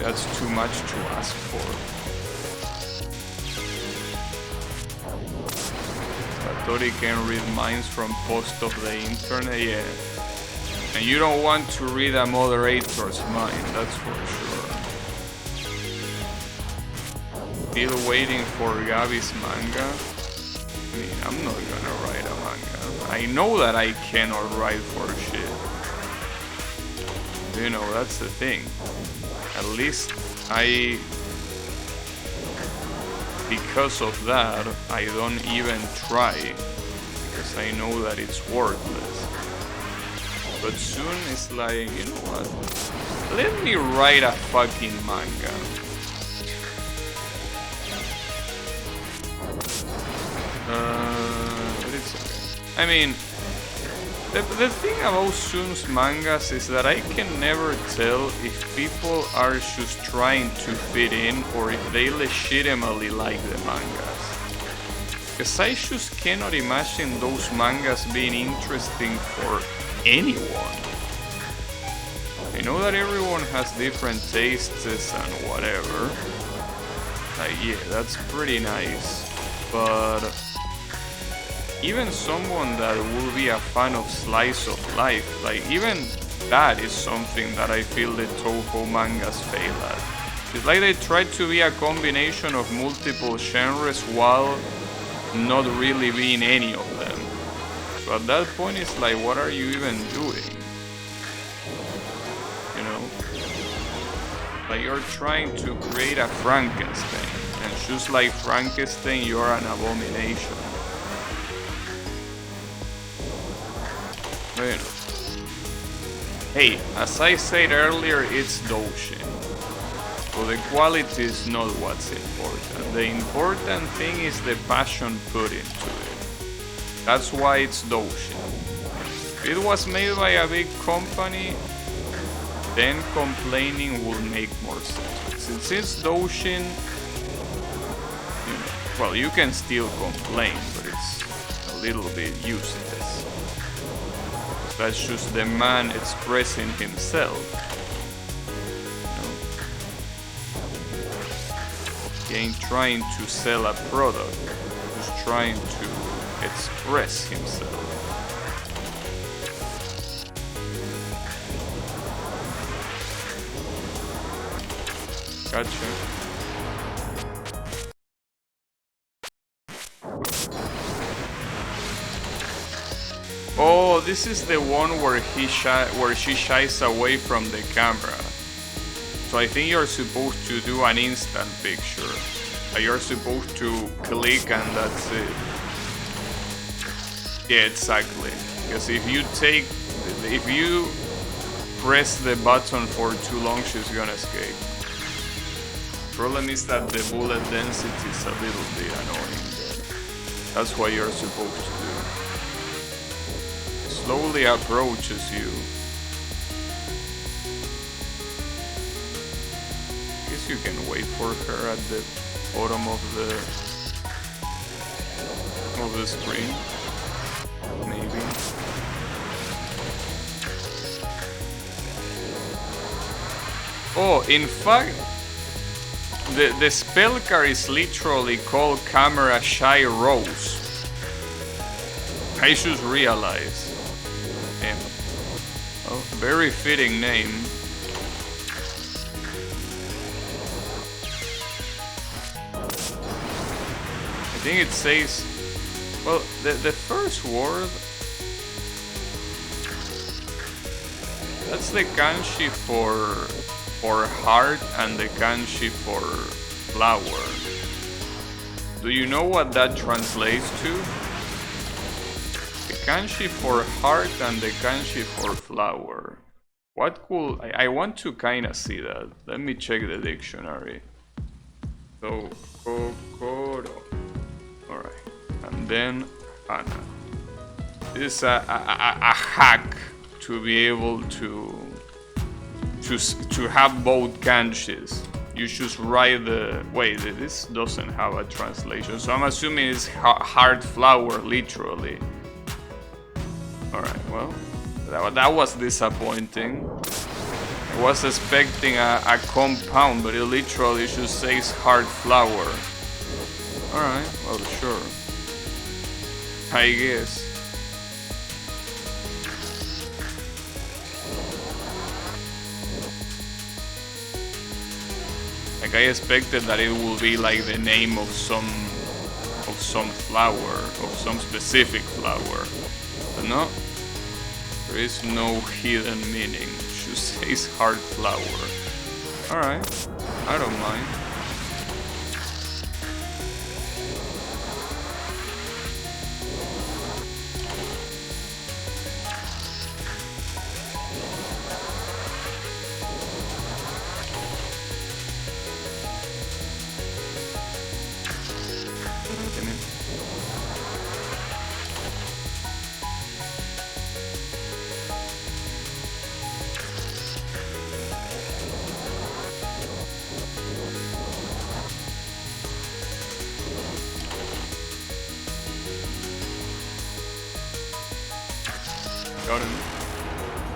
That's too much to ask for. Satori can read minds from posts of the internet, yeah. And you don't want to read a moderator's mind, that's for sure. Still waiting for Gabi's manga? I mean, I'm not gonna write a manga. I know that I cannot write for shit. You know, that's the thing. At least because of that, I don't even try, because I know that it's worthless. But soon it's like, you know what? Let me write a fucking manga. But it's okay. I mean, the thing about Sun's mangas is that I can never tell if people are just trying to fit in or if they legitimately like the mangas. Because I just cannot imagine those mangas being interesting for anyone. I know that everyone has different tastes and whatever. Like, yeah, that's pretty nice. But even someone that will be a fan of slice of life, like even that is something that I feel the Touhou mangas fail at. It's like they try to be a combination of multiple genres while not really being any of them. So at that point it's like, what are you even doing? You know? Like you're trying to create a Frankenstein, and just like Frankenstein, you're an abomination. But, you know. Hey, as I said earlier, it's doujin. So the quality is not what's important. The important thing is the passion put into it. That's why it's doujin. If it was made by a big company, then complaining would make more sense. Since it's doujin, you know, well, you can still complain, but it's a little bit useless. That's just the man expressing himself. He ain't trying to sell a product, he's trying to express himself. Gotcha. Oh, this is the one where she shies away from the camera. So I think you're supposed to do an instant picture. You're supposed to click and that's it. Yeah, exactly. Because if you press the button for too long, she's gonna escape. Problem is that the bullet density is a little bit annoying there. That's what you're supposed to do. Slowly approaches you. Guess you can wait for her at the bottom of the screen. Maybe. Oh, in fact, the spell card is literally called Camera Shy Rose. I should realize. Oh, very fitting name. I think it says, well, the first word, that's the kanji for heart and the kanji for flower. Do you know what that translates to? The kanji for heart and the kanji for flower. What could I want to kinda see that. Let me check the dictionary. So Kokoro. Alright. And then Ana. This is a hack to be able to have both kanjis. You just write the... Wait, this doesn't have a translation, so I'm assuming it's heart flower, literally. Alright, well, that was disappointing. I was expecting a compound, but it literally just says heart flower. Alright, well, sure. I guess. Like, I expected that it will be like the name of some flower, of some specific flower. But no, there is no hidden meaning. It just says heart flower. Alright, I don't mind.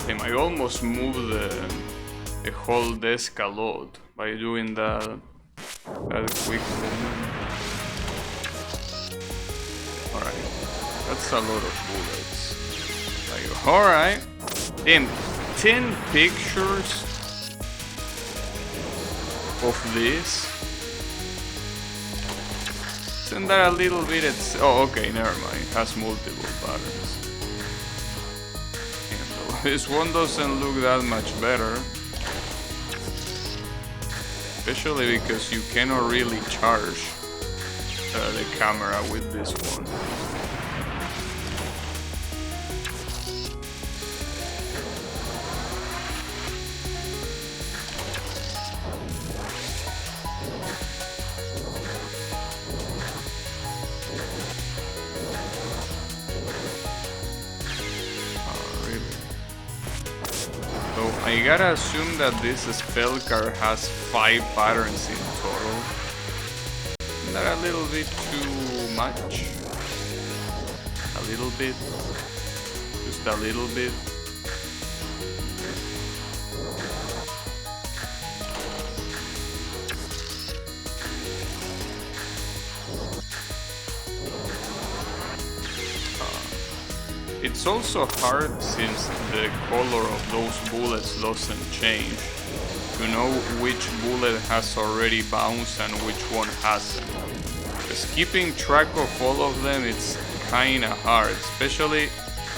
Damn, I almost moved the whole desk a lot by doing that quick movement. Alright, that's a lot of bullets. Like, alright. Damn, 10 pictures of this. Isn't that a little bit... Oh, okay, never mind. It has multiple patterns. This one doesn't look that much better, especially because you cannot really charge the camera with this one. I gotta assume that this spell card has 5 patterns in total. Isn't that a little bit too much? A little bit? Just a little bit? it's also hard since the color of those bullets doesn't change to know which bullet has already bounced and which one hasn't. Because keeping track of all of them, it's kinda hard, especially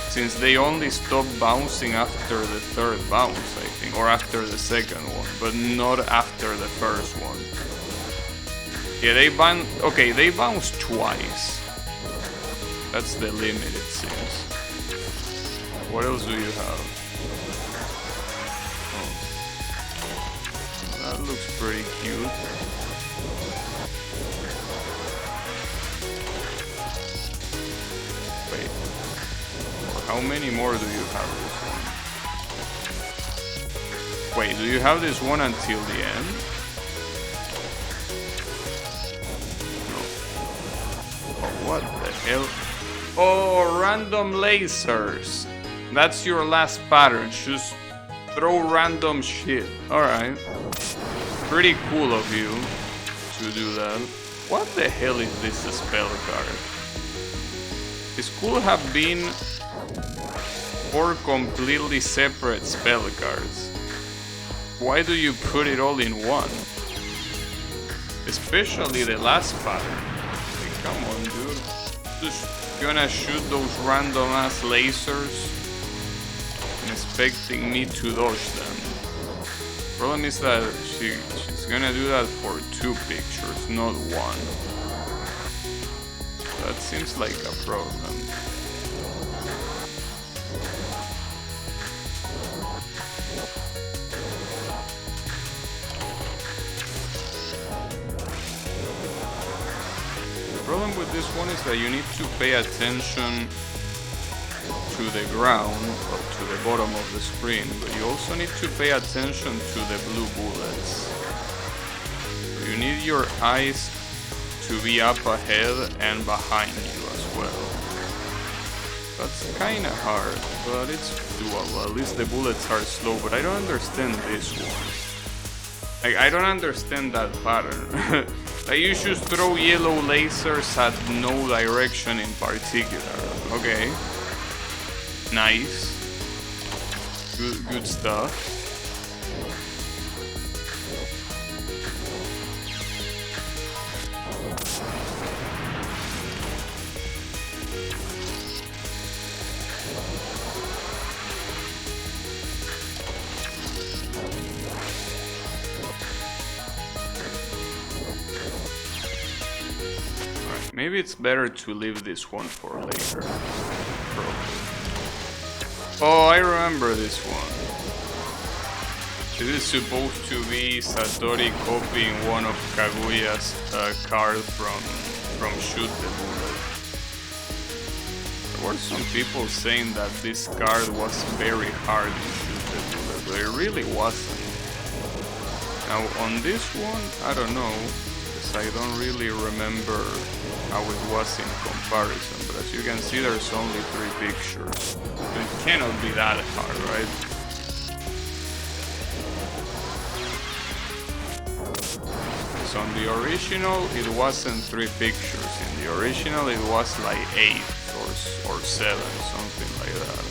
since they only stop bouncing after the third bounce, I think, or after the second one, but not after the first one. Yeah, they bounce twice. That's the limit, it seems. What else do you have? Oh. That looks pretty cute. Wait. How many more do you have this one? Wait, do you have this one until the end? No. Oh, what the hell? Oh, random lasers. That's your last pattern. Just throw random shit. Alright. Pretty cool of you to do that. What the hell is this spell card? This could have been 4 completely separate spell cards. Why do you put it all in one? Especially the last pattern. Like, come on, dude. Just gonna shoot those random ass lasers and expecting me to dodge them. Problem is that she's gonna do that for 2 pictures, not 1. That seems like a problem. The problem with this one is that you need to pay attention to the ground or to the bottom of the screen, but you also need to pay attention to the blue bullets. You need your eyes to be up ahead and behind you as well. That's kinda hard, but it's doable. At least the bullets are slow, but I don't understand this one. Like, I don't understand that pattern. Like, you should throw yellow lasers at no direction in particular. Okay. Nice. Good stuff. Maybe it's better to leave this one for later. Probably. Oh, I remember this one. This is supposed to be Satori copying one of Kaguya's cards from Shoot the Bullet. There were some people saying that this card was very hard in Shoot the Bullet, but it really wasn't. Now on this one, I don't know, because I don't really remember how it was in comparison, but as you can see there's only 3 pictures. It cannot be that hard, right? So on the original it wasn't 3 pictures, in the original it was like 8 or 7, something like that.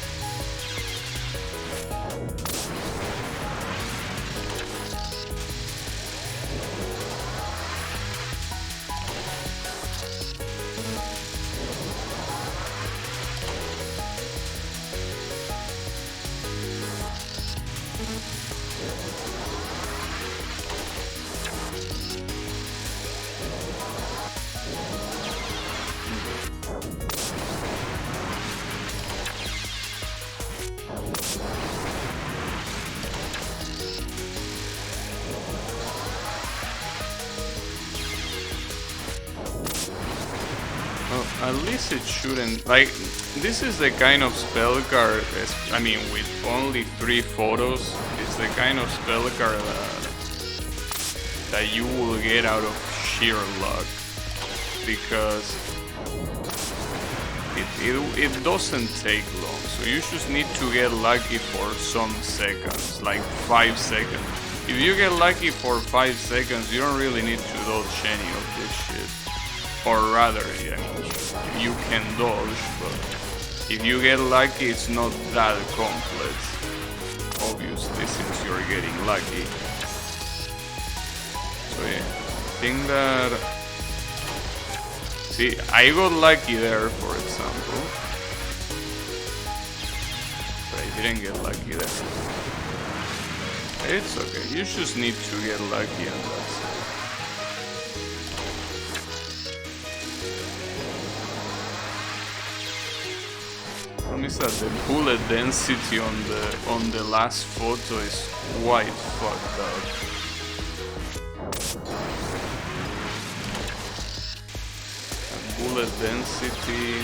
At least it shouldn't, like, this is the kind of spell card, I mean, with only 3 photos, it's the kind of spell card that you will get out of sheer luck, because it doesn't take long, so you just need to get lucky for some seconds, like 5 seconds. If you get lucky for 5 seconds, you don't really need to dodge any of this shit. Or rather, I mean, you can dodge, but if you get lucky, it's not that complex. Obviously, since you're getting lucky. So yeah, I think that... See, I got lucky there, for example. But I didn't get lucky there. It's okay, you just need to get lucky and that's it. Problem is that the bullet density on the last photo is quite fucked up. And bullet density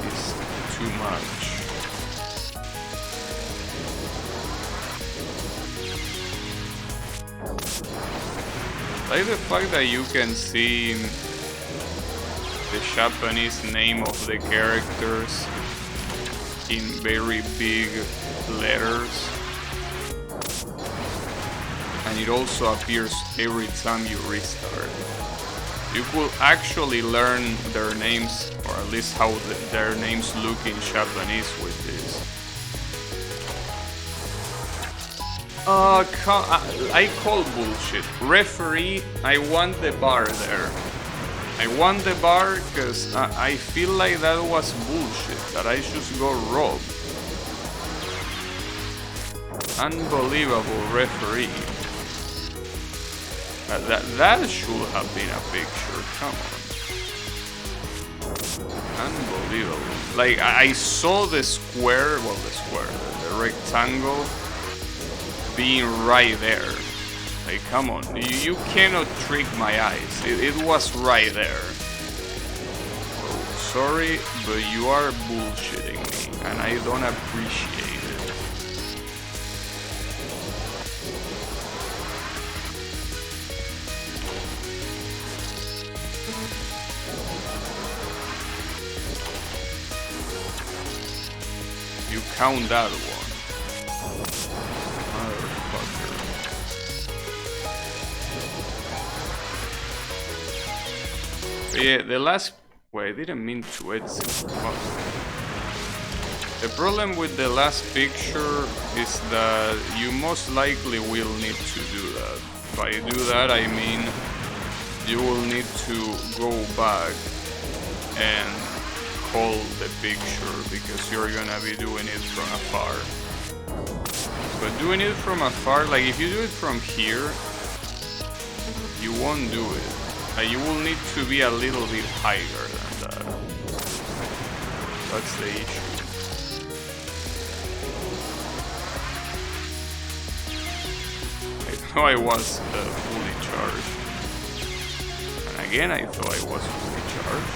is too much. Like the fact that you can see the Japanese name of the characters in very big letters, and it also appears every time you restart. You could actually learn their names, or at least how their names look in Japanese with this. I call bullshit. Referee, I want the bar there. I want the bar because I feel like that was bullshit, that I just got robbed. Unbelievable referee. That should have been a picture, come on. Unbelievable. Like, I saw the square, well, the rectangle being right there. Like, come on, you cannot trick my eyes. It was right there. So, sorry, but you are bullshitting me, and I don't appreciate it. You count that one. Yeah, the last... Wait, I didn't mean to exit. The problem with the last picture is that you most likely will need to do that. By do that, I mean you will need to go back and call the picture because you're gonna be doing it from afar. But doing it from afar, like if you do it from here, you won't do it. You will need to be a little bit higher than that. That's the issue. I thought I was fully charged. And again, I thought I was fully charged.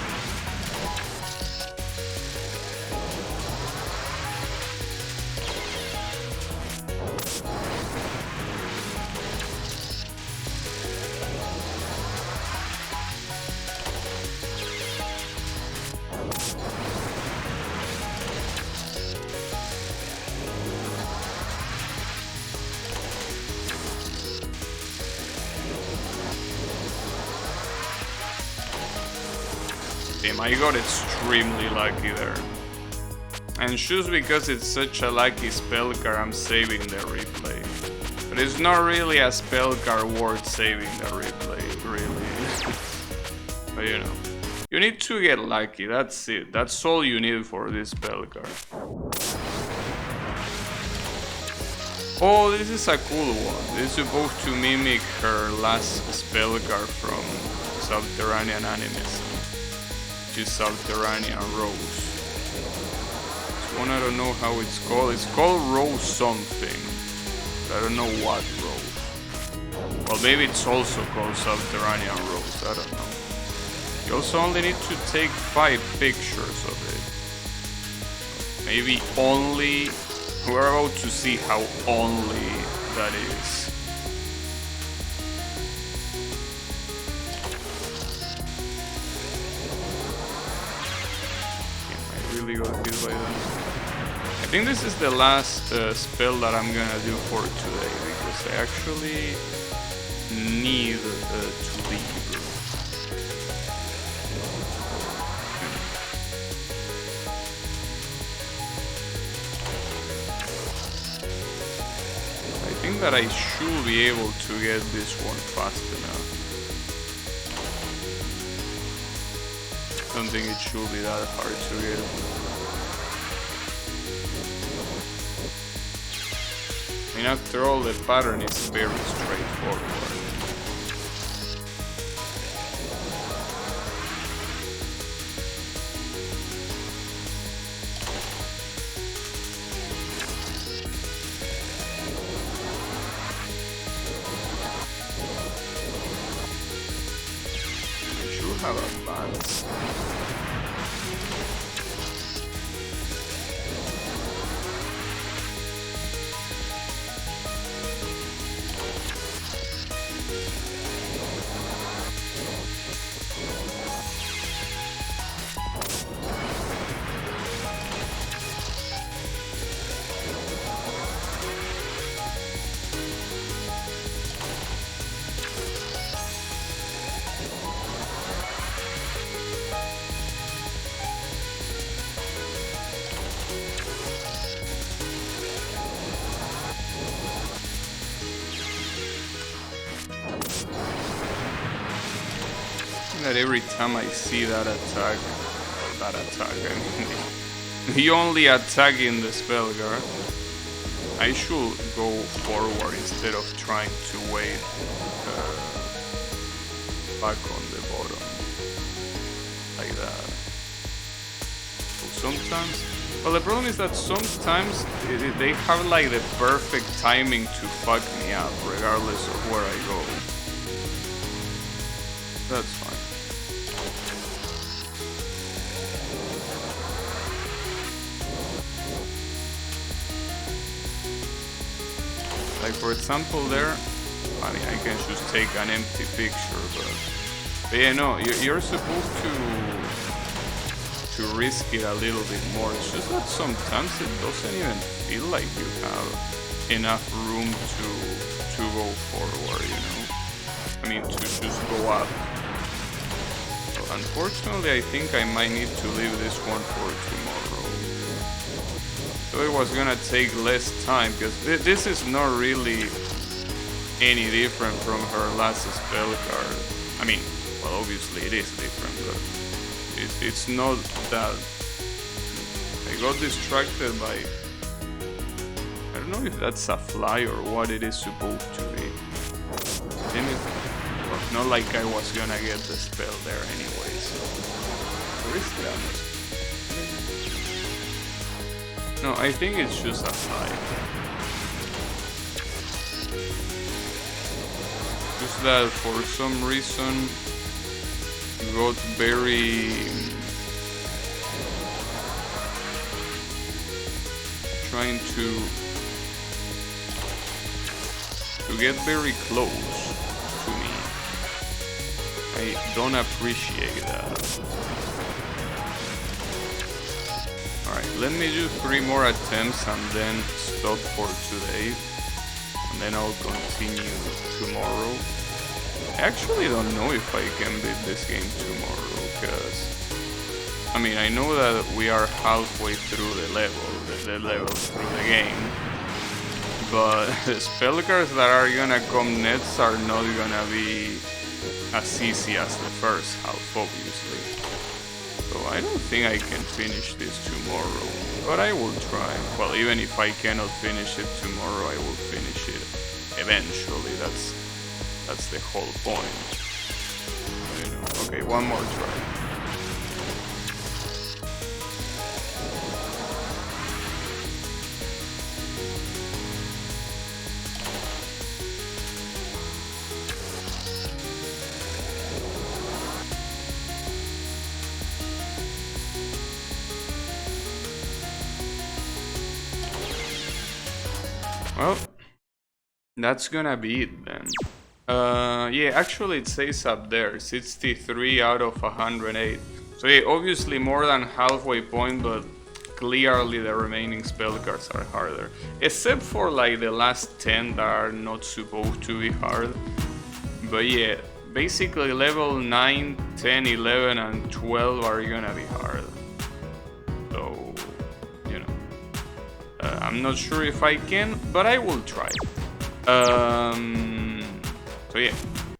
I got extremely lucky there. And just because it's such a lucky spell card, I'm saving the replay. But it's not really a spell card worth saving the replay, really. But you know, you need to get lucky, that's it. That's all you need for this spell card. Oh, this is a cool one. This is supposed to mimic her last spell card from Subterranean Animism. Which is Subterranean Rose. This one I don't know how it's called. It's called Rose something. I don't know what Rose. Well, maybe it's also called Subterranean Rose. I don't know. You also only need to take 5 pictures of it. Maybe only... We're about to see how only that is. Really got hit by that. I think this is the last spell that I'm gonna do for today because I actually need to leave. that I should be able to get this one fast enough. I don't think it should be that hard to get. I mean, after all, the pattern is very straightforward. Have advanced. That every time I see that attack, I mean, the only attack in the spell guard, I should go forward instead of trying to wait back on the bottom, like that. So sometimes, well, the problem is that sometimes they have like the perfect timing to fuck me up, regardless of where I go. That's fine. Like for example there, I mean I can just take an empty picture, but yeah, no, you're supposed to risk it a little bit more. It's just that sometimes it doesn't even feel like you have enough room to go forward, you know? I mean to just go up. So unfortunately I think I might need to leave this one for tomorrow. So it was gonna take less time, because this is not really any different from her last spell card. I mean, well, obviously it is different, but it's not that. I got distracted by, I don't know if that's a fly or what it is supposed to be. Well, not like I was gonna get the spell there anyway, so where is that? No, I think it's just a fly. Just that for some reason got very trying to get very close to me. I don't appreciate that. Alright, let me do 3 more attempts and then stop for today. And then I'll continue tomorrow. I actually don't know if I can beat this game tomorrow, because I mean, I know that we are halfway through the levels through the game. But the spell cards that are gonna come next are not gonna be as easy as the first half, obviously. So I don't think I can finish this tomorrow, but I will try. Well, even if I cannot finish it tomorrow, I will finish it eventually. That's the whole point. You know. Okay, one more try. Well, that's gonna be it then. Yeah, actually it says up there, 63 out of 108. So yeah, obviously more than halfway point, but clearly the remaining spell cards are harder. Except for like the last 10 that are not supposed to be hard. But yeah, basically level 9, 10, 11 and 12 are gonna be hard. So, you know. I'm not sure if I can, but I will try. So yeah,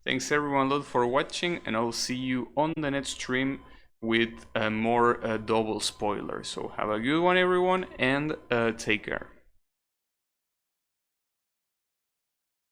thanks everyone a lot for watching, and I'll see you on the next stream with more double spoilers. So have a good one everyone, and take care.